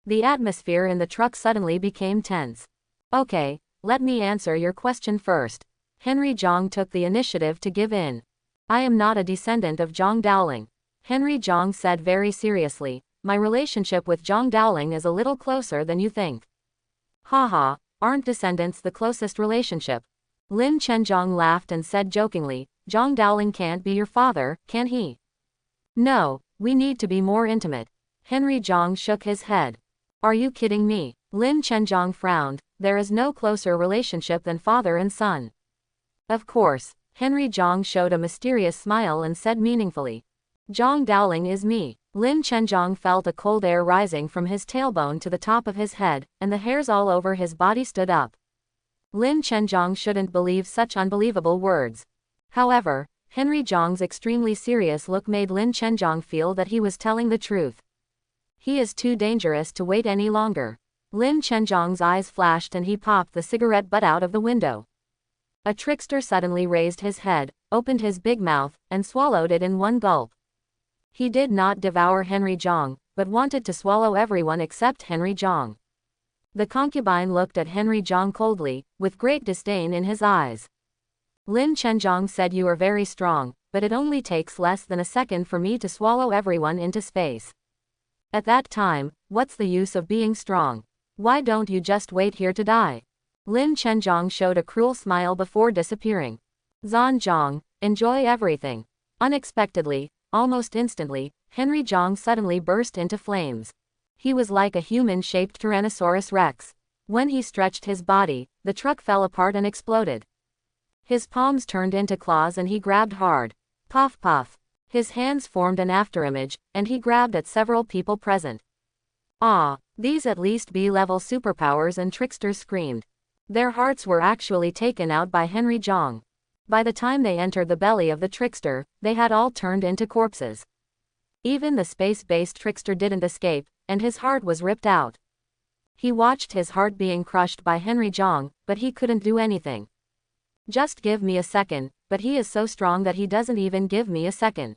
The atmosphere in the truck suddenly became tense. Okay, let me answer your question first. Henry Zhang took the initiative to give in. I am not a descendant of Zhang Daoling. Henry Zhang said very seriously, my relationship with Zhang Dowling is a little closer than you think. Haha, aren't descendants the closest relationship? Lin Chenjiang laughed and said jokingly, Zhang Dowling can't be your father, can he? No, we need to be more intimate. Henry Zhang shook his head. Are you kidding me? Lin Chenjiang frowned. There is no closer relationship than father and son. Of course. Henry Zhang showed a mysterious smile and said meaningfully. Zhang Dowling is me. Lin Chenjiang felt a cold air rising from his tailbone to the top of his head, and the hairs all over his body stood up. Lin Chenjiang shouldn't believe such unbelievable words. However, Henry Zhang's extremely serious look made Lin Chenjiang feel that he was telling the truth. He is too dangerous to wait any longer. Lin Chenjiang's eyes flashed and he popped the cigarette butt out of the window. A trickster suddenly raised his head, opened his big mouth, and swallowed it in one gulp. He did not devour Henry Zhang, but wanted to swallow everyone except Henry Zhang. The concubine looked at Henry Zhang coldly, with great disdain in his eyes. Lin Chenjiang said, you are very strong, but it only takes less than a second for me to swallow everyone into space. At that time, what's the use of being strong? Why don't you just wait here to die? Lin Chenjiang showed a cruel smile before disappearing. Zhan Zhang, enjoy everything. Unexpectedly, almost instantly, Henry Zhang suddenly burst into flames. He was like a human-shaped Tyrannosaurus Rex. When he stretched his body, the truck fell apart and exploded. His palms turned into claws and he grabbed hard. Puff puff. His hands formed an afterimage, and he grabbed at several people present. Ah, these at least B-level superpowers, and tricksters screamed. Their hearts were actually taken out by Henry Zhang. By the time they entered the belly of the trickster, they had all turned into corpses. Even the space-based trickster didn't escape, and his heart was ripped out. He watched his heart being crushed by Henry Zhang, but he couldn't do anything. Just give me a second, but he is so strong that he doesn't even give me a second.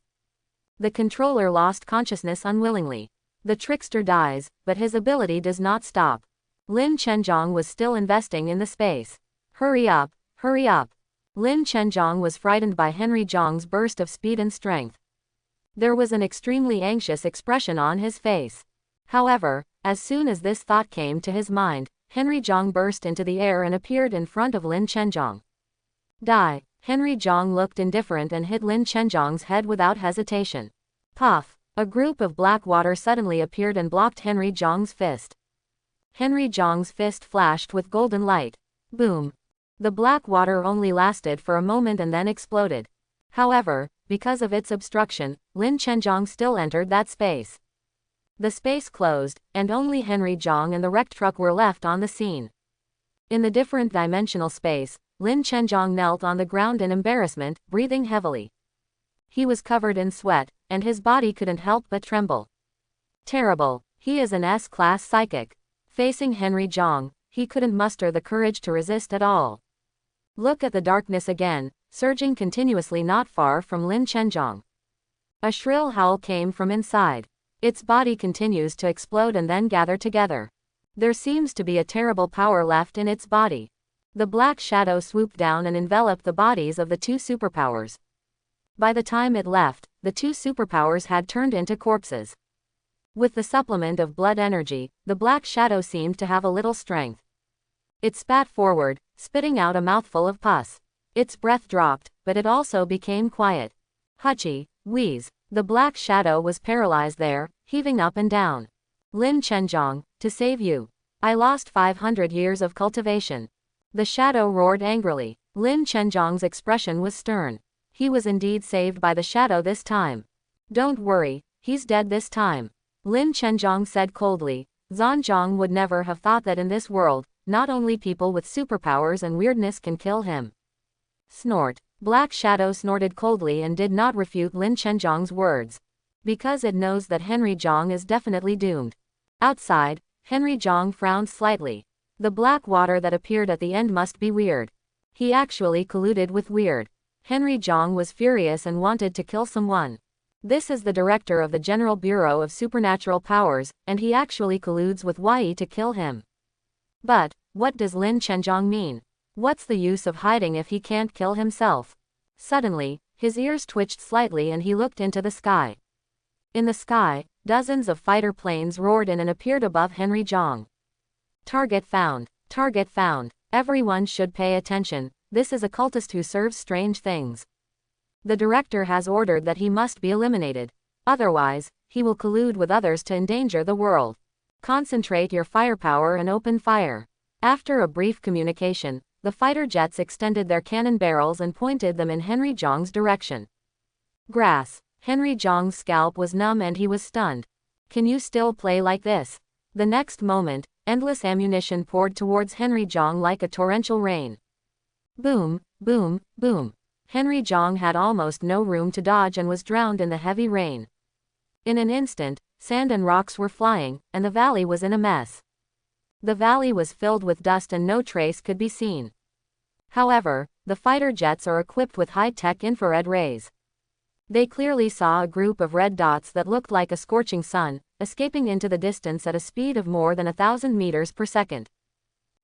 The controller lost consciousness unwillingly. The trickster dies, but his ability does not stop. Lin Chenjiang was still investing in the space. Hurry up, hurry up. Lin Chenjiang was frightened by Henry Zhang's burst of speed and strength. There was an extremely anxious expression on his face. However, as soon as this thought came to his mind, Henry Zhang burst into the air and appeared in front of Lin Chenjiang. Die. Henry Zhang looked indifferent and hit Lin Chenjiang's head without hesitation. Puff. A group of black water suddenly appeared and blocked Henry Zhang's fist. Henry Zhang's fist flashed with golden light. Boom. The black water only lasted for a moment and then exploded. However, because of its obstruction, Lin Chenjiang still entered that space. The space closed, and only Henry Zhang and the wrecked truck were left on the scene. In the different dimensional space, Lin Chenjiang knelt on the ground in embarrassment, breathing heavily. He was covered in sweat, and his body couldn't help but tremble. Terrible. He is an S-class psychic. Facing Henry Zhang, he couldn't muster the courage to resist at all. Look at the darkness again, surging continuously not far from Lin Chenjiang. A shrill howl came from inside. Its body continues to explode and then gather together. There seems to be a terrible power left in its body. The black shadow swooped down and enveloped the bodies of the two superpowers. By the time it left, the two superpowers had turned into corpses. With the supplement of blood energy, the black shadow seemed to have a little strength. It spat forward, spitting out a mouthful of pus. Its breath dropped, but it also became quiet. Hutchie, wheeze. The black shadow was paralyzed there, heaving up and down. Lin Chenjiang, to save you. I lost 500 years of cultivation. The shadow roared angrily. Lin Chenjiang's expression was stern. He was indeed saved by the shadow this time. Don't worry, he's dead this time. Lin Chenjiang said coldly. Zhan Zhang would never have thought that in this world, not only people with superpowers and weirdness can kill him. Snort. Black Shadow snorted coldly and did not refute Lin Chenjiang's words. Because it knows that Henry Zhang is definitely doomed. Outside, Henry Zhang frowned slightly. The black water that appeared at the end must be weird. He actually colluded with weird. Henry Zhang was furious and wanted to kill someone. This is the director of the General Bureau of Supernatural Powers, and he actually colludes with Yi to kill him. But, what does Lin Chenjiang mean? What's the use of hiding if he can't kill himself? Suddenly, his ears twitched slightly and he looked into the sky. In the sky, Dozens of fighter planes roared in and appeared above Henry Jong. Target found. Target found. Everyone should pay attention. This is a cultist who serves strange things. The director has ordered that he must be eliminated. Otherwise, he will collude with others to endanger the world. Concentrate your firepower and open fire. After a brief communication, the fighter jets extended their cannon barrels and pointed them in Henry Jong's direction. Grass. Henry Jong's scalp was numb and he was stunned. Can you still play like this? The next moment, endless ammunition poured towards Henry Jong like a torrential rain. Boom, boom, boom. Henry Jong had almost no room to dodge and was drowned in the heavy rain. In an instant, sand and rocks were flying, and the valley was in a mess. The valley was filled with dust and no trace could be seen. However, the fighter jets are equipped with high-tech infrared rays. They clearly saw a group of red dots that looked like a scorching sun, escaping into the distance at a speed of more than 1,000 meters per second.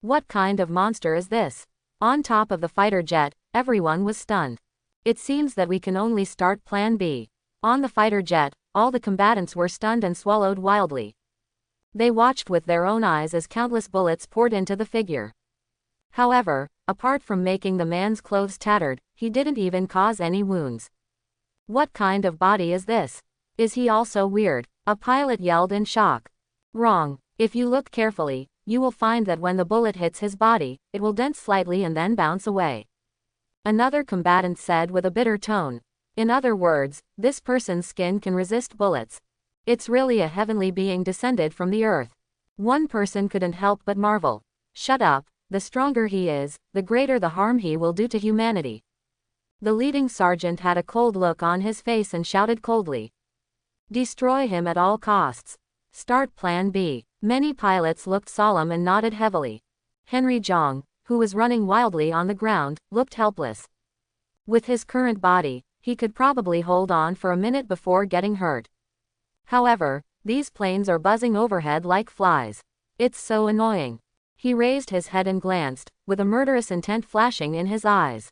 What kind of monster is this? On top of the fighter jet, everyone was stunned. It seems that we can only start Plan B. On the fighter jet, all the combatants were stunned and swallowed wildly. They watched with their own eyes as countless bullets poured into the figure. However, apart from making the man's clothes tattered, he didn't even cause any wounds. What kind of body is this? Is he also weird? A pilot yelled in shock. Wrong. If you look carefully, you will find that when the bullet hits his body, it will dent slightly and then bounce away. Another combatant said with a bitter tone. In other words, this person's skin can resist bullets. It's really a heavenly being descended from the earth. One person couldn't help but marvel. Shut up, the stronger he is, the greater the harm he will do to humanity. The leading sergeant had a cold look on his face and shouted coldly. Destroy him at all costs. Start Plan B. Many pilots looked solemn and nodded heavily. Henry Jong, who was running wildly on the ground, looked helpless. With his current body, he could probably hold on for a minute before getting hurt. However, these planes are buzzing overhead like flies. It's so annoying. He raised his head and glanced, with a murderous intent flashing in his eyes.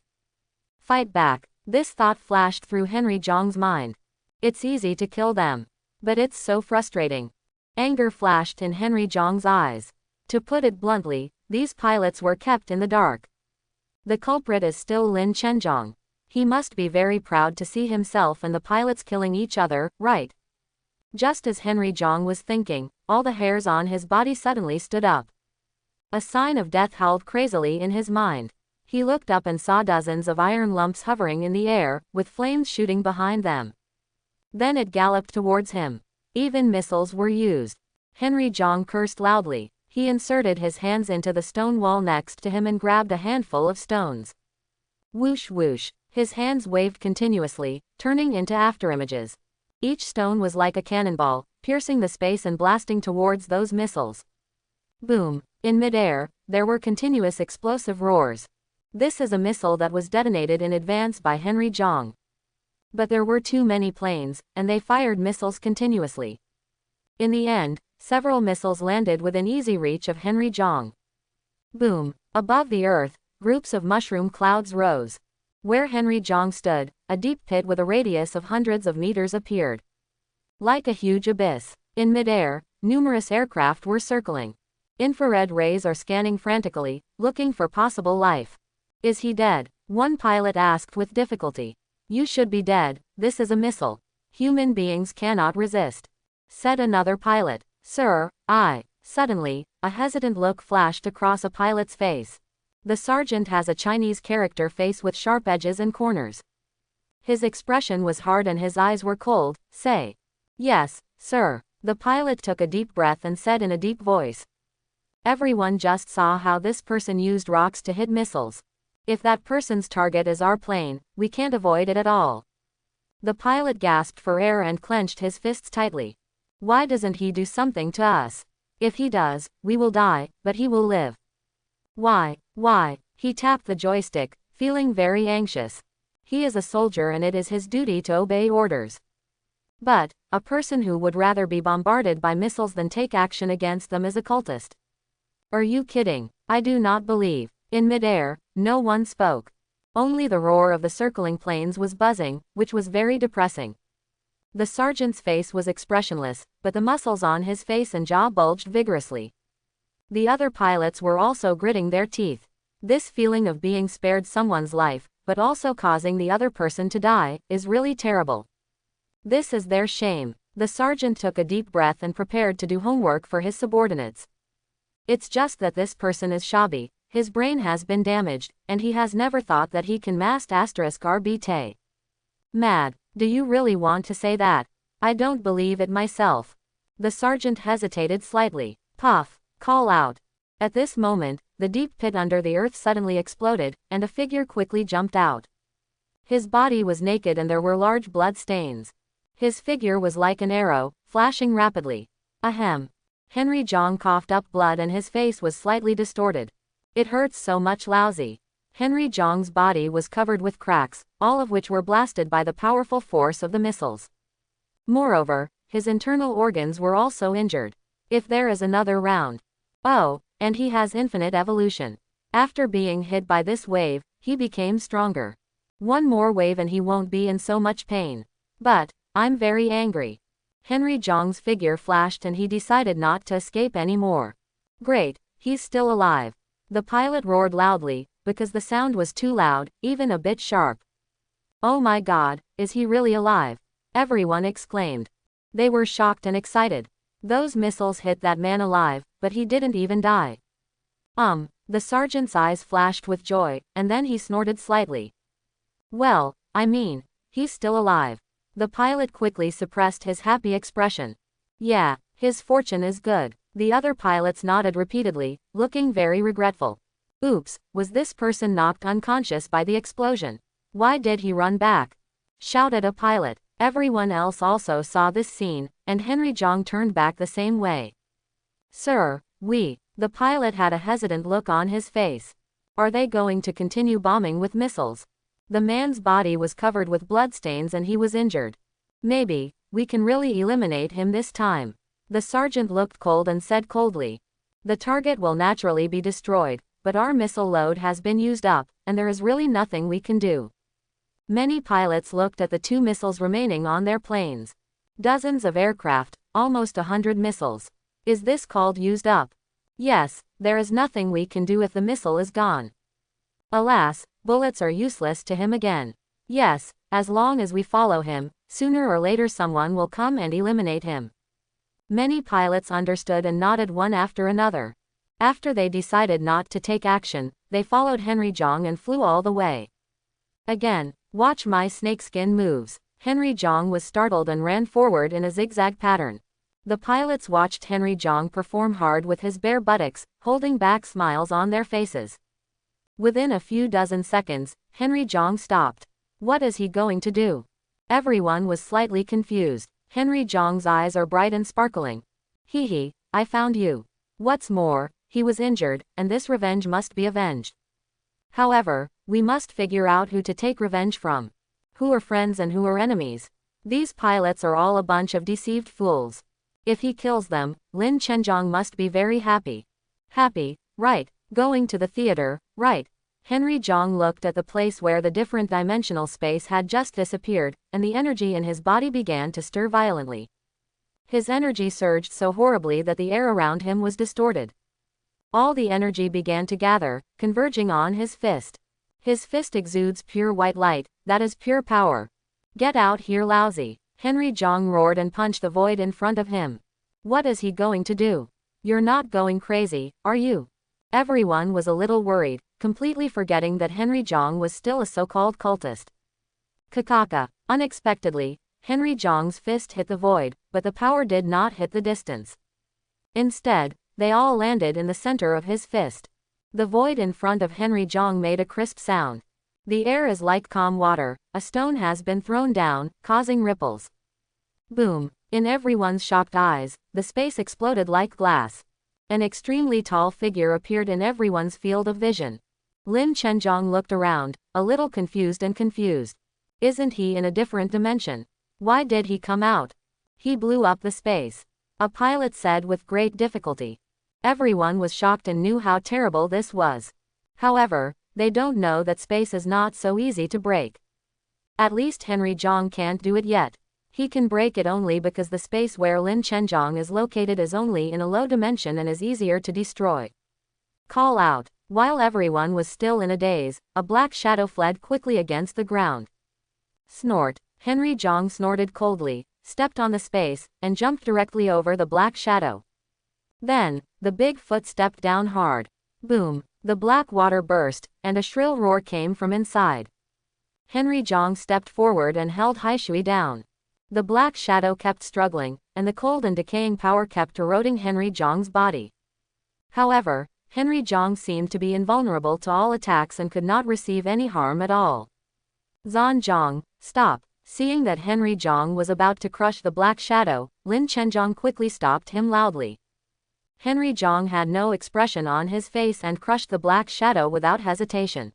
Fight back. This thought flashed through Henry Jong's mind. It's easy to kill them. But it's so frustrating. Anger flashed in Henry Jong's eyes. To put it bluntly, these pilots were kept in the dark. The culprit is still Lin Chenjong. He must be very proud to see himself and the pilots killing each other, right? Just as Henry Jong was thinking, all the hairs on his body suddenly stood up. A sign of death howled crazily in his mind. He looked up and saw dozens of iron lumps hovering in the air, with flames shooting behind them. Then it galloped towards him. Even missiles were used. Henry Jong cursed loudly. He inserted his hands into the stone wall next to him and grabbed a handful of stones. Whoosh whoosh. His hands waved continuously, turning into afterimages. Each stone was like a cannonball, piercing the space and blasting towards those missiles. Boom. In midair, there were continuous explosive roars. This is a missile that was detonated in advance by Henry Jong. But there were too many planes, and they fired missiles continuously. In the end, several missiles landed within easy reach of Henry Jong. Boom. Above the earth, groups of mushroom clouds rose. Where Henry Jong stood, a deep pit with a radius of hundreds of meters appeared. Like a huge abyss. In midair, numerous aircraft were circling. Infrared rays are scanning frantically, looking for possible life. Is he dead? One pilot asked with difficulty. You should be dead, this is a missile. Human beings cannot resist. Said another pilot. Sir, Suddenly, a hesitant look flashed across a pilot's face. The sergeant has a Chinese character face with sharp edges and corners. His expression was hard and his eyes were cold. Say. Yes, sir. The pilot took a deep breath and said in a deep voice. Everyone just saw how this person used rocks to hit missiles. If that person's target is our plane, we can't avoid it at all. The pilot gasped for air and clenched his fists tightly. Why doesn't he do something to us? If he does, we will die, but he will live. Why? He tapped the joystick, feeling very anxious. He is a soldier and it is his duty to obey orders. But, a person who would rather be bombarded by missiles than take action against them is a cultist. Are you kidding? I do not believe. In midair, no one spoke. Only the roar of the circling planes was buzzing, which was very depressing. The sergeant's face was expressionless, but the muscles on his face and jaw bulged vigorously. The other pilots were also gritting their teeth. This feeling of being spared someone's life, but also causing the other person to die, is really terrible. This is their shame. The sergeant took a deep breath and prepared to do homework for his subordinates. It's just that this person is shabby, his brain has been damaged, and he has never thought that he can **RBT. Mad. Do you really want to say that? I don't believe it myself. The sergeant hesitated slightly. Puff. Call out. At this moment, the deep pit under the earth suddenly exploded, and a figure quickly jumped out. His body was naked and there were large blood stains. His figure was like an arrow, flashing rapidly. Ahem. Henry Jong coughed up blood and his face was slightly distorted. It hurts so much, lousy. Henry Jong's body was covered with cracks, all of which were blasted by the powerful force of the missiles. Moreover, his internal organs were also injured. If there is another round. Oh, and he has infinite evolution. After being hit by this wave, he became stronger. One more wave and he won't be in so much pain. But, I'm very angry. Henry Jong's figure flashed and he decided not to escape anymore. Great, he's still alive. The pilot roared loudly, because the sound was too loud, even a bit sharp. Oh my God, is he really alive? Everyone exclaimed. They were shocked and excited. Those missiles hit that man alive, but he didn't even die. The sergeant's eyes flashed with joy, and then he snorted slightly. Well, I mean, he's still alive. The pilot quickly suppressed his happy expression. Yeah, his fortune is good. The other pilots nodded repeatedly, looking very regretful. Oops, was this person knocked unconscious by the explosion? Why did he run back? Shouted a pilot. Everyone else also saw this scene, and Henry Jong turned back the same way. Sir, the pilot had a hesitant look on his face. Are they going to continue bombing with missiles? The man's body was covered with bloodstains and he was injured. Maybe, we can really eliminate him this time. The sergeant looked cold and said coldly. The target will naturally be destroyed, but our missile load has been used up, and there is really nothing we can do. Many pilots looked at the 2 missiles remaining on their planes. Dozens of aircraft, almost 100 missiles. Is this called used up? Yes, there is nothing we can do if the missile is gone. Alas, bullets are useless to him again. Yes, as long as we follow him, sooner or later someone will come and eliminate him. Many pilots understood and nodded one after another. After they decided not to take action, they followed Henry Jong and flew all the way. Again, watch my snakeskin moves. Henry Jong was startled and ran forward in a zigzag pattern. The pilots watched Henry Jong perform hard with his bare buttocks, holding back smiles on their faces. Within a few dozen seconds, Henry Jong stopped. What is he going to do? Everyone was slightly confused. Henry Jong's eyes are bright and sparkling. Hee, I found you. What's more, he was injured, and this revenge must be avenged. However, we must figure out who to take revenge from. Who are friends and who are enemies? These pilots are all a bunch of deceived fools. If he kills them, Lin Chenjong must be very happy. Happy, right, going to the theater, right. Henry Jong looked at the place where the different dimensional space had just disappeared, and the energy in his body began to stir violently. His energy surged so horribly that the air around him was distorted. All the energy began to gather, converging on his fist. His fist exudes pure white light, that is pure power. Get out here, lousy. Henry Jong roared and punched the void in front of him. What is he going to do? You're not going crazy, are you? Everyone was a little worried, completely forgetting that Henry Jong was still a so-called cultist. Kakaka. Unexpectedly, Henry Jong's fist hit the void, but the power did not hit the distance. Instead, they all landed in the center of his fist. The void in front of Henry Jong made a crisp sound. The air is like calm water, a stone has been thrown down, causing ripples. Boom. In everyone's shocked eyes, the space exploded like glass. An extremely tall figure appeared in everyone's field of vision. Lin Chenjong looked around, a little confused. Isn't he in a different dimension? Why did he come out? He blew up the space. A pilot said with great difficulty. Everyone was shocked and knew how terrible this was. However, they don't know that space is not so easy to break. At least Henry Jong can't do it yet. He can break it only because the space where Lin Chenjiang is located is only in a low dimension and is easier to destroy. Call out. While everyone was still in a daze, a black shadow fled quickly against the ground. Snort. Henry Jiang snorted coldly, stepped on the space, and jumped directly over the black shadow. Then, the big foot stepped down hard. Boom. The black water burst, and a shrill roar came from inside. Henry Jiang stepped forward and held Haishui down. The black shadow kept struggling, and the cold and decaying power kept eroding Henry Jiang's body. However, Henry Jiang seemed to be invulnerable to all attacks and could not receive any harm at all. Zan Jiang, stop. Seeing that Henry Jiang was about to crush the black shadow, Lin Chenjiang quickly stopped him loudly. Henry Jiang had no expression on his face and crushed the black shadow without hesitation.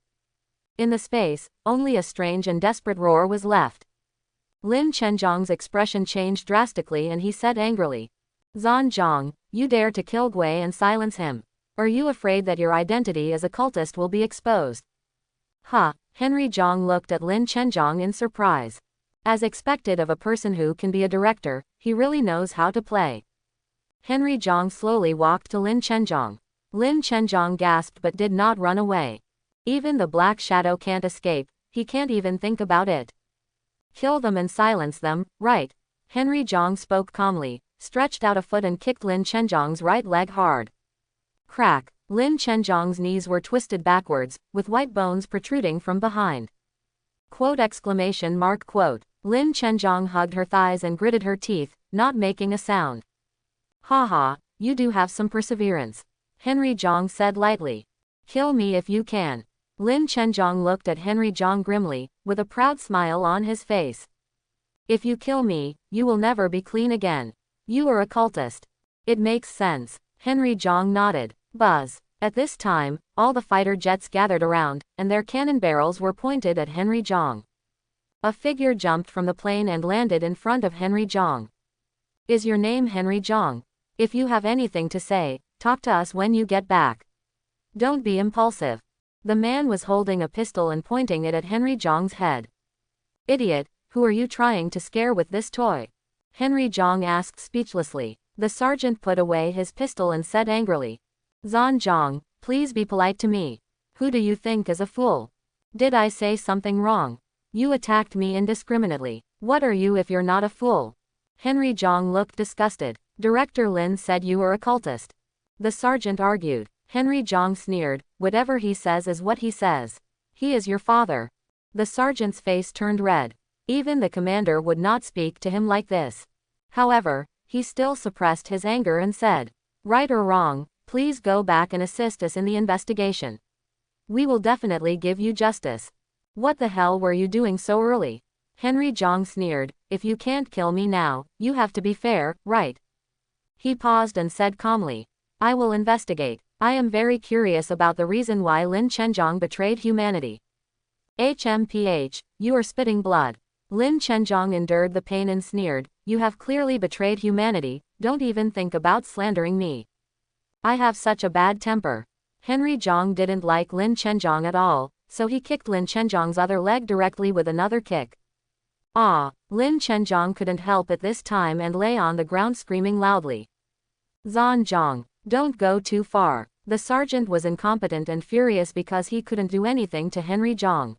In the space, only a strange and desperate roar was left. Lin Chenjiang's expression changed drastically and he said angrily, Zan Jiang, you dare to kill Gui and silence him. Are you afraid that your identity as a cultist will be exposed? Henry Jiang looked at Lin Chenjiang in surprise. As expected of a person who can be a director, he really knows how to play. Henry Jiang slowly walked to Lin Chenjiang. Lin Chenjiang gasped but did not run away. Even the black shadow can't escape, he can't even think about it. Kill them and silence them, right? Henry Jiang spoke calmly, stretched out a foot and kicked Lin Chenjiang's right leg hard. Crack. Lin Chenjiang's knees were twisted backwards, with white bones protruding from behind. Quote! Lin Chenjiang hugged her thighs and gritted her teeth, not making a sound. Haha, you do have some perseverance. Henry Jiang said lightly. Kill me if you can. Lin Chenjiang looked at Henry Jiang grimly, with a proud smile on his face. If you kill me, you will never be clean again. You are a cultist. It makes sense. Henry Jiang nodded. Buzz. At this time, all the fighter jets gathered around, and their cannon barrels were pointed at Henry Jiang. A figure jumped from the plane and landed in front of Henry Jiang. Is your name Henry Jiang? If you have anything to say, talk to us when you get back. Don't be impulsive. The man was holding a pistol and pointing it at Henry Jiang's head. Idiot, who are you trying to scare with this toy? Henry Jiang asked speechlessly. The sergeant put away his pistol and said angrily. Zan Jiang, please be polite to me. Who do you think is a fool? Did I say something wrong? You attacked me indiscriminately. What are you if you're not a fool? Henry Jiang looked disgusted. Director Lin said you were a cultist. The sergeant argued. Henry Jiang sneered, whatever he says is what he says. He is your father. The sergeant's face turned red. Even the commander would not speak to him like this. However, he still suppressed his anger and said, right or wrong, please go back and assist us in the investigation. We will definitely give you justice. What the hell were you doing so early? Henry Jiang sneered, if you can't kill me now, you have to be fair, right? He paused and said calmly, I will investigate. I am very curious about the reason why Lin Chenjiang betrayed humanity. HMPH, you are spitting blood. Lin Chenjiang endured the pain and sneered, you have clearly betrayed humanity, don't even think about slandering me. I have such a bad temper. Henry Jiang didn't like Lin Chenjiang at all, so he kicked Lin Chenjiang's other leg directly with another kick. Lin Chenjiang couldn't help at this time and lay on the ground screaming loudly. Zan Jiang, don't go too far. The sergeant was incompetent and furious because he couldn't do anything to Henry Jiang.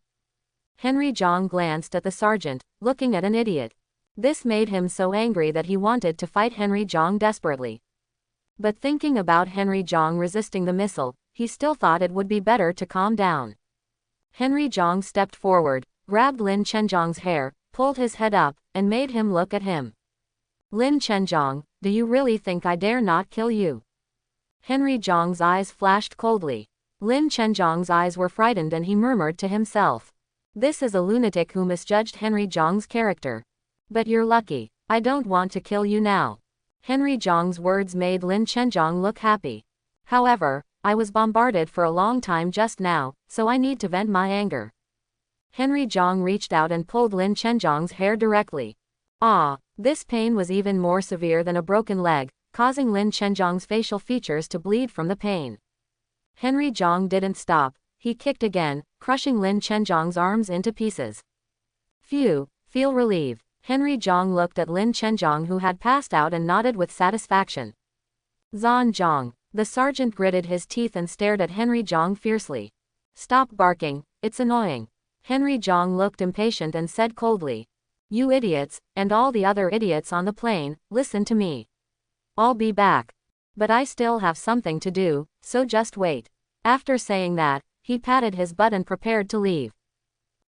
Henry Jiang glanced at the sergeant, looking at an idiot. This made him so angry that he wanted to fight Henry Jiang desperately. But thinking about Henry Jiang resisting the missile, he still thought it would be better to calm down. Henry Jiang stepped forward, grabbed Lin Chenjiang's hair, pulled his head up, and made him look at him. Lin Chenjiang, do you really think I dare not kill you? Henry Jiang's eyes flashed coldly. Lin Chenjiang's eyes were frightened and he murmured to himself. This is a lunatic who misjudged Henry Jiang's character. But you're lucky. I don't want to kill you now. Henry Jiang's words made Lin Chenjiang look happy. However, I was bombarded for a long time just now, so I need to vent my anger. Henry Jiang reached out and pulled Lin Chenjiang's hair directly. This pain was even more severe than a broken leg, causing Lin Chenjiang's facial features to bleed from the pain. Henry Jiang didn't stop. He kicked again, crushing Lin Chenjiang's arms into pieces. Phew, feel relieved. Henry Zhang looked at Lin Chenjiang, who had passed out, and nodded with satisfaction. Zhan Zhang. The sergeant gritted his teeth and stared at Henry Zhang fiercely. Stop barking, it's annoying. Henry Zhang looked impatient and said coldly. You idiots, and all the other idiots on the plane, listen to me. I'll be back. But I still have something to do, so just wait. After saying that, he patted his butt and prepared to leave.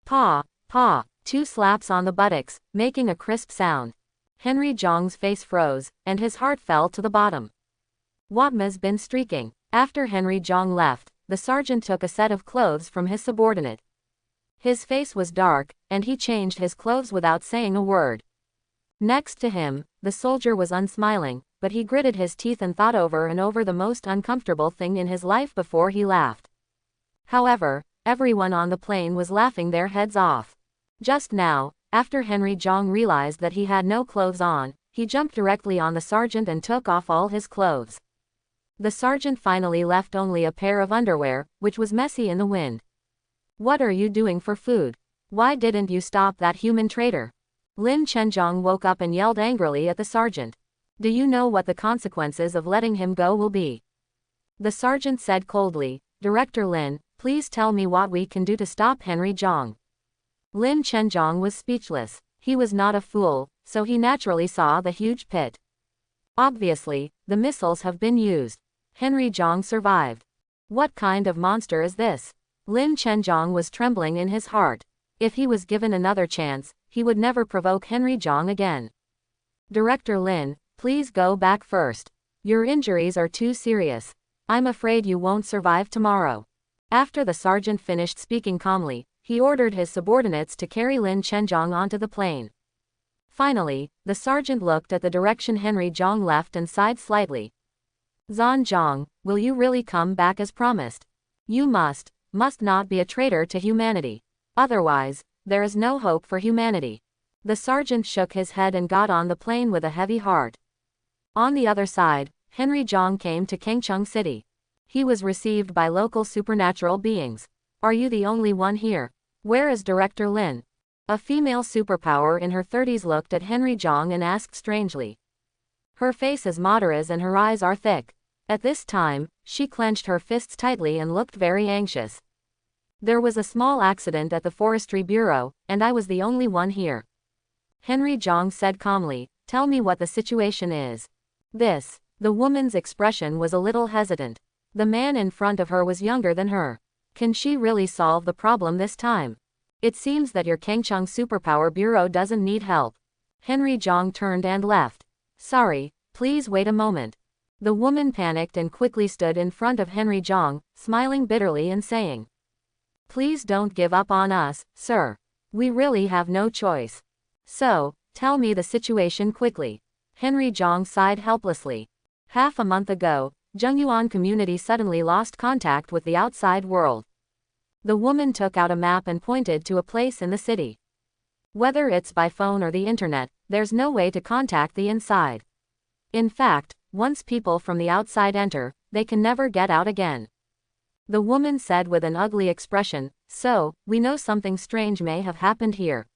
Paw, paw, 2 slaps on the buttocks, making a crisp sound. Henry Zhang's face froze, and his heart fell to the bottom. Watma's been streaking. After Henry Zhang left, the sergeant took a set of clothes from his subordinate. His face was dark, and he changed his clothes without saying a word. Next to him, the soldier was unsmiling, but he gritted his teeth and thought over and over the most uncomfortable thing in his life before he laughed. However, everyone on the plane was laughing their heads off. Just now, after Henry Zhang realized that he had no clothes on, he jumped directly on the sergeant and took off all his clothes. The sergeant finally left only a pair of underwear, which was messy in the wind. What are you doing for food? Why didn't you stop that human traitor? Lin Chenjiang woke up and yelled angrily at the sergeant. Do you know what the consequences of letting him go will be? The sergeant said coldly, Director Lin, please tell me what we can do to stop Henry Zhang. Lin Chenjiang was speechless. He was not a fool, so he naturally saw the huge pit. Obviously, the missiles have been used. Henry Zhang survived. What kind of monster is this? Lin Chenjiang was trembling in his heart. If he was given another chance, he would never provoke Henry Zhang again. Director Lin, please go back first. Your injuries are too serious. I'm afraid you won't survive tomorrow. After the sergeant finished speaking calmly, he ordered his subordinates to carry Lin Chenjiang onto the plane. Finally, the sergeant looked at the direction Henry Zhang left and sighed slightly. Zhan Zhang, will you really come back as promised? You must not be a traitor to humanity. Otherwise, there is no hope for humanity. The sergeant shook his head and got on the plane with a heavy heart. On the other side, Henry Zhang came to Kangcheng City. He was received by local supernatural beings. Are you the only one here? Where is Director Lin? A female superpower in her 30s looked at Henry Zhang and asked strangely. Her face is Madara's and her eyes are thick. At this time, she clenched her fists tightly and looked very anxious. There was a small accident at the Forestry Bureau, and I was the only one here. Henry Zhang said calmly, tell me what the situation is. The woman's expression was a little hesitant. The man in front of her was younger than her. Can she really solve the problem this time? It seems that your Kangcheng Superpower Bureau doesn't need help. Henry Zhang turned and left. Sorry, please wait a moment. The woman panicked and quickly stood in front of Henry Zhang, smiling bitterly and saying, please don't give up on us, sir. We really have no choice. So, tell me the situation quickly. Henry Zhang sighed helplessly. Half a month ago, Zhengyuan community suddenly lost contact with the outside world. The woman took out a map and pointed to a place in the city. Whether it's by phone or the internet, there's no way to contact the inside. In fact, once people from the outside enter, they can never get out again. The woman said with an ugly expression, so, we know something strange may have happened here.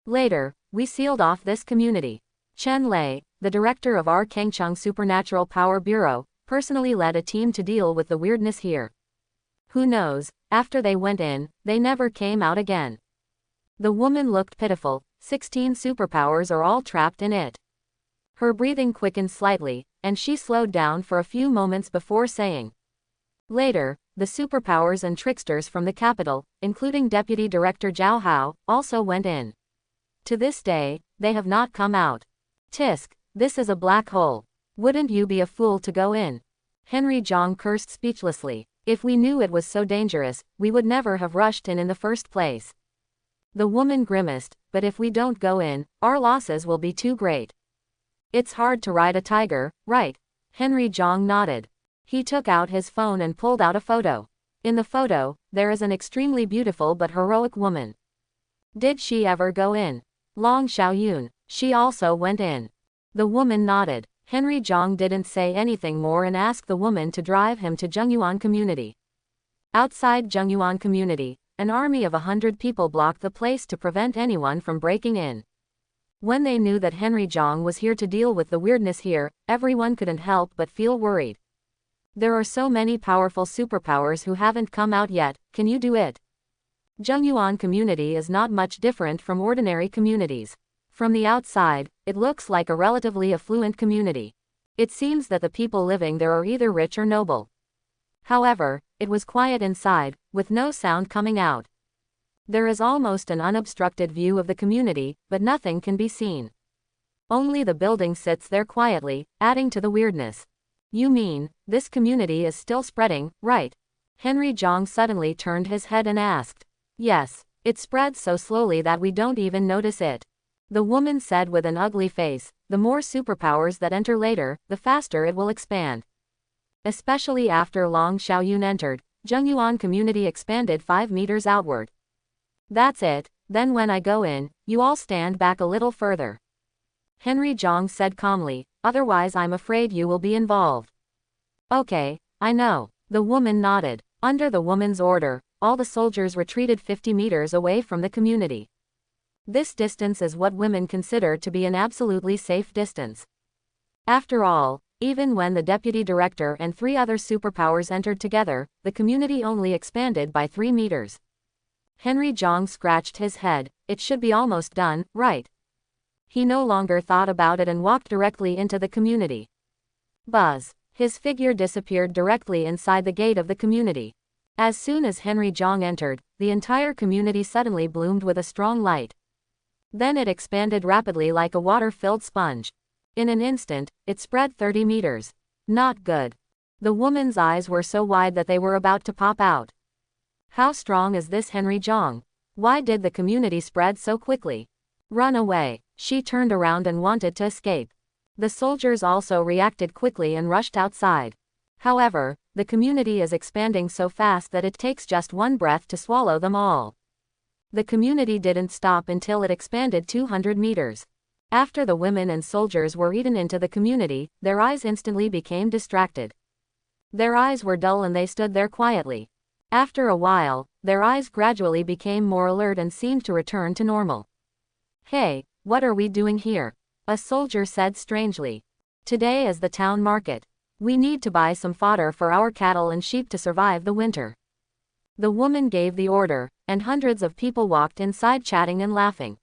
Later, we sealed off this community. Chen Lei, the director of our Kangcheng Supernatural Power Bureau, personally led a team to deal with the weirdness here. Who knows, after they went in, they never came out again. The woman looked pitiful, 16 superpowers are all trapped in it. Her breathing quickened slightly, and she slowed down for a few moments before saying. Later, the superpowers and tricksters from the capital, including Deputy Director Zhao Hao, also went in. To this day, they have not come out. Tisk, this is a black hole. Wouldn't you be a fool to go in? Henry Zhang cursed speechlessly. If we knew it was so dangerous, we would never have rushed in the first place. The woman grimaced, but if we don't go in, our losses will be too great. It's hard to ride a tiger, right? Henry Zhang nodded. He took out his phone and pulled out a photo. In the photo, there is an extremely beautiful but heroic woman. Did she ever go in? Long Xiaoyun, she also went in. The woman nodded. Henry Zhang didn't say anything more and asked the woman to drive him to Zhengyuan community. Outside Zhengyuan community, an army of 100 people blocked the place to prevent anyone from breaking in. When they knew that Henry Jong was here to deal with the weirdness here, everyone couldn't help but feel worried. There are so many powerful superpowers who haven't come out yet, can you do it? Zhengyuan community is not much different from ordinary communities. From the outside, it looks like a relatively affluent community. It seems that the people living there are either rich or noble. However, it was quiet inside, with no sound coming out. There is almost an unobstructed view of the community, but nothing can be seen. Only the building sits there quietly, adding to the weirdness. You mean, this community is still spreading, right? Henry Jong suddenly turned his head and asked. Yes, it spreads so slowly that we don't even notice it. The woman said with an ugly face, the more superpowers that enter later, the faster it will expand. Especially after Long Xiaoyun entered, Zhengyuan community expanded 5 meters outward. That's it, then when I go in, you all stand back a little further. Henry Jong said calmly, otherwise I'm afraid you will be involved. Okay, I know. The woman nodded. Under the woman's order, all the soldiers retreated 50 meters away from the community. This distance is what women consider to be an absolutely safe distance. After all, even when the deputy director and 3 other superpowers entered together, the community only expanded by 3 meters. Henry Jong scratched his head. It should be almost done, right? He no longer thought about it and walked directly into the community. Buzz. His figure disappeared directly inside the gate of the community. As soon as Henry Jong entered, the entire community suddenly bloomed with a strong light. Then it expanded rapidly like a water-filled sponge. In an instant, it spread 30 meters. Not good. The woman's eyes were so wide that they were about to pop out. How strong is this Henry Jong? Why did the community spread so quickly? Run away. She turned around and wanted to escape. The soldiers also reacted quickly and rushed outside. However, the community is expanding so fast that it takes just one breath to swallow them all. The community didn't stop until it expanded 200 meters. After the women and soldiers were eaten into the community, their eyes instantly became distracted. Their eyes were dull and they stood there quietly. After a while, their eyes gradually became more alert and seemed to return to normal. Hey, what are we doing here? A soldier said strangely. Today is the town market. We need to buy some fodder for our cattle and sheep to survive the winter. The woman gave the order, and hundreds of people walked inside chatting and laughing.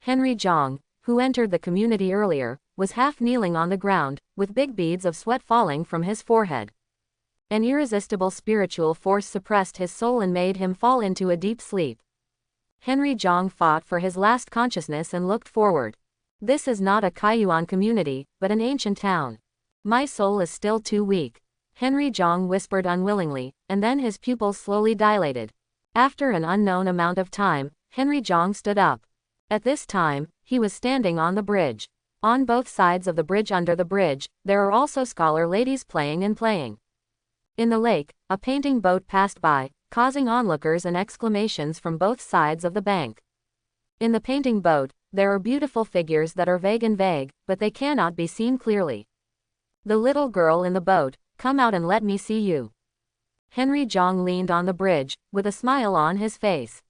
Henry Jong, who entered the community earlier, was half kneeling on the ground, with big beads of sweat falling from his forehead. An irresistible spiritual force suppressed his soul and made him fall into a deep sleep. Henry Jong fought for his last consciousness and looked forward. This is not a Kaiyuan community, but an ancient town. My soul is still too weak. Henry Jong whispered unwillingly, and then his pupils slowly dilated. After an unknown amount of time, Henry Jong stood up. At this time, he was standing on the bridge. On both sides of the bridge under the bridge, there are also scholar ladies playing and playing. In the lake, a painting boat passed by, causing onlookers and exclamations from both sides of the bank. In the painting boat, there are beautiful figures that are vague, but they cannot be seen clearly. The little girl in the boat, come out and let me see you. Henry Jong leaned on the bridge, with a smile on his face.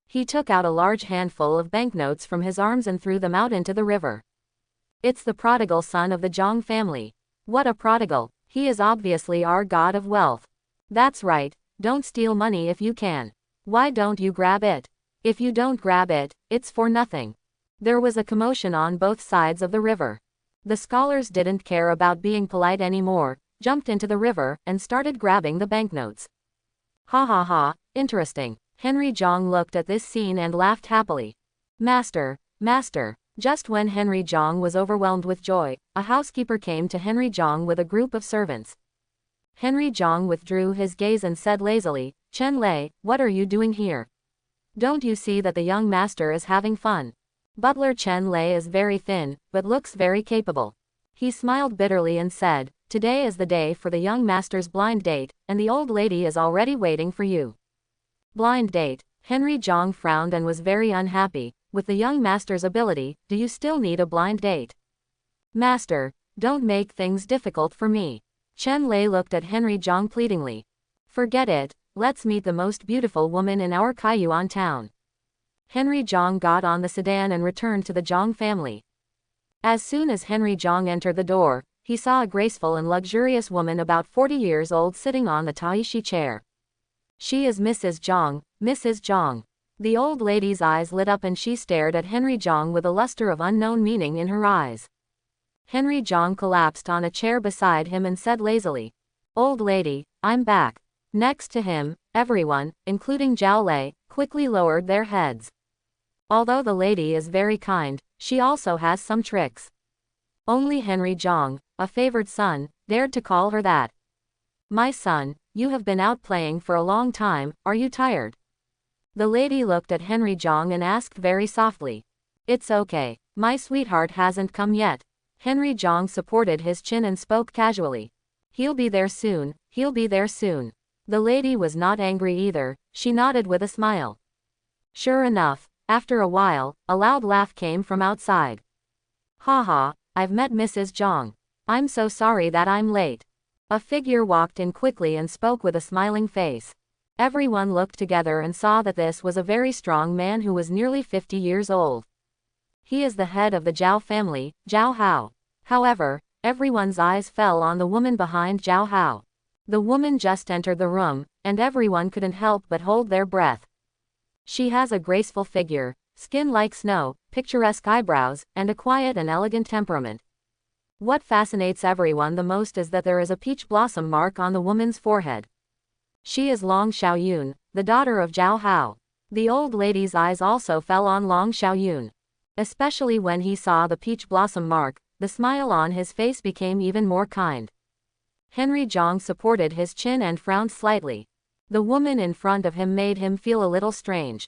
He took out a large handful of banknotes from his arms and threw them out into the river. It's the prodigal son of the Jong family. What a prodigal, he is obviously our god of wealth. That's right, don't steal money if you can. Why don't you grab it? If you don't grab it, it's for nothing. There was a commotion on both sides of the river. The scholars didn't care about being polite anymore, jumped into the river, and started grabbing the banknotes. Ha ha ha, interesting. Henry Jong looked at this scene and laughed happily. Master, master. Just when Henry Jong was overwhelmed with joy, a housekeeper came to Henry Jong with a group of servants. Henry Jong withdrew his gaze and said lazily, Chen Lei, what are you doing here? Don't you see that the young master is having fun? Butler Chen Lei is very thin, but looks very capable. He smiled bitterly and said, today is the day for the young master's blind date, and the old lady is already waiting for you. Blind date. Henry Jong frowned and was very unhappy. With the young master's ability, do you still need a blind date? Master, don't make things difficult for me. Chen Lei looked at Henry Jong pleadingly. Forget it, let's meet the most beautiful woman in our Kaiyuan town. Henry Zhang got on the sedan and returned to the Zhang family. As soon as Henry Zhang entered the door, he saw a graceful and luxurious woman about 40 years old sitting on the Taishi chair. She is Mrs. Zhang, Mrs. Zhang. The old lady's eyes lit up and she stared at Henry Zhang with a luster of unknown meaning in her eyes. Henry Zhang collapsed on a chair beside him and said lazily, "Old lady, I'm back." Next to him, everyone, including Zhao Lei, quickly lowered their heads. Although the lady is very kind, she also has some tricks. Only Henry Zhang, a favored son, dared to call her that. "My son, you have been out playing for a long time, are you tired?" The lady looked at Henry Zhang and asked very softly. "It's okay, my sweetheart hasn't come yet." Henry Zhang supported his chin and spoke casually. "He'll be there soon, he'll be there soon." The lady was not angry either, she nodded with a smile. Sure enough, after a while, a loud laugh came from outside. "Ha ha, I've met Mrs. Zhang. I'm so sorry that I'm late." A figure walked in quickly and spoke with a smiling face. Everyone looked together and saw that this was a very strong man who was nearly 50 years old. He is the head of the Zhao family, Zhao Hao. However, everyone's eyes fell on the woman behind Zhao Hao. The woman just entered the room, and everyone couldn't help but hold their breath. She has a graceful figure, skin like snow, picturesque eyebrows, and a quiet and elegant temperament. What fascinates everyone the most is that there is a peach blossom mark on the woman's forehead. She is Long Xiaoyun, the daughter of Zhao Hao. The old lady's eyes also fell on Long Xiaoyun. Especially when he saw the peach blossom mark, the smile on his face became even more kind. Henry Zhang supported his chin and frowned slightly. The woman in front of him made him feel a little strange.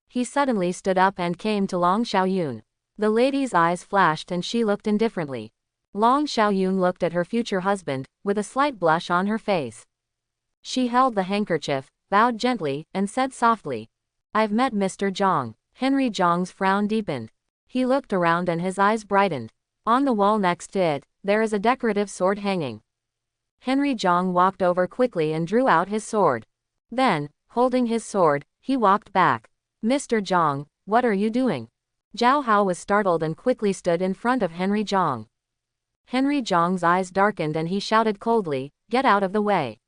He suddenly stood up and came to Long Xiaoyun. The lady's eyes flashed and she looked indifferently. Long Xiaoyun looked at her future husband, with a slight blush on her face. She held the handkerchief, bowed gently, and said softly, "I've met Mr. Zhang." Henry Zhang's frown deepened. He looked around and his eyes brightened. On the wall next to it, there is a decorative sword hanging. Henry Zhang walked over quickly and drew out his sword. Then, holding his sword, he walked back. "Mr. Zhang, what are you doing?" Zhao Hao was startled and quickly stood in front of Henry Zhang. Henry Zhang's eyes darkened and he shouted coldly, "Get out of the way."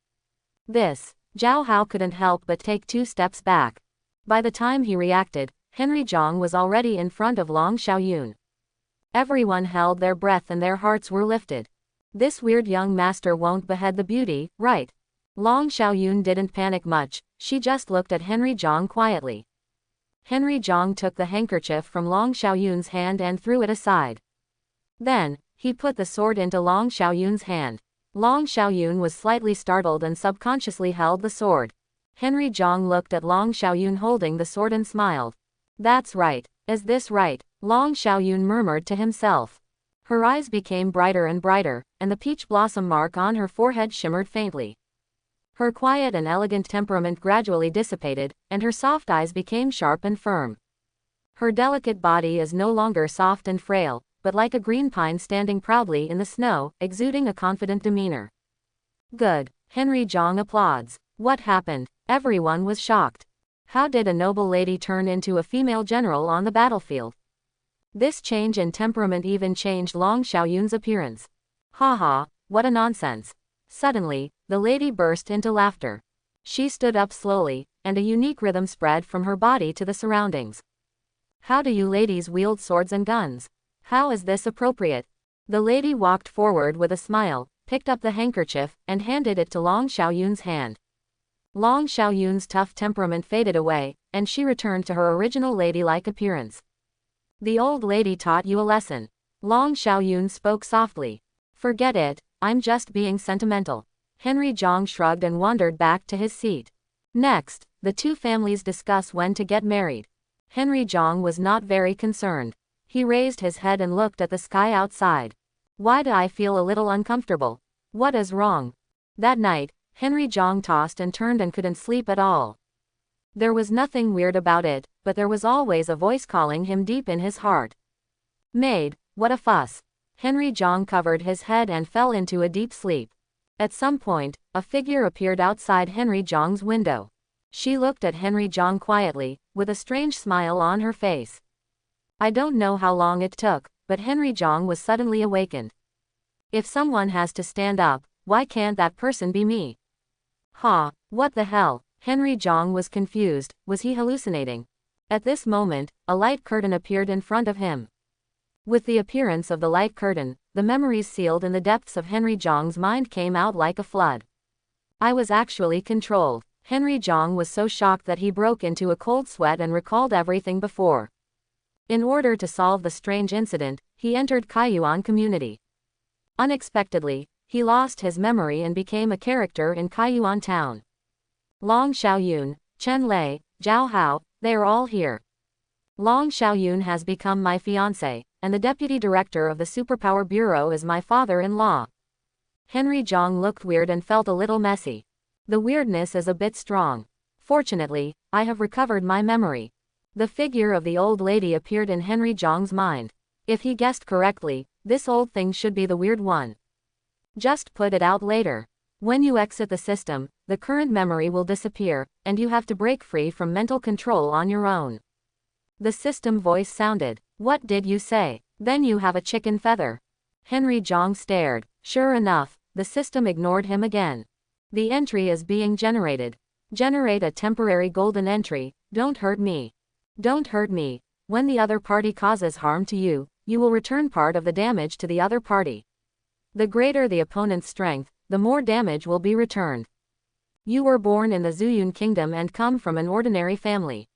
Zhao Hao couldn't help but take 2 steps back. By the time he reacted, Henry Zhang was already in front of Long Xiaoyun. Everyone held their breath and their hearts were lifted. This weird young master won't behead the beauty, right? Long Xiaoyun didn't panic much, she just looked at Henry Zhang quietly. Henry Zhang took the handkerchief from Long Xiaoyun's hand and threw it aside. Then, he put the sword into Long Xiaoyun's hand. Long Xiaoyun was slightly startled and subconsciously held the sword. Henry Zhang looked at Long Xiaoyun holding the sword and smiled. "That's right. Is this right?" Long Xiaoyun murmured to himself. Her eyes became brighter and brighter, and the peach blossom mark on her forehead shimmered faintly. Her quiet and elegant temperament gradually dissipated, and her soft eyes became sharp and firm. Her delicate body is no longer soft and frail, but like a green pine standing proudly in the snow, exuding a confident demeanor. "Good." Henry Zhang applauds. What happened? Everyone was shocked. How did a noble lady turn into a female general on the battlefield? This change in temperament even changed Long Xiaoyun's appearance. "Ha ha, what a nonsense." Suddenly, the lady burst into laughter. She stood up slowly, and a unique rhythm spread from her body to the surroundings. "How do you ladies wield swords and guns? How is this appropriate?" The lady walked forward with a smile, picked up the handkerchief, and handed it to Long Xiaoyun's hand. Long Xiaoyun's tough temperament faded away, and she returned to her original ladylike appearance. "The old lady taught you a lesson." Long Xiaoyun spoke softly. "Forget it, I'm just being sentimental." Henry Zhang shrugged and wandered back to his seat. Next, the two families discuss when to get married. Henry Zhang was not very concerned. He raised his head and looked at the sky outside. "Why do I feel a little uncomfortable? What is wrong?" That night, Henry Zhang tossed and turned and couldn't sleep at all. There was nothing weird about it, but there was always a voice calling him deep in his heart. "Maid, what a fuss." Henry Zhang covered his head and fell into a deep sleep. At some point, a figure appeared outside Henry Zhang's window. She looked at Henry Zhang quietly, with a strange smile on her face. I don't know how long it took, but Henry Jong was suddenly awakened. If someone has to stand up, why can't that person be me? What the hell? Henry Jong was confused. Was he hallucinating? At this moment, a light curtain appeared in front of him. With the appearance of the light curtain, the memories sealed in the depths of Henry Jong's mind came out like a flood. I was actually controlled. Henry Jong was so shocked that he broke into a cold sweat and recalled everything before. In order to solve the strange incident, he entered Kaiyuan community. Unexpectedly, he lost his memory and became a character in Kaiyuan town. Long Xiaoyun, Chen Lei, Zhao Hao, they are all here. Long Xiaoyun has become my fiancé, and the deputy director of the Superpower Bureau is my father-in-law. Henry Jong looked weird and felt a little messy. The weirdness is a bit strong. Fortunately, I have recovered my memory. The figure of the old lady appeared in Henry Jong's mind. If he guessed correctly, this old thing should be the weird one. Just put it out later. When you exit the system, the current memory will disappear, and you have to break free from mental control on your own. The system voice sounded. What did you say? Then you have a chicken feather. Henry Jong stared. Sure enough, the system ignored him again. The entry is being generated. Generate a temporary golden entry. Don't hurt me. Don't hurt me. When the other party causes harm to you, you will return part of the damage to the other party. The greater the opponent's strength, the more damage will be returned. You were born in the Zuyun kingdom and come from an ordinary family.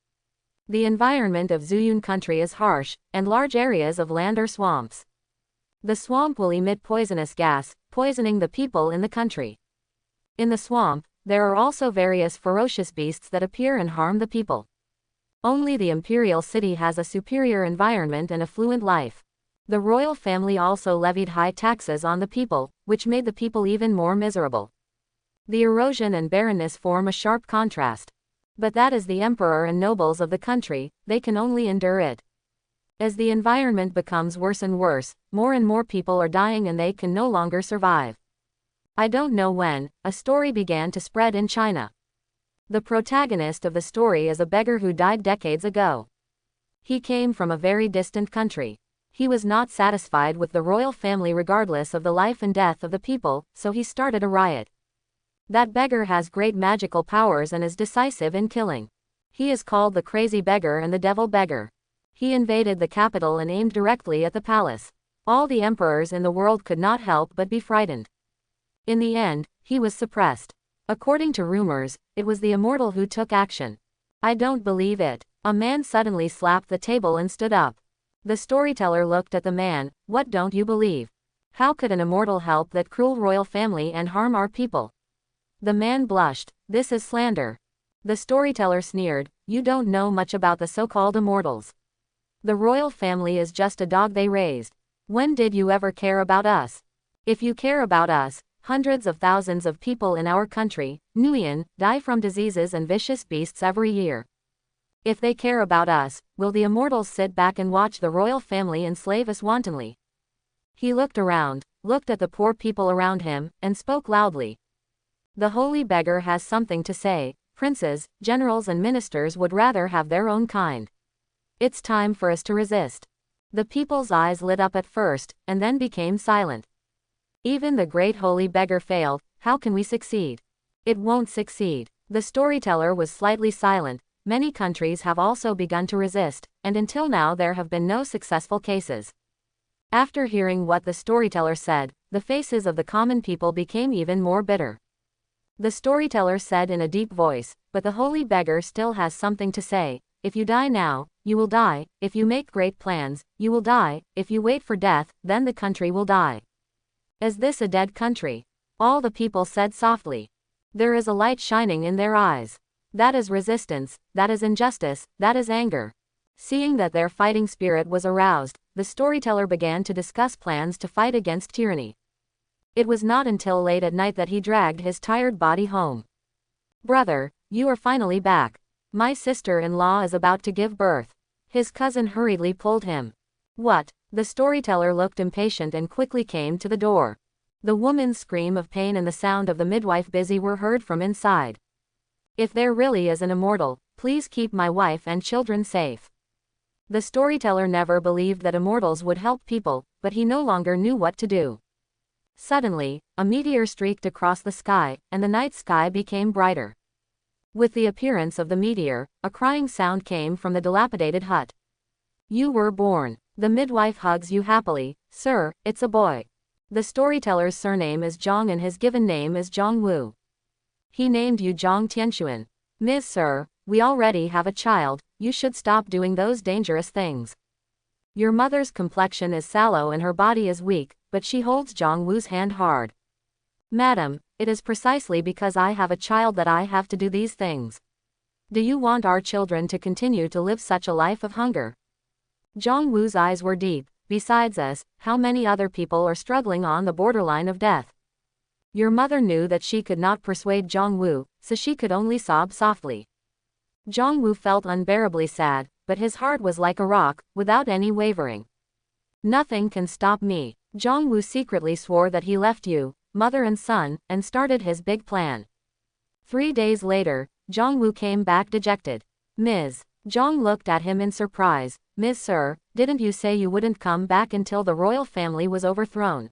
The environment of Zuyun country is harsh, and large areas of land are swamps. The swamp will emit poisonous gas, poisoning the people in the country. In the swamp, there are also various ferocious beasts that appear and harm the people. Only the imperial city has a superior environment and affluent life. The royal family also levied high taxes on the people, which made the people even more miserable. The erosion and barrenness form a sharp contrast. But that is the emperor and nobles of the country, they can only endure it. As the environment becomes worse and worse, more and more people are dying and they can no longer survive. I don't know when, a story began to spread in China. The protagonist of the story is a beggar who died decades ago. He came from a very distant country. He was not satisfied with the royal family regardless of the life and death of the people, so he started a riot. That beggar has great magical powers and is decisive in killing. He is called the crazy beggar and the devil beggar. He invaded the capital and aimed directly at the palace. All the emperors in the world could not help but be frightened. In the end, he was suppressed. According to rumors, it was the immortal who took action. I don't believe it. A man suddenly slapped the table and stood up. The storyteller looked at the man. What don't you believe? How could an immortal help that cruel royal family and harm our people? The man blushed. This is slander. The storyteller sneered. You don't know much about the so-called immortals. The royal family is just a dog they raised. When did you ever care about us? If you care about us, hundreds of thousands of people in our country, Nguyen, die from diseases and vicious beasts every year. If they care about us, will the immortals sit back and watch the royal family enslave us wantonly? He looked around, looked at the poor people around him, and spoke loudly. The holy beggar has something to say. Princes, generals and ministers would rather have their own kind. It's time for us to resist. The people's eyes lit up at first, and then became silent. Even the great holy beggar failed. How can we succeed? It won't succeed. The storyteller was slightly silent. Many countries have also begun to resist, and until now there have been no successful cases. After hearing what the storyteller said, the faces of the common people became even more bitter. The storyteller said in a deep voice, but the holy beggar still has something to say. If you die now, you will die. If you make great plans, you will die. If you wait for death, then the country will die. Is this a dead country? All the people said softly. There is a light shining in their eyes. That is resistance, that is injustice, that is anger. Seeing that their fighting spirit was aroused, the storyteller began to discuss plans to fight against tyranny. It was not until late at night that he dragged his tired body home. Brother, you are finally back. My sister-in-law is about to give birth. His cousin hurriedly pulled him. What? The storyteller looked impatient and quickly came to the door. The woman's scream of pain and the sound of the midwife busy were heard from inside. If there really is an immortal, Please keep my wife and children safe. The storyteller never believed that immortals would help people, but he no longer knew what to do. Suddenly, a meteor streaked across the sky, and the night sky became brighter. With the appearance of the meteor, a crying sound came from the dilapidated hut. You were born. The midwife hugs you happily. Sir, it's a boy. The storyteller's surname is Zhang and his given name is Zhang Wu. He named you Zhang Tianxuan. Ms. Sir, we already have a child, you should stop doing those dangerous things. Your mother's complexion is sallow and her body is weak, but she holds Zhang Wu's hand hard. Madam, it is precisely because I have a child that I have to do these things. Do you want our children to continue to live such a life of hunger? Zhang Wu's eyes were deep. Besides us, how many other people are struggling on the borderline of death? Your mother knew that she could not persuade Zhang Wu, so she could only sob softly. Zhang Wu felt unbearably sad, but his heart was like a rock, without any wavering. Nothing can stop me. Zhang Wu secretly swore that he left you, mother and son, and started his big plan. 3 days later, Zhang Wu came back dejected. Ms. Zhang looked at him in surprise. Ms. Sir, didn't you say you wouldn't come back until the royal family was overthrown?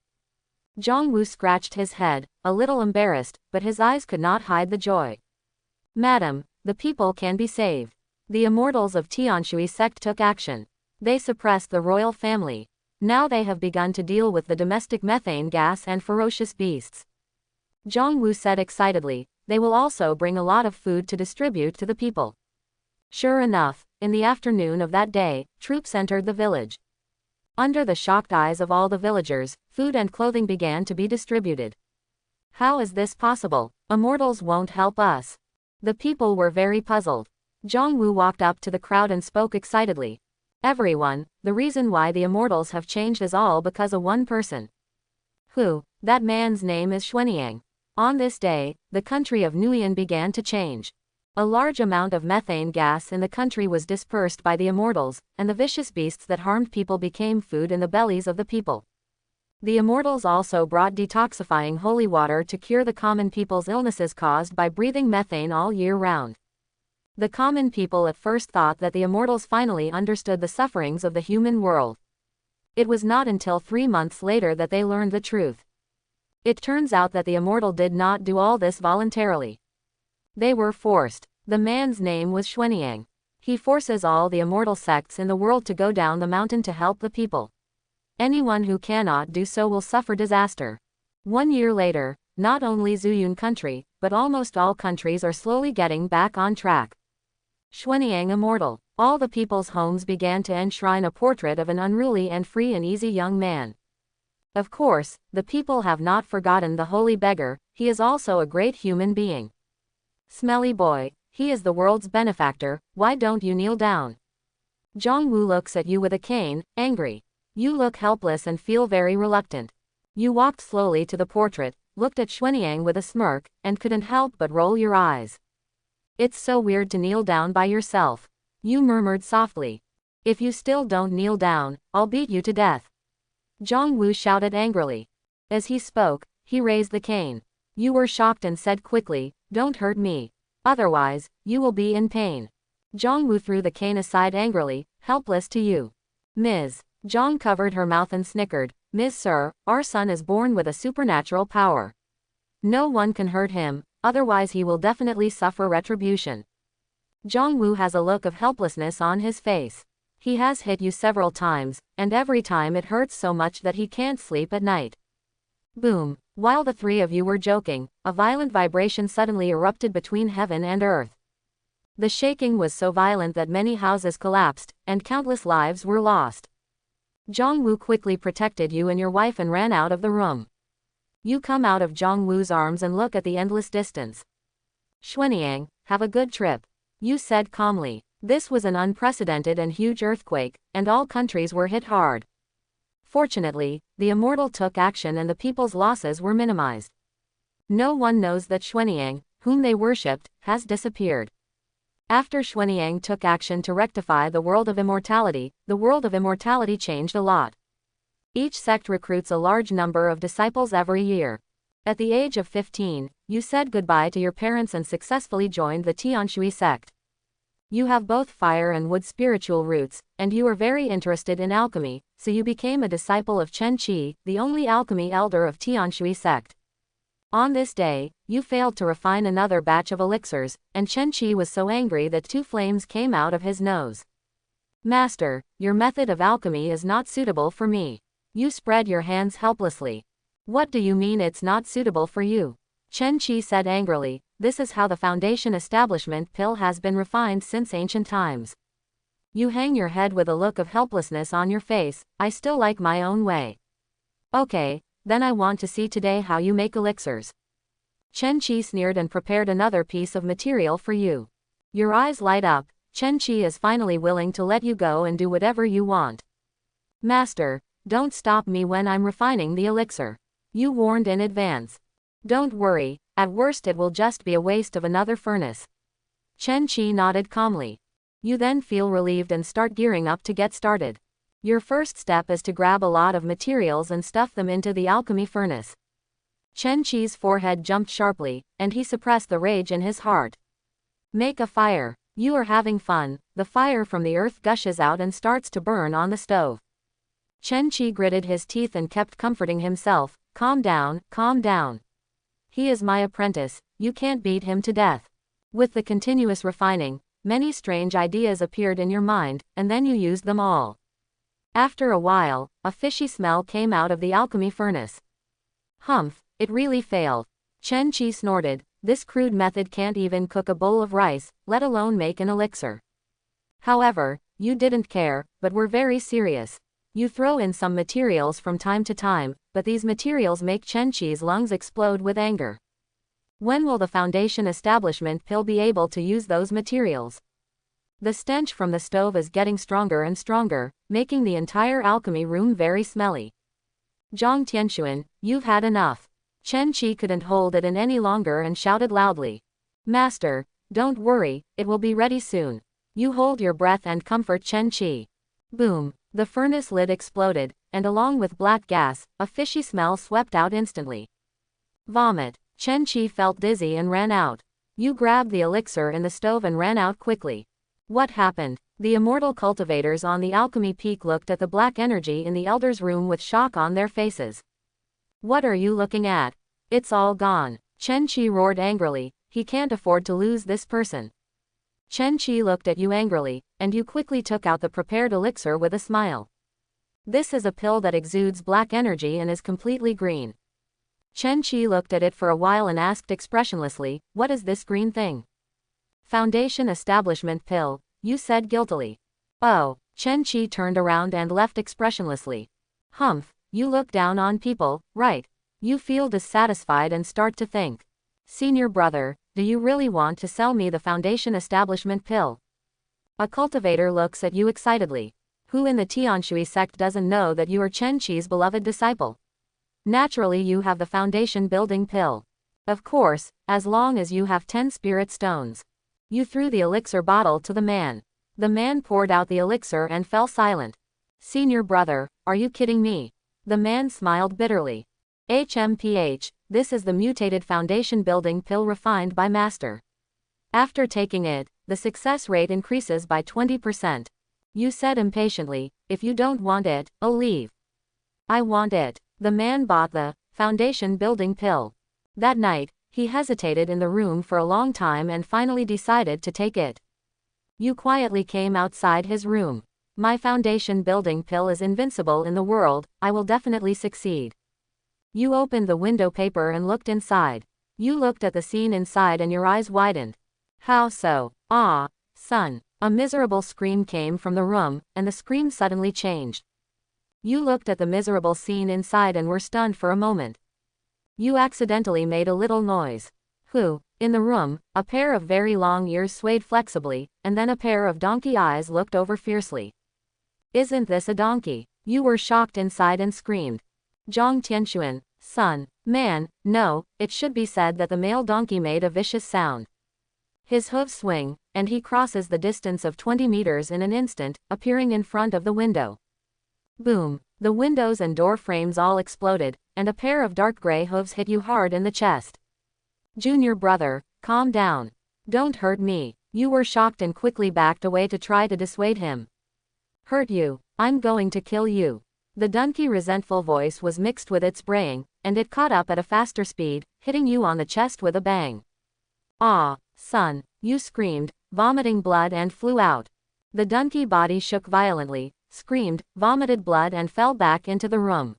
Zhang Wu scratched his head, a little embarrassed, but his eyes could not hide the joy. Madam, the people can be saved. The immortals of Tianshui sect took action. They suppressed the royal family. Now they have begun to deal with the domestic methane gas and ferocious beasts. Zhang Wu said excitedly, they will also bring a lot of food to distribute to the people. Sure enough, in the afternoon of that day, troops entered the village. Under the shocked eyes of all the villagers, food and clothing began to be distributed. How is this possible? Immortals won't help us. The people were very puzzled. Zhang Wu walked up to the crowd and spoke excitedly. Everyone, the reason why the immortals have changed is all because of one person. Who? That man's name is Xuanyang. On this day, the country of Nuyan began to change. A large amount of methane gas in the country was dispersed by the immortals, and the vicious beasts that harmed people became food in the bellies of the people. The immortals also brought detoxifying holy water to cure the common people's illnesses caused by breathing methane all year round. The common people at first thought that the immortals finally understood the sufferings of the human world. It was not until 3 months later that they learned the truth. It turns out that the immortal did not do all this voluntarily. They were forced. The man's name was Xuanyang. He forces all the immortal sects in the world to go down the mountain to help the people. Anyone who cannot do so will suffer disaster. 1 year later, not only Zuyun country, but almost all countries are slowly getting back on track. Xuanyang immortal. All the people's homes began to enshrine a portrait of an unruly and free and easy young man. Of course, the people have not forgotten the holy beggar, he is also a great human being. Smelly boy, he is the world's benefactor, why don't you kneel down? Zhang Wu looks at you with a cane, angry. You look helpless and feel very reluctant. You walked slowly to the portrait, looked at Xuanyang with a smirk, and couldn't help but roll your eyes. It's so weird to kneel down by yourself. You murmured softly. If you still don't kneel down, I'll beat you to death. Zhang Wu shouted angrily. As he spoke, he raised the cane. You were shocked and said quickly, don't hurt me. Otherwise, you will be in pain. Zhang Wu threw the cane aside angrily, helpless to you. Ms. Zhang covered her mouth and snickered. Ms. Sir, our son is born with a supernatural power. No one can hurt him, otherwise he will definitely suffer retribution. Zhang Wu has a look of helplessness on his face. He has hit you several times, and every time it hurts so much that he can't sleep at night. Boom. While the three of you were joking, a violent vibration suddenly erupted between heaven and earth. The shaking was so violent that many houses collapsed, and countless lives were lost. Zhang Wu quickly protected you and your wife and ran out of the room. You come out of Zhang Wu's arms and look at the endless distance. Xuanyang, have a good trip. You said calmly. This was an unprecedented and huge earthquake, and all countries were hit hard. Fortunately, the immortal took action and the people's losses were minimized. No one knows that Xuanyang, whom they worshipped, has disappeared. After Xuanyang took action to rectify the world of immortality, the world of immortality changed a lot. Each sect recruits a large number of disciples every year. At the age of 15, you said goodbye to your parents and successfully joined the Tianshui sect. You have both fire and wood spiritual roots, and you are very interested in alchemy, so you became a disciple of Chen Qi, the only alchemy elder of Tianshui sect. On this day, you failed to refine another batch of elixirs, and Chen Qi was so angry that 2 flames came out of his nose. Master, your method of alchemy is not suitable for me. You spread your hands helplessly. What do you mean it's not suitable for you? Chen Qi said angrily, this is how the foundation establishment pill has been refined since ancient times. You hang your head with a look of helplessness on your face. I still like my own way. Okay, then I want to see today how you make elixirs. Chen Qi sneered and prepared another piece of material for you. Your eyes light up. Chen Qi is finally willing to let you go and do whatever you want. Master, don't stop me when I'm refining the elixir. You warned in advance. Don't worry, at worst it will just be a waste of another furnace. Chen Qi nodded calmly. You then feel relieved and start gearing up to get started. Your first step is to grab a lot of materials and stuff them into the alchemy furnace. Chen Qi's forehead jumped sharply, and he suppressed the rage in his heart. Make a fire. You are having fun. The fire from the earth gushes out and starts to burn on the stove. Chen Qi gritted his teeth and kept comforting himself. Calm down, calm down. He is my apprentice, you can't beat him to death. With the continuous refining, many strange ideas appeared in your mind, and then you used them all. After a while, a fishy smell came out of the alchemy furnace. Humph, it really failed. Chen Qi snorted, this crude method can't even cook a bowl of rice, let alone make an elixir. However, you didn't care, but were very serious. You throw in some materials from time to time, but these materials make Chen Qi's lungs explode with anger. When will the foundation establishment pill be able to use those materials? The stench from the stove is getting stronger and stronger, making the entire alchemy room very smelly. Zhang Tianxuan, you've had enough. Chen Qi couldn't hold it in any longer and shouted loudly. Master, don't worry, it will be ready soon. You hold your breath and comfort Chen Qi. Boom. The furnace lid exploded, and along with black gas, a fishy smell swept out instantly. Vomit. Chen Qi felt dizzy and ran out. You grabbed the elixir in the stove and ran out quickly. What happened? The immortal cultivators on the alchemy peak looked at the black energy in the elder's room with shock on their faces. What are you looking at? It's all gone. Chen Qi roared angrily, he can't afford to lose this person. Chen Qi looked at you angrily, and you quickly took out the prepared elixir with a smile. This is a pill that exudes black energy and is completely green. Chen Qi looked at it for a while and asked expressionlessly, what is this green thing? Foundation establishment pill, you said guiltily. Oh, Chen Qi turned around and left expressionlessly. Humph, you look down on people, right? You feel dissatisfied and start to think. Senior brother, do you really want to sell me the foundation establishment pill? A cultivator looks at you excitedly. Who in the Tianshui sect doesn't know that you are Chen Qi's beloved disciple? Naturally you have the foundation building pill. Of course, as long as you have 10 spirit stones. You threw the elixir bottle to the man. The man poured out the elixir and fell silent. Senior brother, are you kidding me? The man smiled bitterly. HMPH, this is the mutated foundation building pill refined by Master. After taking it, the success rate increases by 20%. You said impatiently, if you don't want it, I'll leave. I want it. The man bought the foundation building pill. That night, he hesitated in the room for a long time and finally decided to take it. You quietly came outside his room. My foundation building pill is invincible in the world, I will definitely succeed. You opened the window paper and looked inside. You looked at the scene inside and your eyes widened. How so? Ah, son. A miserable scream came from the room, and the scream suddenly changed. You looked at the miserable scene inside and were stunned for a moment. You accidentally made a little noise. Who? In the room, a pair of very long ears swayed flexibly, and then a pair of donkey eyes looked over fiercely. Isn't this a donkey? You were shocked inside and screamed. Zhang Tianxuan, son, man, no, it should be said that the male donkey made a vicious sound. His hooves swing, and he crosses the distance of 20 meters in an instant, appearing in front of the window. Boom, the windows and door frames all exploded, and a pair of dark gray hooves hit you hard in the chest. Junior brother, calm down. Don't hurt me. You were shocked and quickly backed away to try to dissuade him. Hurt you? I'm going to kill you. The donkey's resentful voice was mixed with its braying, and it caught up at a faster speed, hitting you on the chest with a bang. Ah, son, you screamed, vomiting blood and flew out. The donkey body shook violently, screamed, vomited blood and fell back into the room.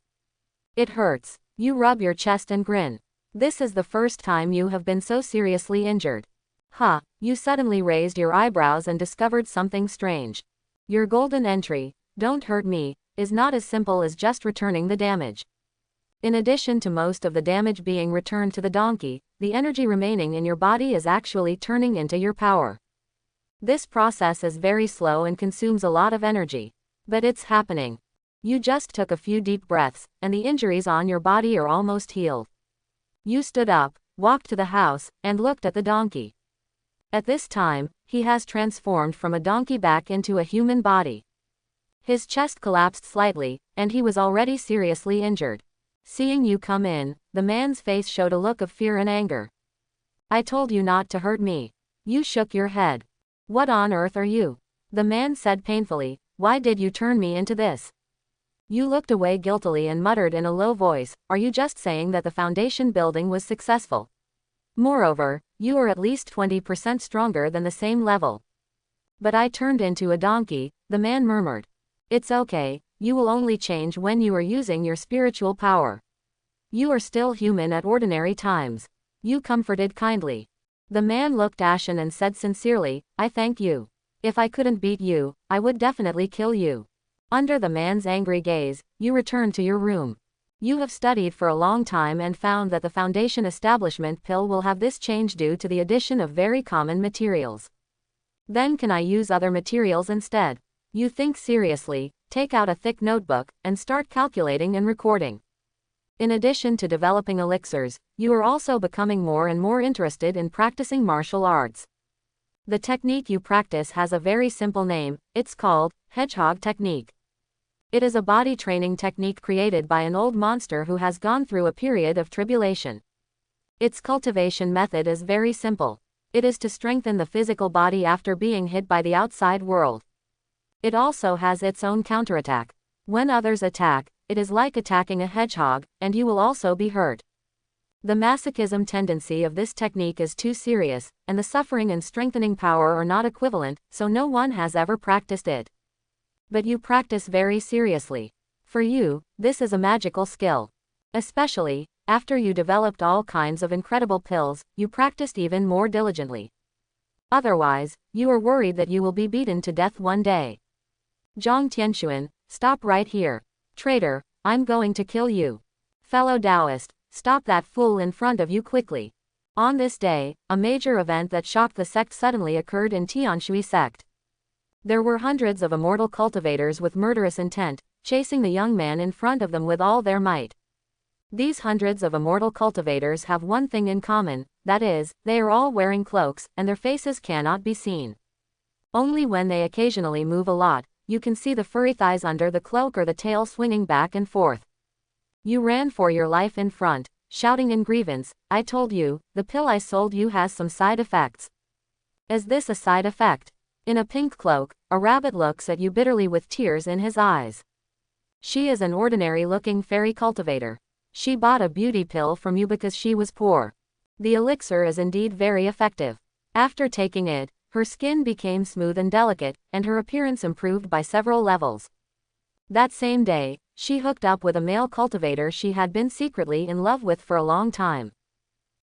It hurts. You rub your chest and grin. This is the first time you have been so seriously injured. Huh, you suddenly raised your eyebrows and discovered something strange. Your golden entry, "Don't hurt me," is not as simple as just returning the damage. In addition to most of the damage being returned to the donkey, the energy remaining in your body is actually turning into your power. This process is very slow and consumes a lot of energy. But it's happening. You just took a few deep breaths, and the injuries on your body are almost healed. You stood up, walked to the house, and looked at the donkey. At this time, he has transformed from a donkey back into a human body. His chest collapsed slightly, and he was already seriously injured. Seeing you come in, the man's face showed a look of fear and anger. I told you not to hurt me. You shook your head. What on earth are you? The man said painfully, why did you turn me into this? You looked away guiltily and muttered in a low voice, are you just saying that the foundation building was successful? Moreover, you are at least 20% stronger than the same level. But I turned into a donkey, the man murmured. It's okay, you will only change when you are using your spiritual power. You are still human at ordinary times. You comforted kindly. The man looked ashen and said sincerely, I thank you. If I couldn't beat you, I would definitely kill you. Under the man's angry gaze, you returned to your room. You have studied for a long time and found that the foundation establishment pill will have this change due to the addition of very common materials. Then can I use other materials instead? You think seriously, take out a thick notebook, and start calculating and recording. In addition to developing elixirs, you are also becoming more and more interested in practicing martial arts. The technique you practice has a very simple name, it's called hedgehog technique. It is a body training technique created by an old monster who has gone through a period of tribulation. Its cultivation method is very simple. It is to strengthen the physical body after being hit by the outside world. It also has its own counterattack. When others attack, it is like attacking a hedgehog, and you will also be hurt. The masochism tendency of this technique is too serious, and the suffering and strengthening power are not equivalent, so no one has ever practiced it. But you practice very seriously. For you, this is a magical skill. Especially, after you developed all kinds of incredible pills, you practiced even more diligently. Otherwise, you are worried that you will be beaten to death one day. Zhang Tianxuan, stop right here. Traitor, I'm going to kill you. Fellow Taoist, stop that fool in front of you quickly. On this day, a major event that shocked the sect suddenly occurred in Tianshui sect. There were hundreds of immortal cultivators with murderous intent, chasing the young man in front of them with all their might. These hundreds of immortal cultivators have one thing in common, that is, they are all wearing cloaks, and their faces cannot be seen. Only when they occasionally move a lot, you can see the furry thighs under the cloak or the tail swinging back and forth. You ran for your life in front, shouting in grievance, I told you, the pill I sold you has some side effects. Is this a side effect? In a pink cloak, a rabbit looks at you bitterly with tears in his eyes. She is an ordinary-looking fairy cultivator. She bought a beauty pill from you because she was poor. The elixir is indeed very effective. After taking it, her skin became smooth and delicate, and her appearance improved by several levels. That same day, she hooked up with a male cultivator she had been secretly in love with for a long time.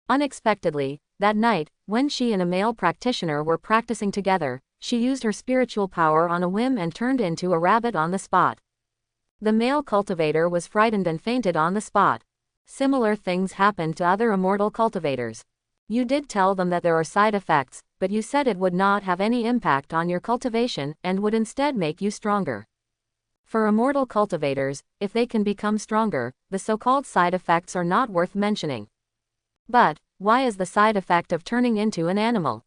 Unexpectedly, that night, when she and a male practitioner were practicing together, she used her spiritual power on a whim and turned into a rabbit on the spot. The male cultivator was frightened and fainted on the spot. Similar things happened to other immortal cultivators. You did tell them that there are side effects, but you said it would not have any impact on your cultivation and would instead make you stronger. For immortal cultivators, if they can become stronger, the so-called side effects are not worth mentioning. But, why is the side effect of turning into an animal?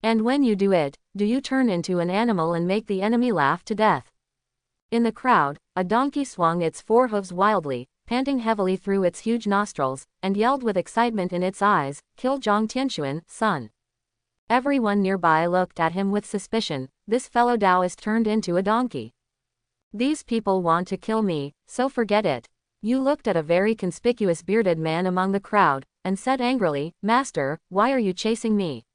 And when you do it, do you turn into an animal and make the enemy laugh to death? In the crowd, a donkey swung its four hooves wildly, panting heavily through its huge nostrils, and yelled with excitement in its eyes, kill Zhang Tianxuan, son. Everyone nearby looked at him with suspicion. This fellow Taoist turned into a donkey. These people want to kill me, so forget it. Yu looked at a very conspicuous bearded man among the crowd, and said angrily, Master, why are you chasing me?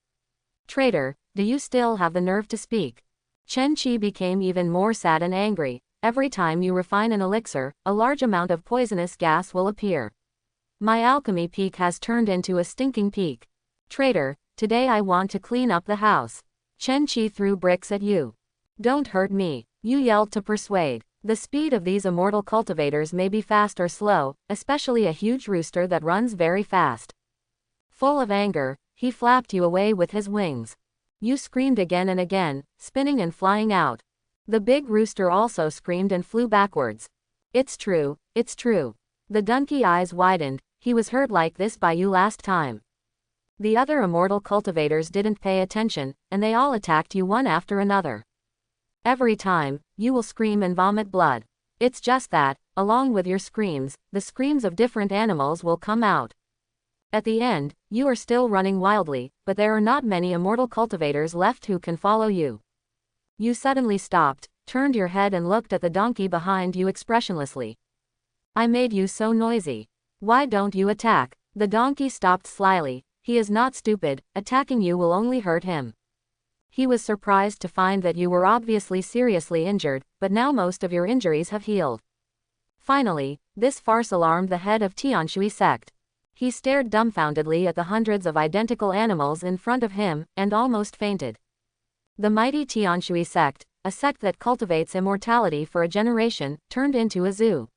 Traitor, do you still have the nerve to speak? Chen Qi became even more sad and angry. Every time you refine an elixir, a large amount of poisonous gas will appear. My alchemy peak has turned into a stinking peak. Traitor, today I want to clean up the house. Chen Qi threw bricks at Yu. Don't hurt me, Yu yelled to persuade. The speed of these immortal cultivators may be fast or slow, especially a huge rooster that runs very fast. Full of anger, he flapped Yu away with his wings. Yu screamed again and again, spinning and flying out. The big rooster also screamed and flew backwards. It's true, it's true. The donkey eyes widened, he was hurt like this by Yu last time. The other immortal cultivators didn't pay attention, and they all attacked Yu one after another. Every time, you will scream and vomit blood. It's just that, along with your screams, the screams of different animals will come out. At the end, you are still running wildly, but there are not many immortal cultivators left who can follow you. You suddenly stopped, turned your head and looked at the donkey behind you expressionlessly. I made you so noisy. Why don't you attack? The donkey stopped slyly. He is not stupid, attacking you will only hurt him. He was surprised to find that you were obviously seriously injured, but now most of your injuries have healed. Finally, this farce alarmed the head of Tianshui sect. He stared dumbfoundedly at the hundreds of identical animals in front of him, and almost fainted. The mighty Tianshui sect, a sect that cultivates immortality for a generation, turned into a zoo.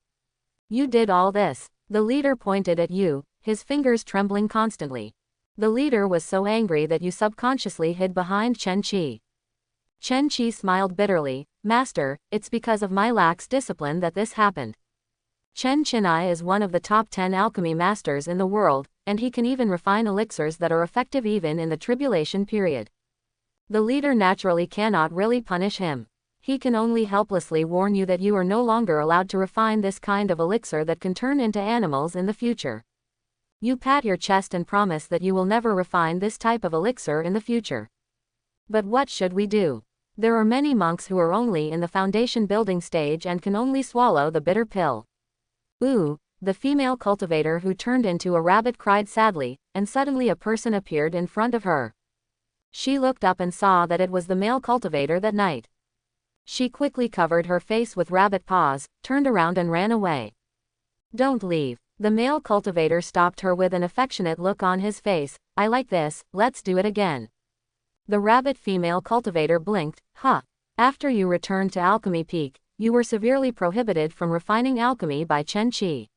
You did all this. The leader pointed at you, his fingers trembling constantly. The leader was so angry that you subconsciously hid behind Chen Qi. Chen Qi smiled bitterly, Master, it's because of my lax discipline that this happened. Chen Qinai is one of the top 10 alchemy masters in the world, and he can even refine elixirs that are effective even in the tribulation period. The leader naturally cannot really punish him. He can only helplessly warn you that you are no longer allowed to refine this kind of elixir that can turn into animals in the future. You pat your chest and promise that you will never refine this type of elixir in the future. But what should we do? There are many monks who are only in the foundation building stage and can only swallow the bitter pill. Ooh, the female cultivator who turned into a rabbit cried sadly, and suddenly a person appeared in front of her. She looked up and saw that it was the male cultivator that night. She quickly covered her face with rabbit paws, turned around and ran away. Don't leave. The male cultivator stopped her with an affectionate look on his face. I like this, let's do it again. The rabbit female cultivator blinked, huh. After you returned to Alchemy Peak, you were severely prohibited from refining alchemy by Chen Qi.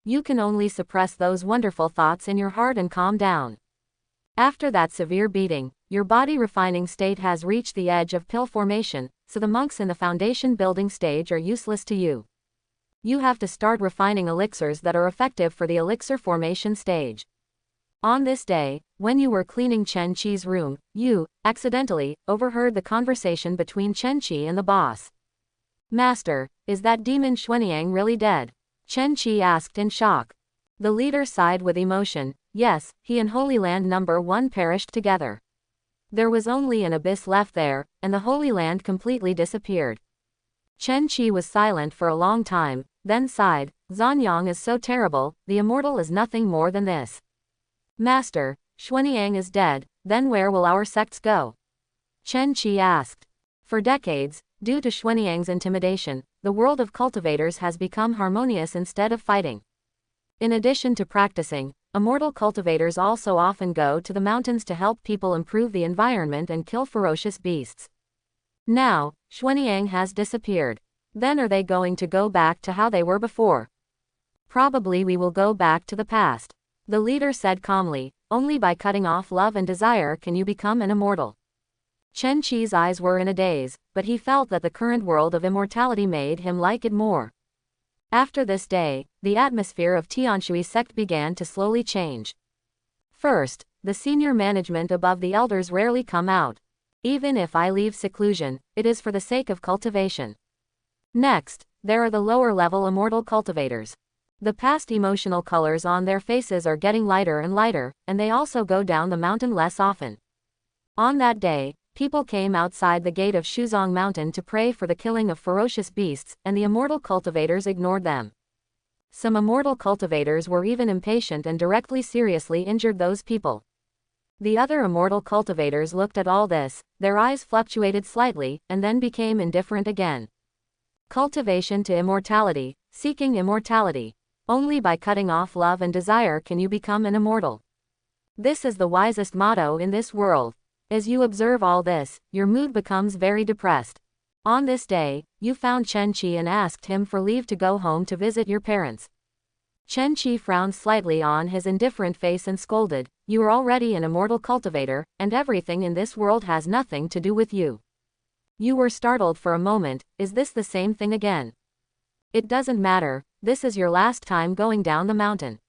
You can only suppress those wonderful thoughts in your heart and calm down. After that severe beating, your body refining state has reached the edge of pill formation, so the monks in the foundation building stage are useless to you. You have to start refining elixirs that are effective for the elixir formation stage. On this day, when you were cleaning Chen Qi's room, you, accidentally, overheard the conversation between Chen Qi and the boss. Master, is that demon Xuanyang really dead? Chen Qi asked in shock. The leader sighed with emotion. Yes, he and Holy Land number 1 perished together. There was only an abyss left there, and the Holy Land completely disappeared. Chen Qi was silent for a long time, then sighed. Zanyang is so terrible, the immortal is nothing more than this. Master, Xuanyang is dead, then where will our sects go? Chen Qi asked. For decades, due to Xuanyang's intimidation, the world of cultivators has become harmonious instead of fighting. In addition to practicing, immortal cultivators also often go to the mountains to help people improve the environment and kill ferocious beasts. Now, Xuanyang has disappeared. Then are they going to go back to how they were before? Probably we will go back to the past. The leader said calmly, only by cutting off love and desire can you become an immortal. Chen Qi's eyes were in a daze, but he felt that the current world of immortality made him like it more. After this day, the atmosphere of Tianshui sect began to slowly change. First, the senior management above the elders rarely come out. Even if I leave seclusion, it is for the sake of cultivation. Next, there are the lower-level immortal cultivators. The past emotional colors on their faces are getting lighter and lighter, and they also go down the mountain less often. On that day, people came outside the gate of Shuzong Mountain to pray for the killing of ferocious beasts, and the immortal cultivators ignored them. Some immortal cultivators were even impatient and directly seriously injured those people. The other immortal cultivators looked at all this, their eyes fluctuated slightly, and then became indifferent again. Cultivation to immortality, seeking immortality. Only by cutting off love and desire can you become an immortal. This is the wisest motto in this world. As you observe all this, your mood becomes very depressed. On this day, you found Chen Qi and asked him for leave to go home to visit your parents. Chen Qi frowned slightly on his indifferent face and scolded, "You are already an immortal cultivator, and everything in this world has nothing to do with you." You were startled for a moment. Is this the same thing again? It doesn't matter, this is your last time going down the mountain.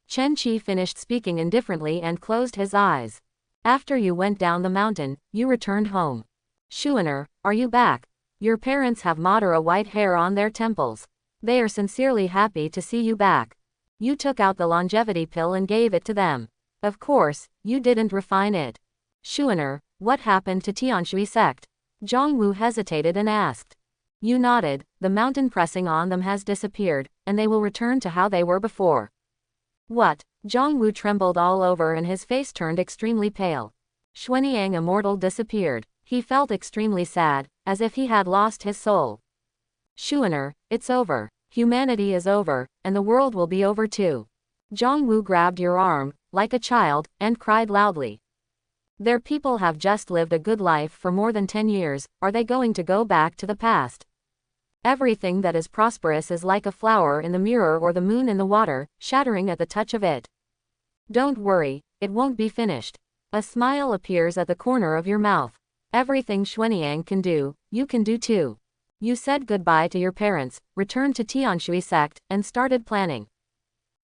Chen Qi finished speaking indifferently and closed his eyes. After you went down the mountain, you returned home. Xuaner, are you back? Your parents have Madara white hair on their temples. They are sincerely happy to see you back. You took out the longevity pill and gave it to them. Of course, you didn't refine it. Xuaner, what happened to Tianshui sect? Zhongwu hesitated and asked. You nodded, the mountain pressing on them has disappeared, and they will return to how they were before. What? Zhongwu trembled all over and his face turned extremely pale. Xuanyang immortal disappeared. He felt extremely sad, as if he had lost his soul. Xuaner, it's over. Humanity is over, and the world will be over too. Zhongwu grabbed your arm, like a child, and cried loudly. Their people have just lived a good life for more than 10 years, are they going to go back to the past? Everything that is prosperous is like a flower in the mirror or the moon in the water, shattering at the touch of it. Don't worry, it won't be finished. A smile appears at the corner of your mouth. Everything Xuanyang can do, you can do too. You said goodbye to your parents, returned to Tianshui sect, and started planning.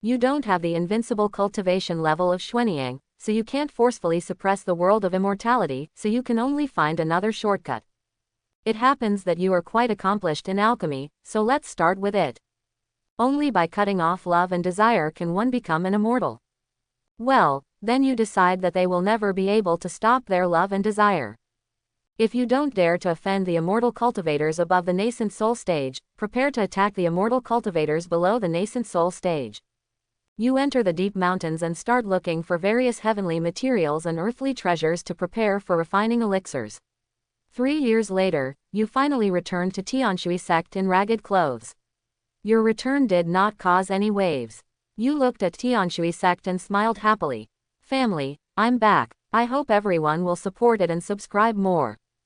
You don't have the invincible cultivation level of Xuanyang, so you can't forcefully suppress the world of immortality, so you can only find another shortcut. It happens that you are quite accomplished in alchemy, so let's start with it. Only by cutting off love and desire can one become an immortal. Well, then you decide that they will never be able to stop their love and desire. If you don't dare to offend the immortal cultivators above the nascent soul stage, prepare to attack the immortal cultivators below the nascent soul stage. You enter the deep mountains and start looking for various heavenly materials and earthly treasures to prepare for refining elixirs. 3 years later, you finally returned to Tianshui sect in ragged clothes. Your return did not cause any waves. You looked at Tianshui sect and smiled happily. Family, I'm back. I hope everyone will support it and subscribe more.